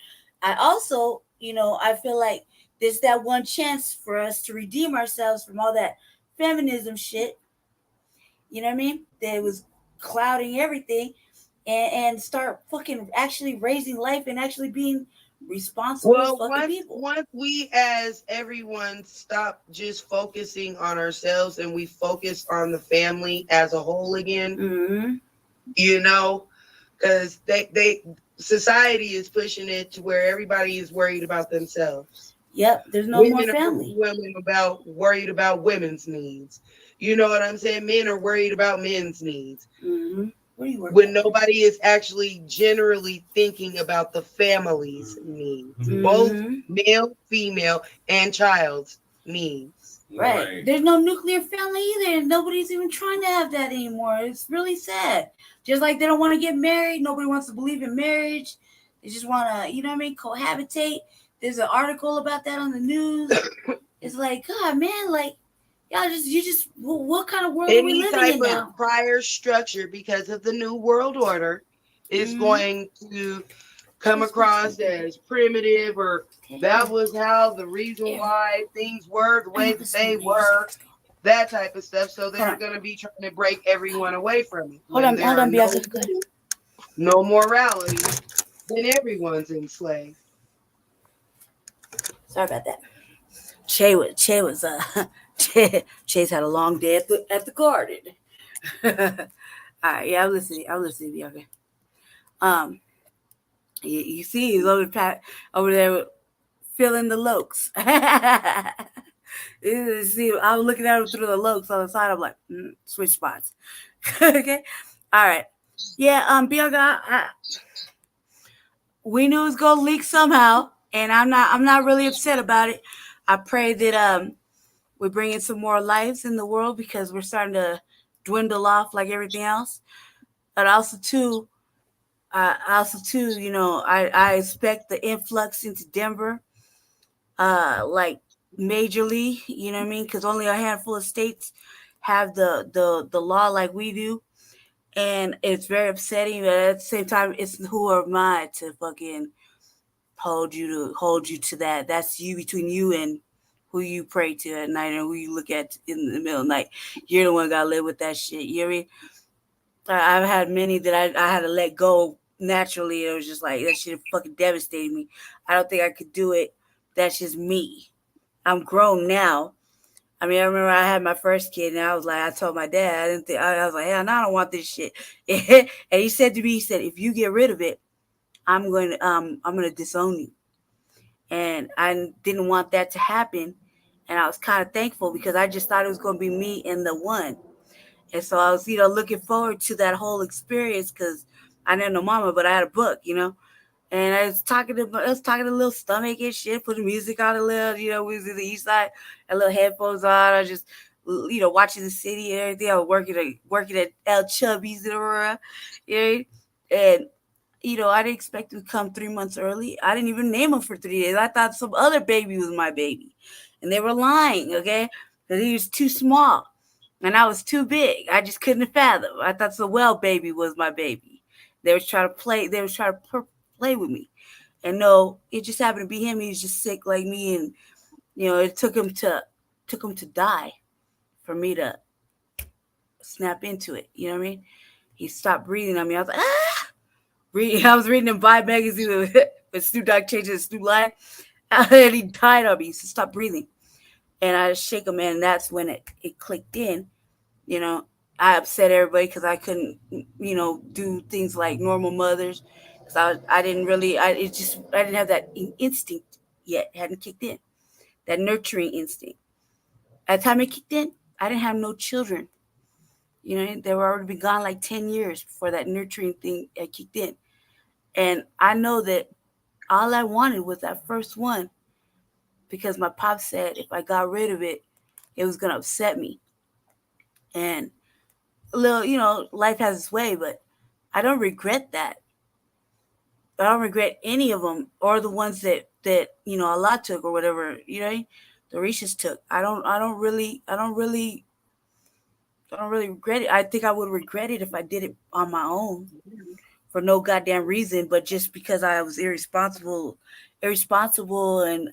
I also, I feel like there's that one chance for us to redeem ourselves from all that feminism shit. You know what I mean? That was clouding everything, and start fucking actually raising life and actually being responsible fucking people. Once we as everyone stop just focusing on ourselves and we focus on the family as a whole again, because society is pushing it to where everybody is worried about themselves. Yep, there's no more family. Women worried about women's needs. You know what I'm saying? Men are worried about men's needs. Mm-hmm. When nobody is actually generally thinking about the family's needs, both male, female, and child's needs. Right. There's no nuclear family either. Nobody's even trying to have that anymore. It's really sad. Just like they don't want to get married. Nobody wants to believe in marriage. They just want to, cohabitate. There's an article about that on the news. It's like, God, man, like, what kind of world are we living in now? Any type of prior structure, because of the new world order, is going to come across as primitive, or that was how the reason why things were the way that they were, that type of stuff. So they're going to be trying to break everyone away from it. Hold on, Bianca. No morality, then everyone's enslaved. Sorry about that. Chase had a long day at the garden. All right, yeah, I'm listening, Bianca. You see, he's over there filling the lokes. See, I was looking at him through the lokes on the side. I'm like, switch spots. Okay, all right, yeah. Bianca, we knew it was gonna leak somehow, and I'm not really upset about it. I pray that we bring in some more lives in the world, because we're starting to dwindle off like everything else. But also too, I expect the influx into Denver, like majorly, you know what I mean? Because only a handful of states have the law like we do. And it's very upsetting, but at the same time, it's who am I to fucking hold you to that. That's between you and who you pray to at night and who you look at in the middle of the night. You're the one got to live with that shit. You know what I mean? I've had many that I had to let go naturally. It was just like, that shit fucking devastated me. I don't think I could do it. That's just me. I'm grown now. I mean, I remember I had my first kid, and I was like, I told my dad, I was like, hell, no, I don't want this shit. And he said to me, if you get rid of it, I'm going to disown you. And I didn't want that to happen. And I was kind of thankful, because I just thought it was going to be me and the one. And so I was, looking forward to that whole experience, because I didn't know mama, but I had a book, And I was talking to Little Stomach and shit, putting music on a little, we was in the east side, had little headphones on. I was just, watching the city and everything. I was working at El Chubby's in Aurora, And I didn't expect him to come 3 months early. I didn't even name him for 3 days. I thought some other baby was my baby. And they were lying, okay? Because he was too small. And I was too big. I just couldn't fathom. I thought the well baby was my baby. They were trying to play. They were trying to play with me. And no, it just happened to be him. He was just sick like me. And, it took him to die for me to snap into it. You know what I mean? He stopped breathing on me. I was like, ah! I was reading in Vibe magazine with Snoop Dogg changing his Snoop line. And he died on me. He said, stop breathing. And I just shake him, and that's when it clicked in. I upset everybody because I couldn't, do things like normal mothers. Because I didn't have that instinct yet. It hadn't kicked in. That nurturing instinct. At the time it kicked in, I didn't have no children. They were already been gone like 10 years before that nurturing thing had kicked in. And I know that all I wanted was that first one, because my pop said if I got rid of it, it was going to upset me. And life has its way, but I don't regret that. I don't regret any of them, or the ones that Allah took or whatever, the Rishas took. I don't really regret it. I think I would regret it if I did it on my own for no goddamn reason, but just because I was irresponsible, and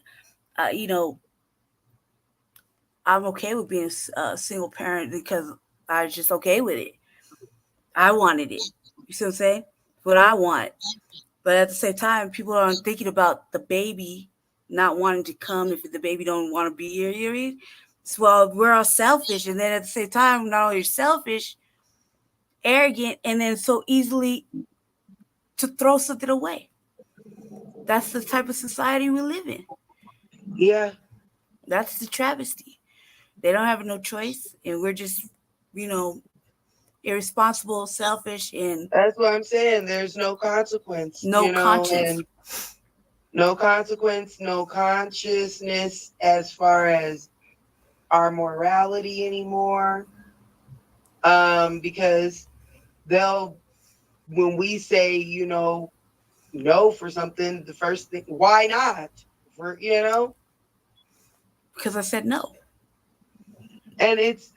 I'm okay with being a single parent because I was just okay with it. I wanted it. You see what I'm saying? What I want. But at the same time, people aren't thinking about the baby not wanting to come if the baby don't want to be here. You know what I mean? So, well, we're all selfish. And then at the same time, not only you're selfish, arrogant, and then so easily to throw something away. That's the type of society we live in. Yeah. That's the travesty. They don't have no choice, and we're just, irresponsible, selfish, and that's what I'm saying. There's no consequence. No conscience. And no consequence, no consciousness as far as our morality anymore. Because when we say, no for something, the first thing, why not? Because I said no. And it's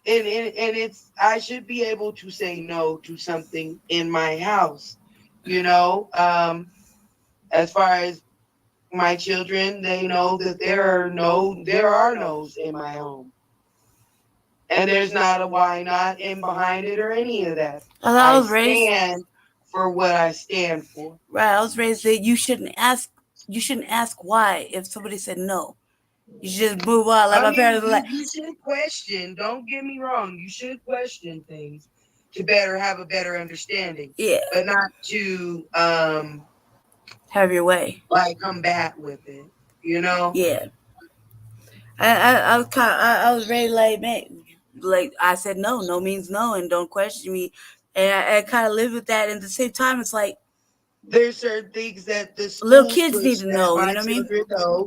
I should be able to say no to something in my house, as far as my children, they know that there are no's in my home. And there's not a why not in behind it or any of that. I was raised stand for what I stand for. Right. I was raised that you shouldn't ask why if somebody said no. You should just move on. Like my parents were like, you should question. Don't get me wrong. You should question things to have a better understanding. Yeah. But not to have your way. Like combat with it. Yeah. I was very like, man, like I said no. No means no, and don't question me. And I kind of live with that. And at the same time, it's like there's certain things that the little kids need to know. You know what I mean?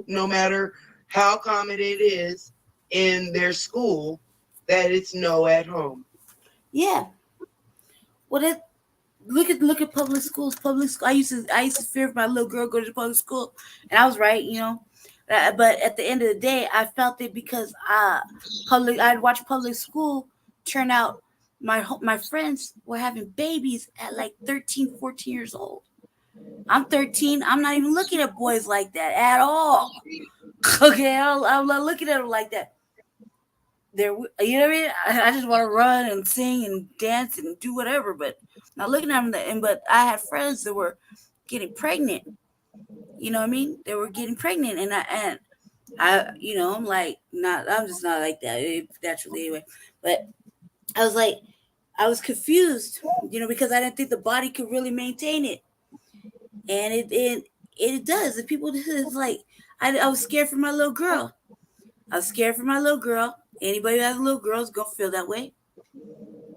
No matter how common it is in their school, that it's no at home. Yeah. Well, look at public schools. I used to fear my little girl go to public school, and I was right, But at the end of the day, I felt it because I'd watch public school turn out. My friends were having babies at like 13, 14 years old. I'm 13. I'm not even looking at boys like that at all. Okay, I'm not looking at them like that. You know what I mean? I just want to run and sing and dance and do whatever, but not looking at them. But I had friends that were getting pregnant. You know what I mean? They were getting pregnant, and I I'm like, I'm just not like that naturally anyway. But I was confused, because I didn't think the body could really maintain it, and it does. The people, it's like I was scared for my little girl. Anybody who has a little girl is gonna feel that way.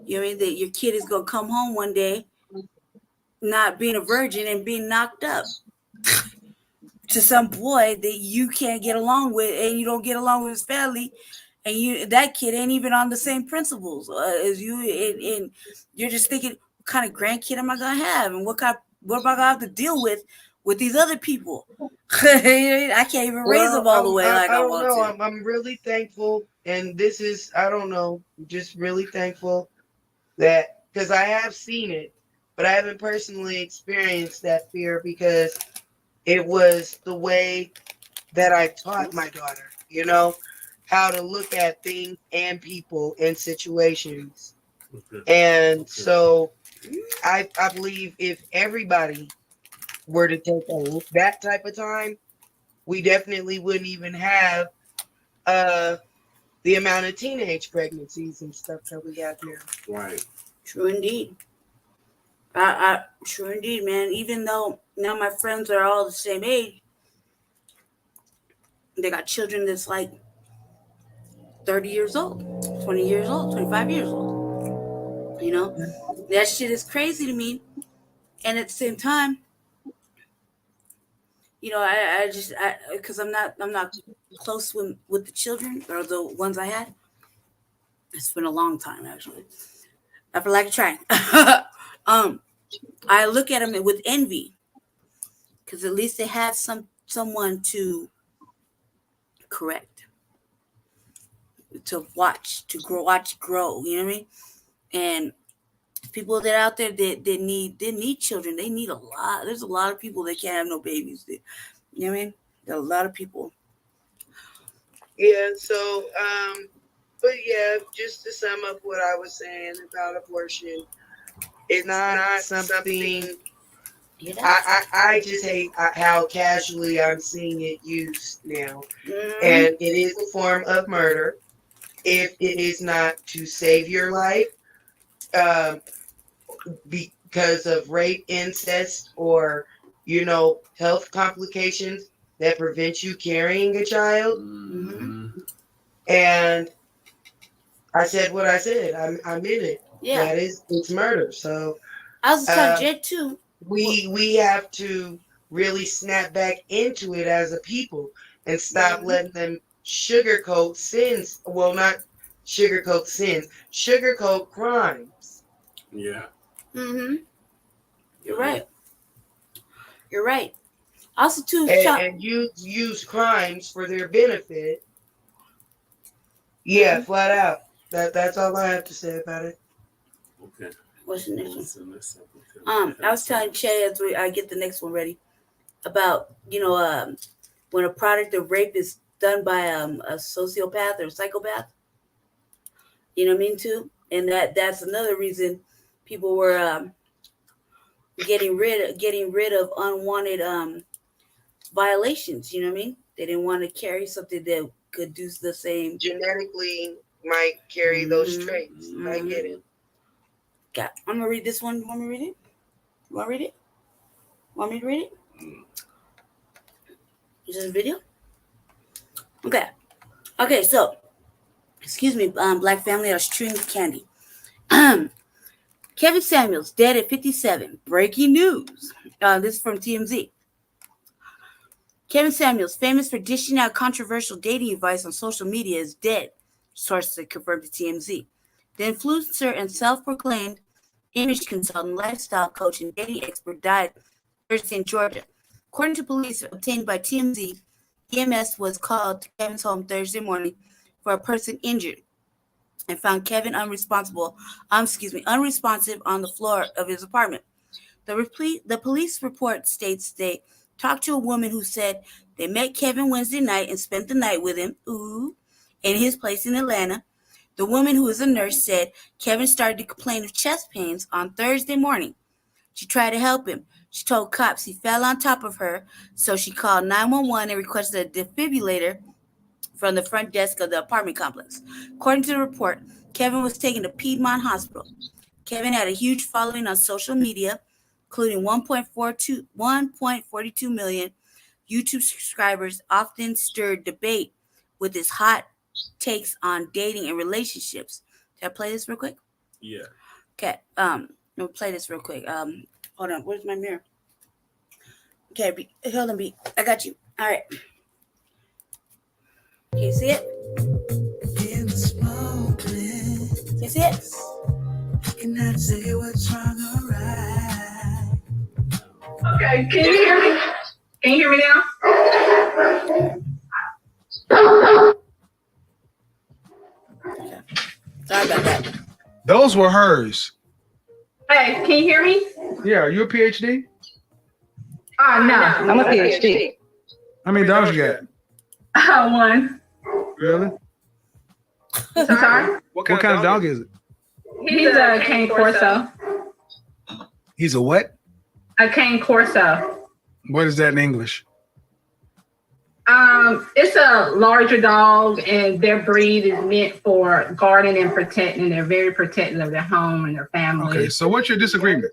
You know what I mean? That your kid is gonna come home one day, not being a virgin and being knocked up to some boy that you can't get along with, and you don't get along with his family, and that kid ain't even on the same principles as you, and you're just thinking, what kind of grandkid am I gonna have, and what kind of what am I gonna have to deal with these other people? I can't even raise them all the way like I want don't know. to. I'm really thankful, and this is, I don't know, just really thankful that, because I have seen it, but I haven't personally experienced that fear because it was the way that I taught my daughter, you know, how to look at things and people and situations. And so I believe if everybody were to take that type of time, we definitely wouldn't even have the amount of teenage pregnancies and stuff that we have here. Right. True indeed. True indeed, man. Even though now my friends are all the same age, they got children that's like 30 years old, 20 years old, 25 years old. You know, that shit is crazy to me. And at the same time, you know, I just because I'm not close with the children or the ones I had. It's been a long time actually. I feel like trying. I look at them with envy because at least they had someone to correct, to watch grow. You know what I mean? And people that are out there that need children, they need a lot. There's a lot of people that can't have no babies. You know what I mean? There are a lot of people. Yeah. So, but yeah, just to sum up what I was saying about abortion, it's not something. I just hate how casually I'm seeing it used now, and it is a form of murder. If it is not to save your life, because of rape, incest, or, you know, health complications that prevent you carrying a child. And I said what I said. I'm in it. Yeah. It's murder. So I was telling Jay too. We have to really snap back into it as a people and stop letting them sugarcoat sins. Well, not sugarcoat sins, sugarcoat crimes. Yeah. You're right. You're right. Also, too, and use crimes for their benefit. Yeah, flat out. That's all I have to say about it. Okay. What's the next one? I was telling Che as I get the next one ready about, you know, when a product of rape is done by a sociopath or a psychopath. You know what I mean too, and that's another reason people were getting rid of unwanted violations. You know what I mean? They didn't want to carry something that could do the same. Genetically might carry those traits. I get it. I'm gonna read this one. You want me to read it? Want to read it? Want me to read it? Is this a video? Okay. Okay, so excuse me, Black family, I was chewing candy. Kevin Samuels dead at 57. Breaking news. This is from TMZ. Kevin Samuels, famous for dishing out controversial dating advice on social media, is dead, sources confirmed to TMZ. The influencer and self-proclaimed image consultant, lifestyle coach, and dating expert died Thursday in Georgia. According to police obtained by TMZ, EMS was called to Kevin's home Thursday morning for a person injured and found Kevin unresponsive on the floor of his apartment. The police report states they talked to a woman who said they met Kevin Wednesday night and spent the night with him, in his place in Atlanta. The woman, who is a nurse, said Kevin started to complain of chest pains on Thursday morning. She tried to help him. She told cops he fell on top of her, so she called 911 and requested a defibrillator from the front desk of the apartment complex. According to the report, Kevin was taken to Piedmont Hospital. Kevin had a huge following on social media, including 1.42 million YouTube subscribers, often stirred debate with his hot takes on dating and relationships. Can I play this real quick? Yeah. Okay. We'll play this real quick. Hold on. Where's my mirror? Okay, hold on, B. I got you. All right. Can you see it? Can you see it? I cannot say what's wrong or right. Okay, can you hear me? Can you hear me now? Sorry about that. Those were hers. Hey, can you hear me? Yeah, are you a PhD? No. I'm a PhD. How many dogs you got? One. Really? I'm sorry? What kind of dog is it? He's a cane corso. He's a what? A cane corso. What is that in English? It's a larger dog, and their breed is meant for guarding and protecting. They're very protective of their home and their family. Okay, so what's your disagreement?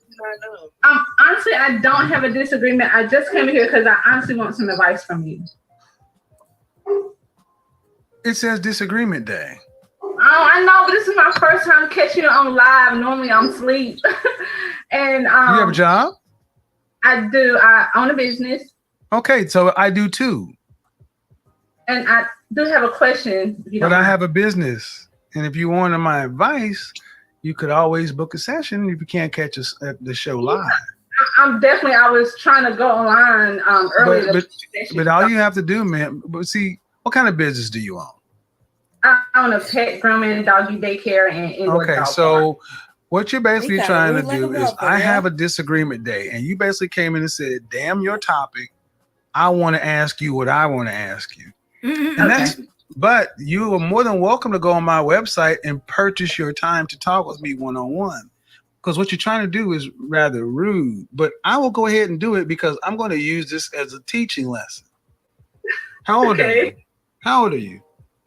Honestly, I don't have a disagreement. I just came here because I honestly want some advice from you. It says disagreement day. Oh, I know, but this is my first time catching it on live. Normally I'm asleep. And You have a job? I do. I own a business. Okay, so I do too. And I do have a question. If you But don't I mind. have a business. And if you wanted my advice, you could always book a session if you can't catch us at the show live. I'm definitely, I was trying to go online earlier. But all you have to do, man, but see, what kind of business do you own? I own a pet grooming, doggy daycare, and indoor Okay, dog so what you're basically We trying to kinda do like a is couple, I yeah. have a disagreement day, and you basically came in and said, damn your topic. I want to ask you what I want to ask you. And that's but you are more than welcome to go on my website and purchase your time to talk with me one-on-one. Because what you're trying to do is rather rude. But I will go ahead and do it because I'm going to use this as a teaching lesson. How old are you? How old are you?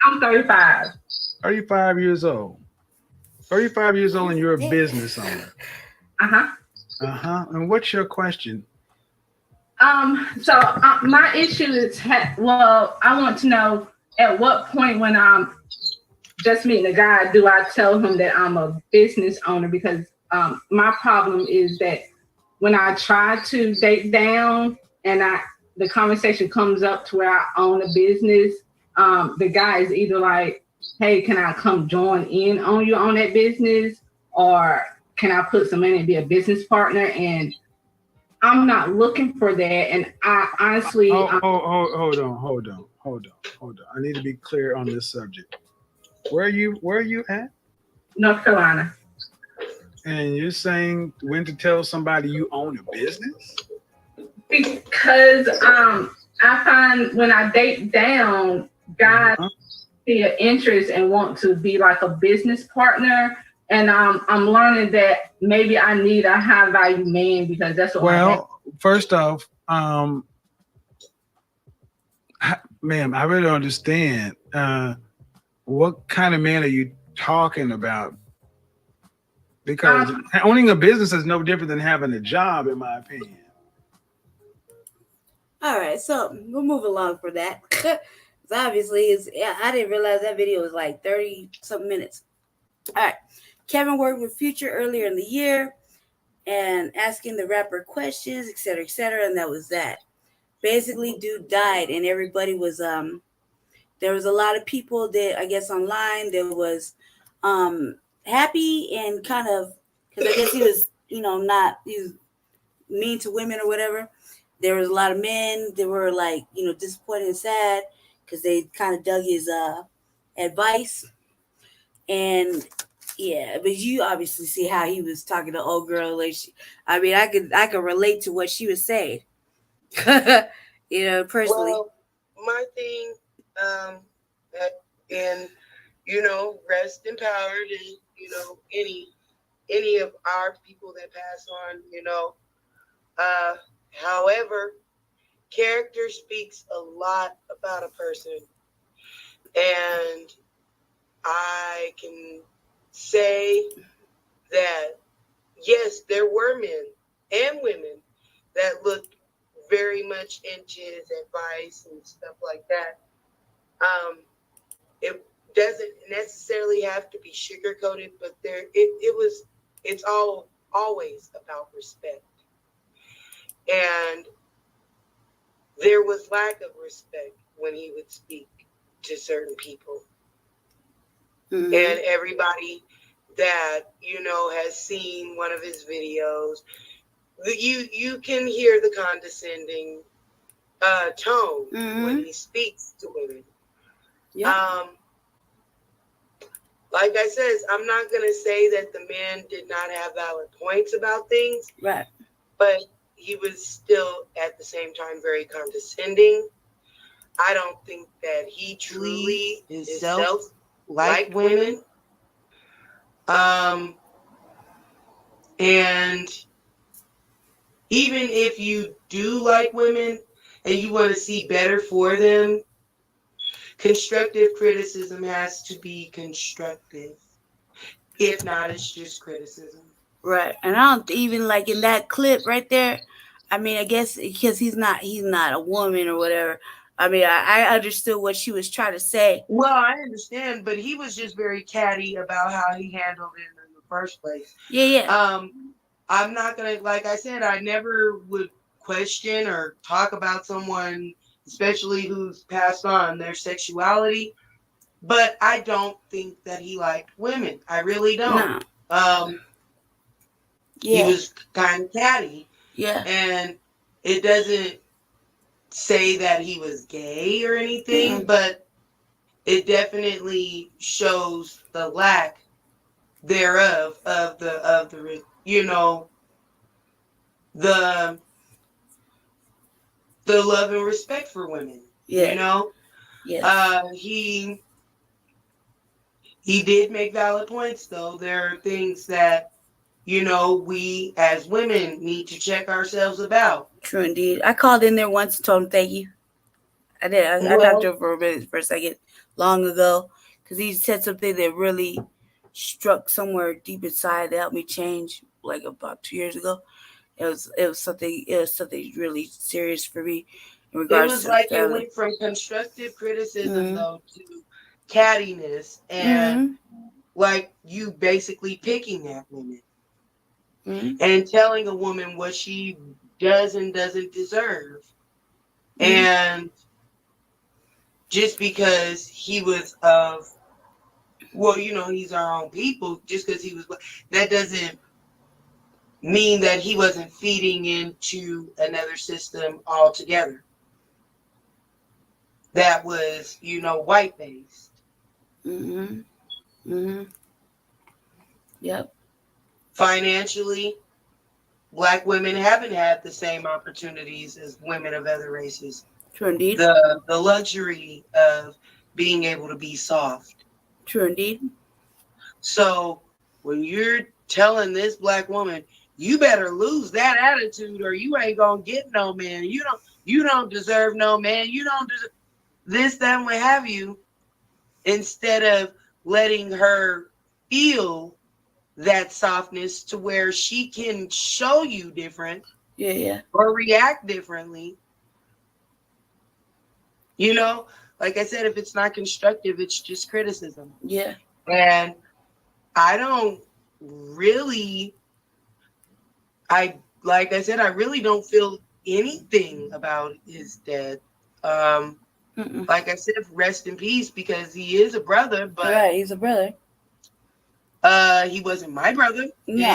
I'm 35. 35 years old. 35 years old and you're a business owner. Uh-huh. Uh-huh. And what's your question? So my issue is, I want to know at what point when I'm just meeting a guy, do I tell him that I'm a business owner? Because my problem is that when I try to date down and the conversation comes up to where I own a business, the guy is either like, hey, can I come join in on you on that business? Or can I put some money and be a business partner? And I'm not looking for that. And I honestly... Hold on. I need to be clear on this subject. Where are you at? North Carolina. And you're saying when to tell somebody you own a business? Because I find when I date down, guys see an interest and want to be like a business partner. And I'm learning that maybe I need a high value man because that's what first off, ma'am, I really don't understand. What kind of man are you talking about? Because owning a business is no different than having a job, in my opinion. All right, so we'll move along for that. Obviously, I didn't realize that video was like 30-something minutes. All right. Kevin worked with Future earlier in the year and asking the rapper questions, et cetera, and that was that. Basically, dude died, and everybody was there was a lot of people that I guess online that was happy and kind of, because I guess he was, he was mean to women or whatever. There was a lot of men that were like, disappointed and sad because they kind of dug his advice. And yeah, but you obviously see how he was talking to old girl. Like, I could relate to what she was saying. Personally. Well, my thing, and rest empowered, and any of our people that pass on, however, character speaks a lot about a person, and I can say that yes, there were men and women that looked very much into his advice and stuff like that. It doesn't necessarily have to be sugar coated, but it's always about respect. And there was lack of respect when he would speak to certain people. Mm-hmm. And everybody that, has seen one of his videos you can hear the condescending tone when he speaks to women. Yeah. Like I said, I'm not gonna say that the man did not have valid points about things, Right. but he was still at the same time very condescending. I don't think that he truly himself liked women. And even if you do like women and you want to see better for them, constructive criticism has to be constructive. If not, it's just criticism. Right. And I don't even like in that clip right there. I mean, I guess because he's not a woman or whatever. I mean, I understood what she was trying to say. Well, I understand, but he was just very catty about how he handled it in the first place. Yeah. I'm not gonna, like I said, I never would question or talk about someone, especially who's passed on, their sexuality. But I don't think that he liked women. I really don't. No. He was kind of catty. Yeah. And it doesn't say that he was gay or anything, but it definitely shows the lack thereof of the you know, the love and respect for women. Yeah. You know? Yeah. He did make valid points though. There are things that, you know, we as women need to check ourselves about. True indeed. I called in there once and told him thank you. I did. I talked to him for a second long ago because he said something that really struck somewhere deep inside that helped me change like about 2 years ago. It was something really serious for me in regards It was to like family. it went from constructive criticism though to cattiness and like you basically picking at women and telling a woman what she does and doesn't deserve. And just because he was well, you know, he's our own people, just because he was, that doesn't mean that he wasn't feeding into another system altogether that was, you know, white based. Yep. Financially, Black women haven't had the same opportunities as women of other races. True indeed. The luxury of being able to be soft. True indeed. So when you're telling this Black woman, you better lose that attitude or you ain't gonna get no man. You don't deserve no man. You don't deserve this, that, and what have you. Instead of letting her feel that softness to where she can show you different. Yeah. Or react differently. You know, like I said, if it's not constructive, it's just criticism. Yeah. And I don't really, like I said, I really don't feel anything about his death. Like I said, rest in peace because he is a brother, but right, he's a brother. He wasn't my brother. No.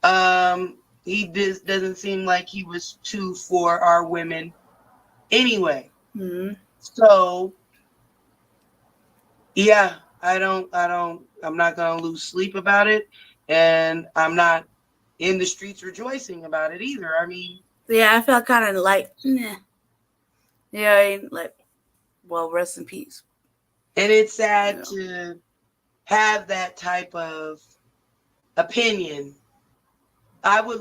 And he just doesn't seem like he was too for our women anyway. So yeah, I'm not gonna lose sleep about it, and I'm not in the streets rejoicing about it either. I mean, yeah, I felt kind of like, nah. Yeah, I mean, like, well, rest in peace. And it's sad to have that type of opinion. I would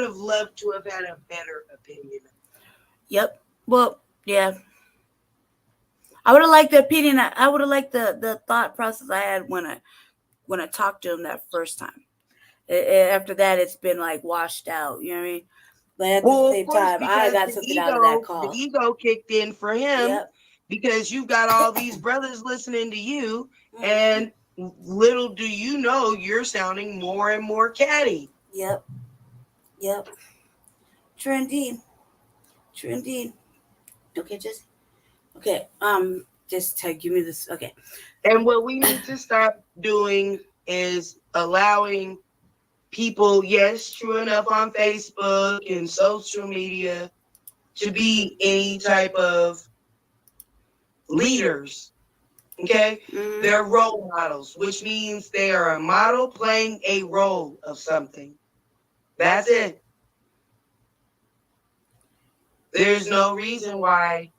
have loved to have had a better opinion. Yep. Well, yeah. I would have liked the opinion. I would have liked the thought process I had when I talked to him that first time. After that, it's been like washed out. You know what I mean? But at the same time, I got something out of that call. The ego kicked in for him because you've got all these brothers listening to you, and little do you know, you're sounding more and more catty. Yep. True indeed. Okay, Jesse. Okay. Just give me this. Okay. And what we need to stop doing is allowing people, yes, true enough, on Facebook and social media to be any type of leaders. Okay? They're role models, which means they are a model playing a role of something. That's it. There's no reason why,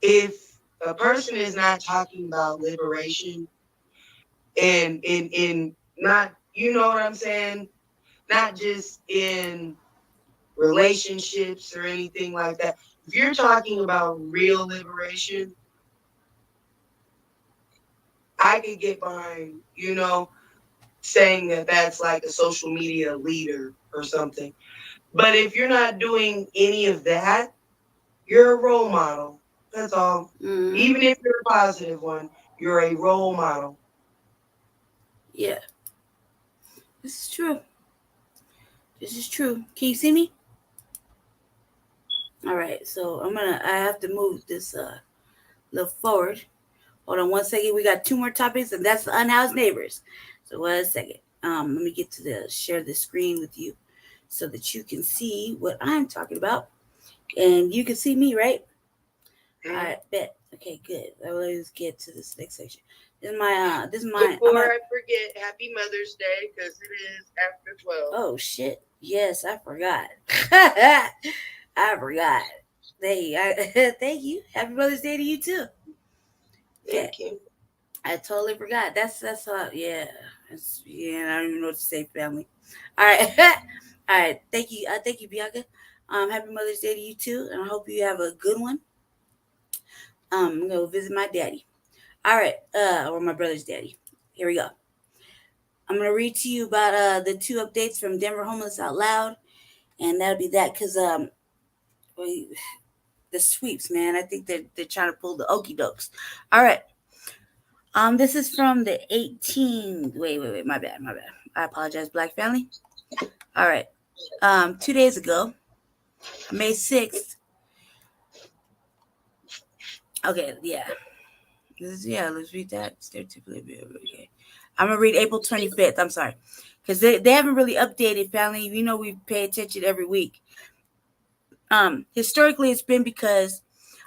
if a person is not talking about liberation and in not, you know what I'm saying, not just in relationships or anything like that. If you're talking about real liberation, I could get behind, you know, saying that that's like a social media leader or something. But if you're not doing any of that, you're a role model. That's all. Even if you're a positive one, you're a role model. Yeah. This is true. This is true. Can you see me? All right. So I have to move this a little forward. Hold on 1 second. We got 2 more topics, and that's the unhoused neighbors. So 1 second. Let me get to share the screen with you so that you can see what I'm talking about. And you can see me, right? All right, bet. Okay, good. Let's get to this next section. This is my Before I forget, happy Mother's Day, because it is after 12. Oh shit. Yes, I forgot. I forgot. Thank you. Happy Mother's Day to you too. Thank you. I totally forgot. That's yeah. I don't even know what to say, family. All right. All right. Thank you. Thank you, Bianca. Happy Mother's Day to you too, and I hope you have a good one. I'm gonna go visit my daddy. All right, or my brother's daddy. Here we go. I'm gonna read to you about the 2 updates from Denver Homeless Out Loud, and that'll be that because the sweeps, man. I think they're trying to pull the okey dokes. All right. This is from the 18th. Wait. My bad. I apologize, Black family. All right. 2 days ago, May 6th. Okay, yeah. Let's read that. Okay. I'm gonna read April 25th. I'm sorry. Because they haven't really updated, family. You know we pay attention every week. Historically it's been because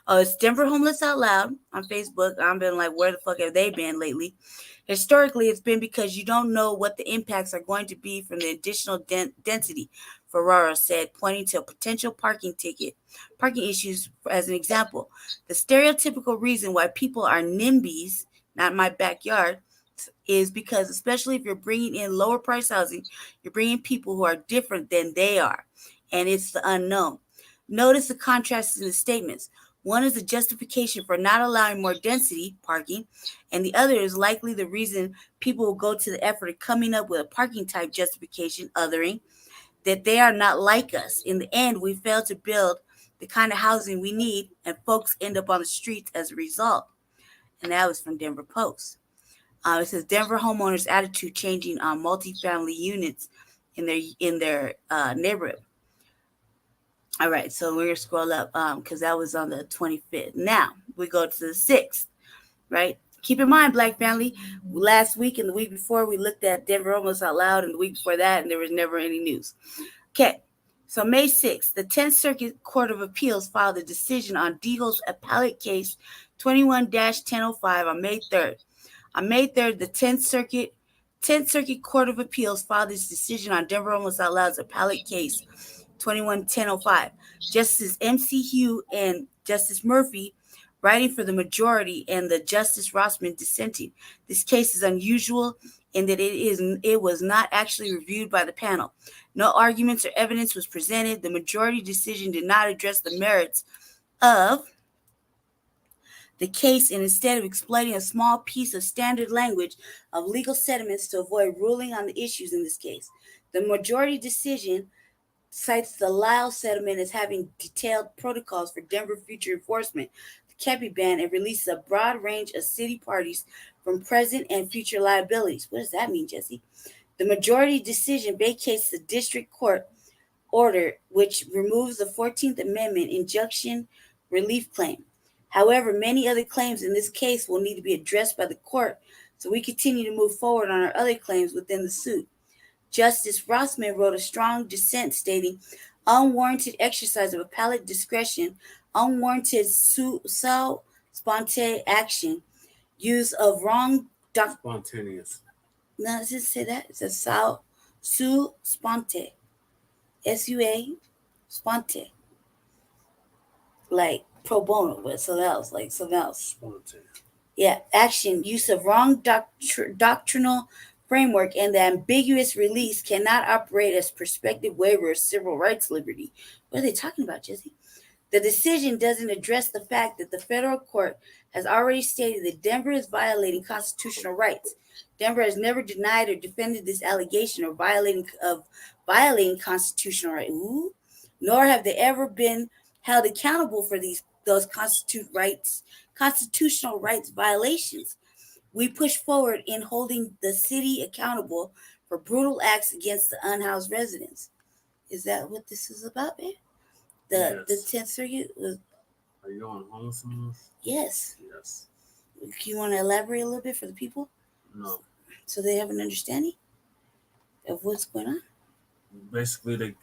it's Denver Homeless Out Loud on Facebook. I've been like, where the fuck have they been lately? Historically, it's been because you don't know what the impacts are going to be from the additional density, Ferrara said, pointing to a potential parking issues as an example. The stereotypical reason why people are NIMBYs, not my backyard, is because especially if you're bringing in lower price housing, you're bringing people who are different than they are, and it's the unknown. Notice the contrast in the statements. One is the justification for not allowing more density parking, and the other is likely the reason people will go to the effort of coming up with a parking type justification, othering, that they are not like us. In the end, we fail to build the kind of housing we need, and folks end up on the streets as a result. And that was from Denver Post. It says Denver homeowners' attitude changing on multifamily units in their neighborhood. All right, so we're going to scroll up because that was on the 25th. Now, we go to the 6th, right? Keep in mind, Black family, last week and the week before, we looked at Denver Homeless Out Loud, and the week before that, and there was never any news. Okay, so May 6th, the 10th Circuit Court of Appeals filed a decision on Deagle's appellate case 21-1005 on May 3rd. On May 3rd, the 10th Circuit Court of Appeals filed its decision on Denver Homeless Out Loud's appellate case 21-1005. Justice M.C. Hugh and Justice Murphy writing for the majority and the Justice Rossman dissenting. This case is unusual in that it was not actually reviewed by the panel. No arguments or evidence was presented. The majority decision did not address the merits of the case and instead of exploiting a small piece of standard language of legal sentiments to avoid ruling on the issues in this case. The majority decision cites the Lyle settlement as having detailed protocols for Denver future enforcement, the Kepi ban, and releases a broad range of city parties from present and future liabilities. What does that mean, Jesse? The majority decision vacates the district court order, which removes the 14th Amendment injunction relief claim. However, many other claims in this case will need to be addressed by the court, So we continue to move forward on our other claims within the suit. Justice Rossman wrote a strong dissent stating, unwarranted exercise of appellate discretion, unwarranted sponte action, use of wrong Spontaneous. No, it doesn't say that. It says sponte. SUA sponte. Like pro bono, but something else, like something else. Spontaneous. Yeah, action, use of wrong doctrinal framework, and the ambiguous release cannot operate as prospective waiver of civil rights liberty. What are they talking about, Jesse? The decision doesn't address the fact that the federal court has already stated that Denver is violating constitutional rights. Denver has never denied or defended this allegation or violating constitutional rights. Nor have they ever been held accountable for those constitutional rights violations. We push forward in holding the city accountable for brutal acts against the unhoused residents. Is that what this is about, man? The 10th Circuit was. Are you on homelessness? Yes. Yes. You want to elaborate a little bit for the people? No. So they have an understanding of what's going on? Basically,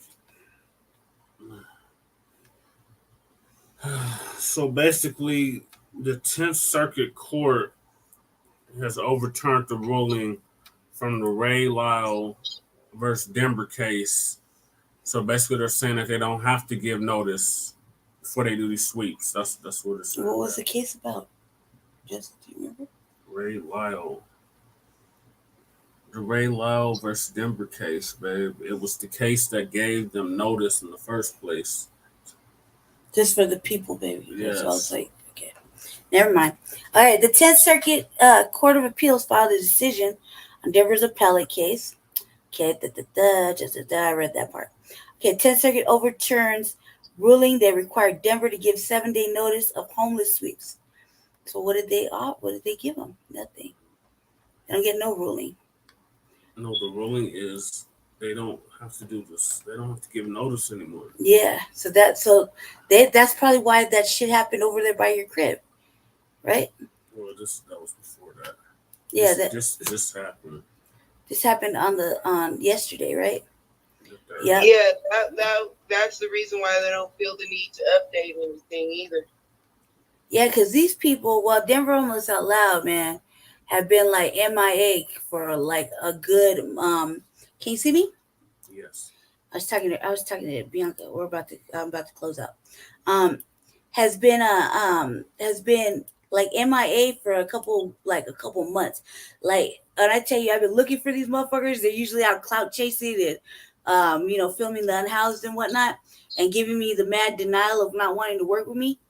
So basically, the 10th Circuit Court has overturned the ruling from the Ray Lyle versus Denver case. So basically, they're saying that they don't have to give notice before they do these sweeps. That's what it's saying. What was the case about? Just do you remember? Ray Lyle. The Ray Lyle versus Denver case, babe. It was the case that gave them notice in the first place. Just for the people, baby. Yes. So I was like, okay, never mind. All right, the 10th Circuit Court of Appeals filed a decision on Denver's appellate case. Okay, I read that part. Okay, 10th Circuit overturns ruling that required Denver to give 7-day notice of homeless sweeps. So what did they give them? Nothing. They don't get no ruling. No, the ruling is they don't have to do this. They don't have to give notice anymore. Yeah, that's probably why that shit happened over there by your crib, right? Well, that was before that. Yeah, this happened. This happened on yesterday, right? Yeah, that's the reason why they don't feel the need to update anything either. Yeah, because these people, well, Denver Homeless Out Loud, man, have been like MIA for like a good can you see me? Yes. I was talking to Bianca. I'm about to close out. Has been like MIA for a couple months. Like, and I tell you, I've been looking for these motherfuckers. They're usually out clout chasing and filming the Unhoused and whatnot, and giving me the mad denial of not wanting to work with me.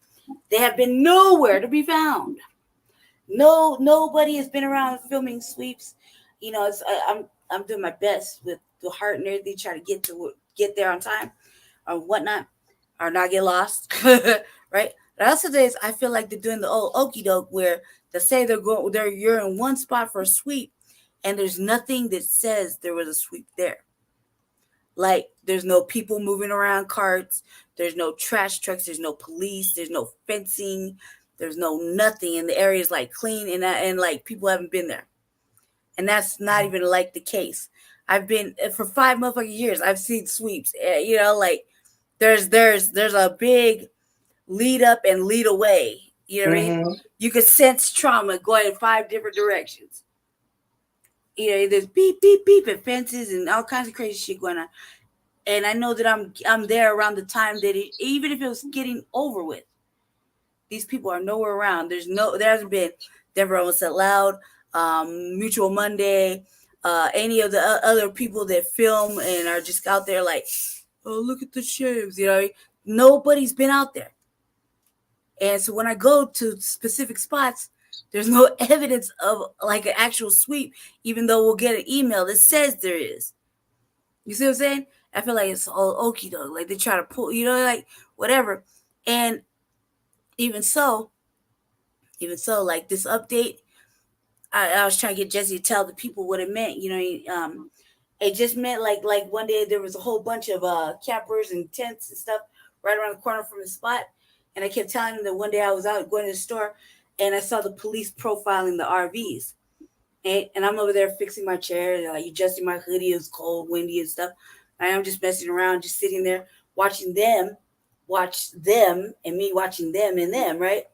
They have been nowhere to be found. Nobody has been around filming sweeps. I'm doing my best with the heart and everything, try to get there on time or whatnot, or not get lost, right? But also I feel like they're doing the old okie doke where they say you're in one spot for a sweep, and there's nothing that says there was a sweep there. Like, there's no people moving around carts, there's no trash trucks, there's no police, there's no fencing, there's no nothing, and the area is like clean and like people haven't been there. And that's not even like the case. I've been for 5 motherfucking years. I've seen sweeps. Like there's a big lead up and lead away. You know what I mean? You could sense trauma going in 5 different directions. There's beep beep beep and fences and all kinds of crazy shit going on. And I know that I'm there around the time that even if it was getting over with, these people are nowhere around. There hasn't been Denver Homeless Out Loud, Mutual Monday, any of the other people that film and are just out there like, oh, look at the shaves, nobody's been out there. And so when I go to specific spots, there's no evidence of like an actual sweep, even though we'll get an email that says there is. You see what I'm saying? I feel like it's all okie doke. Like they try to pull, like whatever. And even so, like this update, I was trying to get Jesse to tell the people what it meant. It just meant like one day there was a whole bunch of campers and tents and stuff right around the corner from the spot. And I kept telling him that one day I was out going to the store and I saw the police profiling the RVs. And I'm over there fixing my chair, like adjusting my hoodie. It's cold, windy, and stuff. And I'm just messing around, just sitting there watching them watch them, and me watching them and them, right?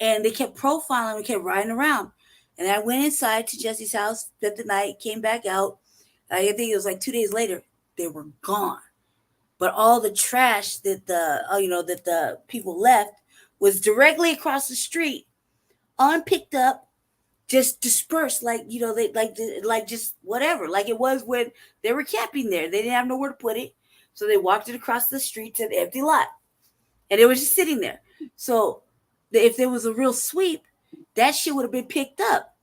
And they kept profiling, we kept riding around. And I went inside to Jesse's house, spent the night, came back out. I think it was like 2 days later, they were gone. But all the trash that the people left was directly across the street, unpicked up, just dispersed, like they like just whatever, like it was when they were camping there. They didn't have nowhere to put it, so they walked it across the street to the empty lot, and it was just sitting there. So if there was a real sweep, that shit would have been picked up,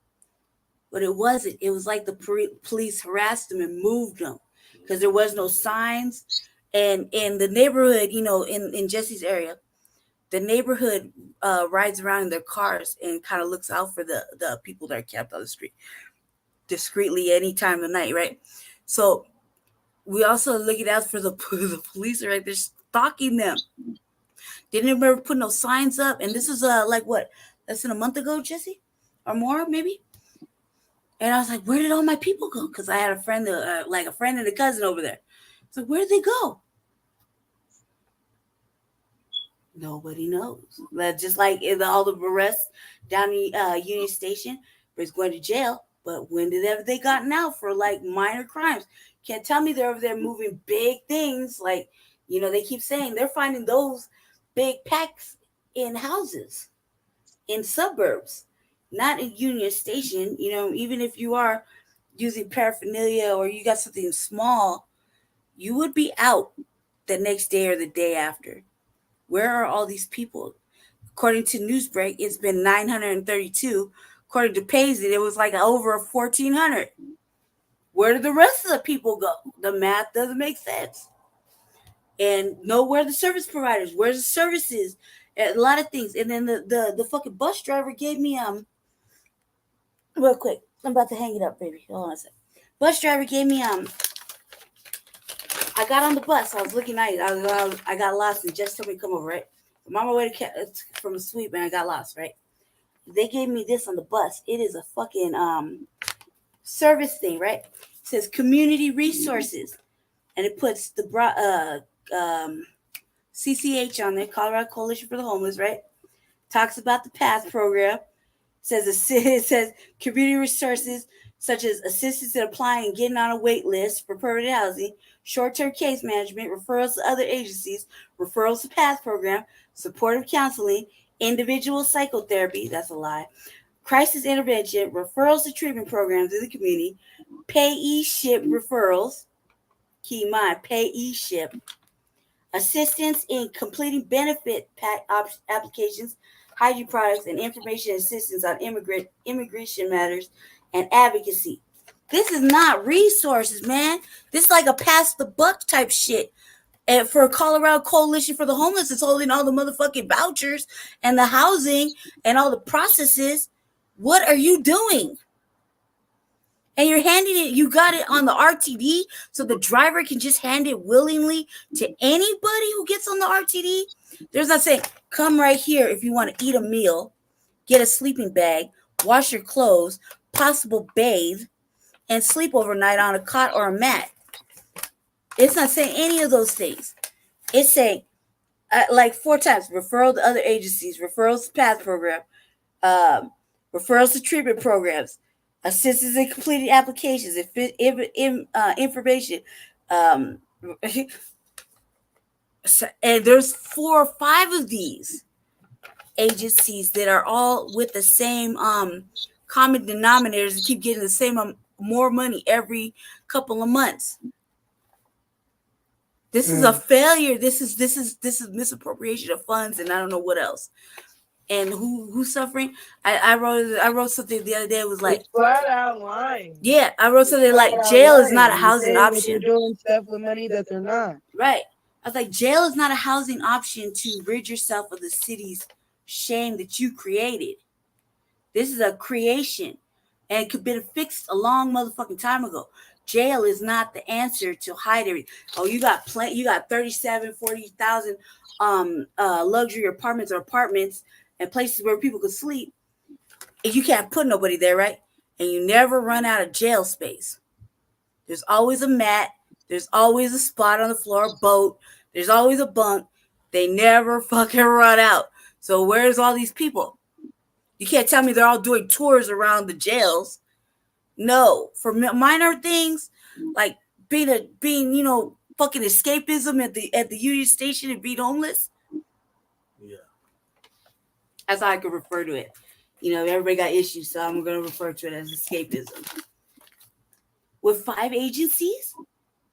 but it wasn't. It was like the police harassed them and moved them because there was no signs. And in the neighborhood, in Jesse's area, the neighborhood rides around in their cars and kind of looks out for the people that are camped on the street discreetly any time of night, right? So we also looking out for the police, right? They're stalking them. They didn't ever put no signs up. And this is like what, less than a month ago, Jesse? Or more, maybe? And I was like, where did all my people go? Because I had a friend, like a friend and a cousin over there. It's like, where did they go? Nobody knows. Just like all the arrests down in Union Station, was going to jail. But when did they gotten out for like minor crimes? Can't tell me they're over there moving big things. Like, they keep saying they're finding those big packs in houses, in suburbs, not in Union Station. Even if you are using paraphernalia or you got something small, you would be out the next day or the day after. Where are all these people? According to Newsbreak, it's been 932. According to Paisley, it was like over 1,400. Where did the rest of the people go? The math doesn't make sense. And where are the service providers? Where's the services? A lot of things. And then the fucking bus driver gave me real quick. I'm about to hang it up, baby. Hold on a second. Bus driver gave me I got on the bus. I was looking at it. I got lost and just told me to come over, right? I'm on my way from a sweep and I got lost, right? They gave me this on the bus. It is a fucking service thing, right? It says community resources. And it puts the CCH on there, Colorado Coalition for the Homeless, right? Talks about the PATH program. It says community resources such as assistance in applying and getting on a wait list for permanent housing, short-term case management, referrals to other agencies, referrals to PATH program, supportive counseling, individual psychotherapy, that's a lie, crisis intervention, referrals to treatment programs in the community, pay-e-ship referrals, key mind, pay-e-ship, assistance in completing benefit applications, hygiene products, and information assistance on immigration matters and advocacy. This is not resources, man. This is like a pass the buck type shit. And for Colorado Coalition for the Homeless, it's holding all the motherfucking vouchers and the housing and all the processes. What are you doing? And you're handing it, you got it on the RTD so the driver can just hand it willingly to anybody who gets on the RTD. There's not saying, come right here if you want to eat a meal, get a sleeping bag, wash your clothes, possible bathe, and sleep overnight on a cot or a mat. It's not saying any of those things. It's saying like 4 times, referral to other agencies, referrals to PATH program, referrals to treatment programs, assistance in completing applications, information. And there's 4 or 5 of these agencies that are all with the same common denominators and keep getting the same more money every couple of months. This is a failure. This is misappropriation of funds, and I don't know what else. And who's suffering? I wrote something the other day. It was like, it's flat out lying. Yeah, I wrote something like jail is not a housing option. They're doing stuff with money that they're not. Right. I was like, jail is not a housing option to rid yourself of the city's shame that you created. This is a creation, and it could have been fixed a long motherfucking time ago. Jail is not the answer to hide everything. Oh, you got 37, 40,000 luxury apartments and places where people could sleep. And you can't put nobody there, right? and you never run out of jail space. There's always a mat. There's always a spot on the floor, a boat. There's always a bunk. They never fucking run out. So where's all these people? You can't tell me they're all doing tours around the jails. No, for minor things like being fucking escapism at the Union Station and being homeless. Yeah, that's how I could refer to it. Everybody got issues, so I'm going to refer to it as escapism. With 5 agencies,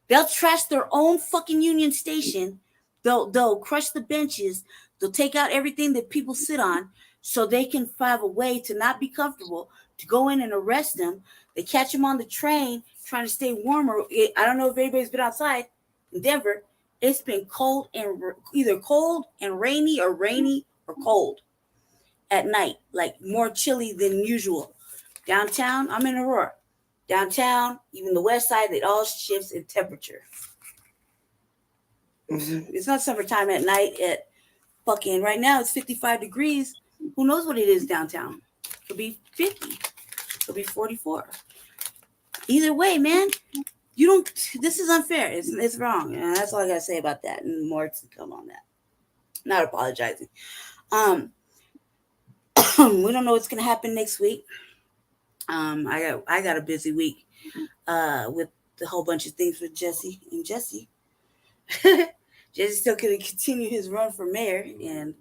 they'll trash their own fucking Union Station. They'll crush the benches. They'll take out everything that people sit on, so they can find a way to not be comfortable, to go in and arrest them. They catch them on the train trying to stay warmer. I don't know if anybody's been outside in Denver. It's been cold and either cold and rainy or cold at night, like more chilly than usual. Downtown, I'm in Aurora. Downtown, even the west side, it all shifts in temperature. Mm-hmm. It's not summertime at night at fucking, right now it's 55 degrees. Who knows what it is downtown? It could be 50. It could be 44. Either way, man, this is unfair. It's wrong. And that's all I got to say about that. And more to come on that. Not apologizing. We don't know what's going to happen next week. I got a busy week with a whole bunch of things with Jesse. And Jesse's still going to continue his run for mayor. And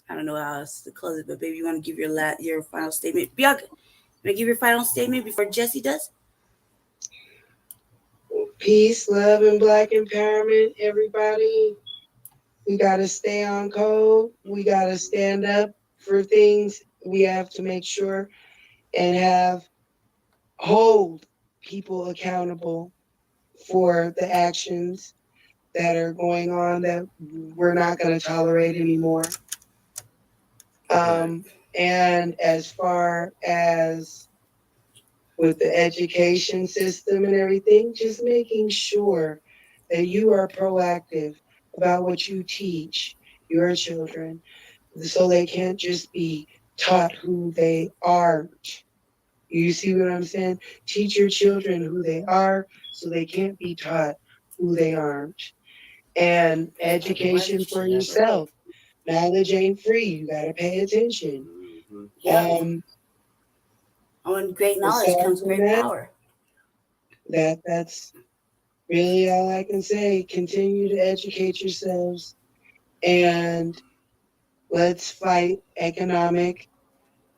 I don't know how else to close it, but baby, you want to give your final statement? Bianca, you want to give your final statement before Jesse does? Peace, love, and Black empowerment, everybody. We got to stay on code. We got to stand up for things. We have to make sure and hold people accountable for the actions that are going on that we're not going to tolerate anymore. And as far as with the education system and everything, just making sure that you are proactive about what you teach your children so they can't just be taught who they aren't. You see what I'm saying? Teach your children who they are so they can't be taught who they aren't. And education for yourself. Knowledge ain't free. You got to pay attention. Yeah. When great knowledge comes great power. That's really all I can say. Continue to educate yourselves and let's fight economic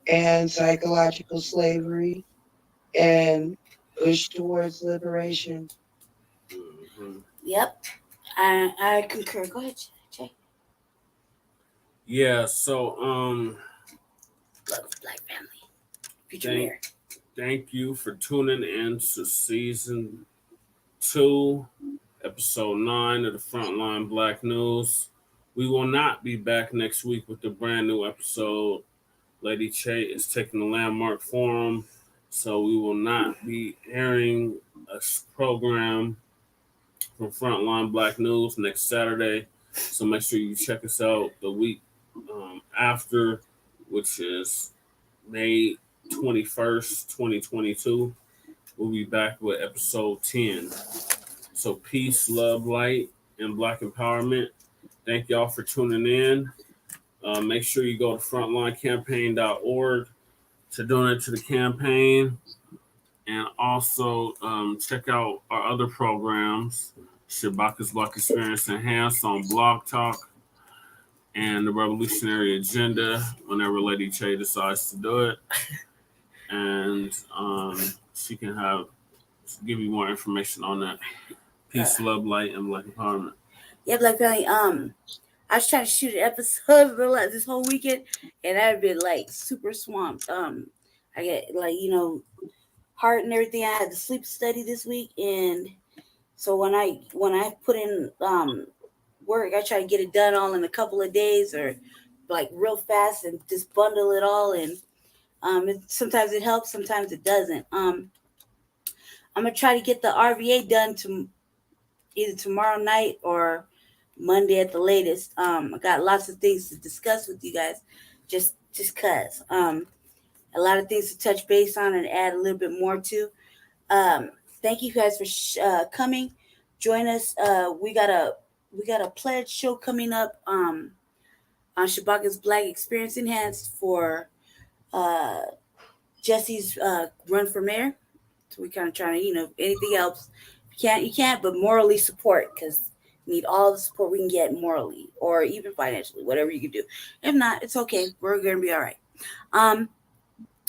and psychological slavery and push towards liberation. Yep. I concur. Go ahead, Jay. Yeah, so Black family. Future mayor. Thank you for tuning in to season 2, episode 9 of the Front Line Blacc News. We will not be back next week with a brand new episode. Lady Che is taking the Landmark Forum, so we will not be airing a program from Front Line Blacc News next Saturday. So make sure you check us out the week after, which is May 21st, 2022. We'll be back with episode 10. So peace, love, light, and Black empowerment. Thank y'all for tuning in. Make sure you go to frontlinecampaign.org to donate to the campaign. And also check out our other programs, Shabaka's Black Experience Enhanced on Blog Talk, and the Revolutionary Agenda whenever Lady Che decides to do it. And she can give you more information on that. Peace, love, light, and Black empowerment. Yeah, Black family. I was trying to shoot an episode this whole weekend, and I've been like super swamped. I get heart and everything. I had the sleep study this week, and so when I put in work, I try to get it done all in a couple of days or like real fast and just bundle it all. And sometimes it helps, sometimes it doesn't. I'm gonna try to get the RVA done either tomorrow night or Monday at the latest. I got lots of things to discuss with you guys, just cause. a lot of things to touch base on and add a little bit more to. Thank you guys for coming. Join us. We got a pledge show coming up on Shabaka's Black Experience Enhanced for Jesse's run for mayor. So we kind of trying to, anything else. If you can't, but morally support, because we need all the support we can get morally or even financially, whatever you can do. If not, it's okay. We're going to be all right.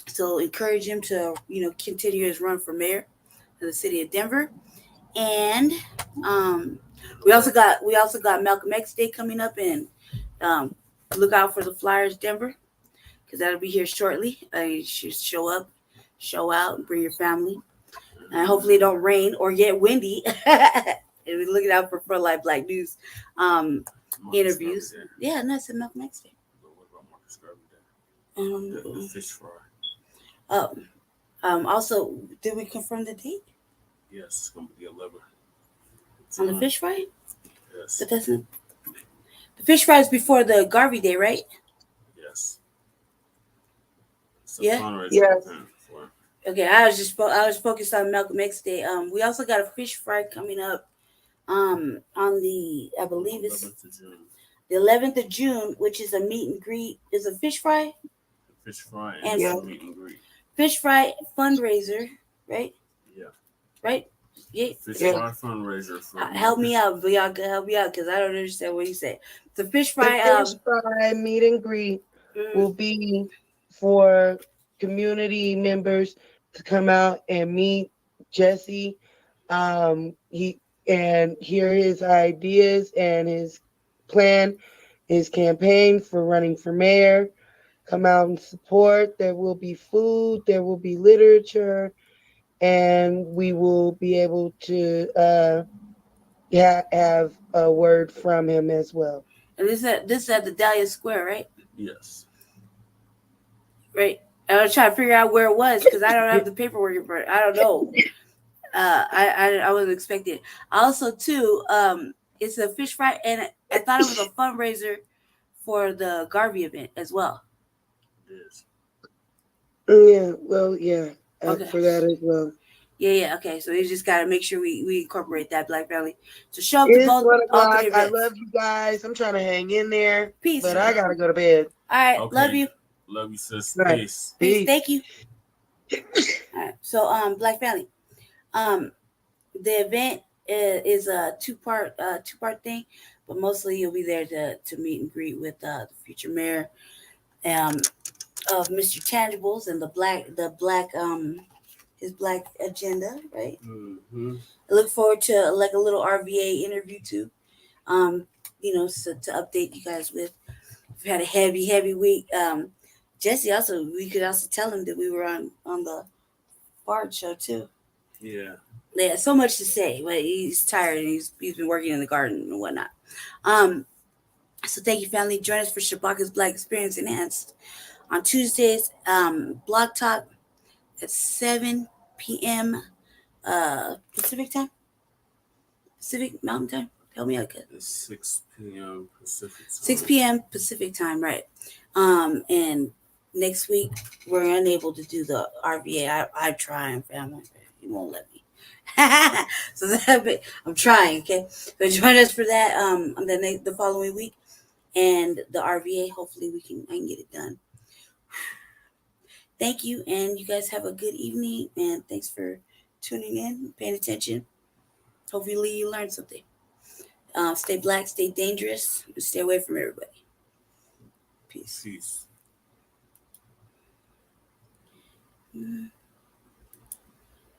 So encourage him to, continue his run for mayor of the city of Denver. And we also got Malcolm X Day coming up, and look out for the flyers, Denver, because that'll be here shortly. You should show up, show out, and bring your family. And hopefully it don't rain or get windy. And we're looking out for Front Line Blacc news interviews. Yeah, and that's Malcolm X Day. The fish fry. Also, did we confirm the date? Yes, it's going to be 11. On the fish fry? Yes. But that's not. The fish fry is before the Garvey Day, right? Yes. Yes. Okay, I was focused on Malcolm X Day. We also got a fish fry coming up on the, I believe it's the 11th of June, which is a meet and greet. Is a fish fry? Fish fry and some meet and greet. Fish fry fundraiser, right? Yeah. Right? Yeah. Fish fry fundraiser. Help me out, but y'all can help me out because I don't understand what you said. The fish fry. The fish fry meet and greet will be for community members to come out and meet Jesse. He and hear his ideas and his plan, his campaign for running for mayor. Come out and support. There will be food, there will be literature, and we will be able to have a word from him as well. And this is at the Dahlia Square, right? Yes. Right. I was trying to figure out where it was because I don't have the paperwork in front. I don't know. I wasn't expecting it. Also, too, it's a fish fry, and I thought it was a fundraiser for the Garvey event as well. Yeah, well, yeah, Okay. for that as well. Yeah. Okay, so we just got to make sure we incorporate that Black Family. So show up It to is both. 1 o'clock. all three I events. love you guys. I'm trying to hang in there. Peace. But I got to go to bed. All right, Okay. love you. Love you, sis. Right. Peace. Peace. Thank you. All right. So, Black Family, the event is a two-part thing, but mostly you'll be there to meet and greet with the future mayor of Mr. Tangibles and his black agenda, right? Mm-hmm. I look forward to like a little RVA interview too, so to update you guys with. We've had a heavy week. Jesse we could also tell him that we were on the Bard show too. Yeah. Yeah, so much to say, but he's tired and he's been working in the garden and whatnot. So thank you, family. Join us for Shabaka's Black Experience Enhanced on Tuesdays, Blog Talk at 7 p.m. Pacific time? Pacific Mountain Time? Help me out, good. It's 6 p.m. Pacific time. 6 p.m. Pacific time, right. And next week, we're unable to do the RVA. I'm trying, family. You won't let me. So I'm trying, okay? So join us for that the following week. And the RVA, hopefully I can get it done. Thank you, and you guys have a good evening, and thanks for tuning in, paying attention. Hopefully you learned something. Stay black, stay dangerous, and stay away from everybody. Peace. Peace. Mm.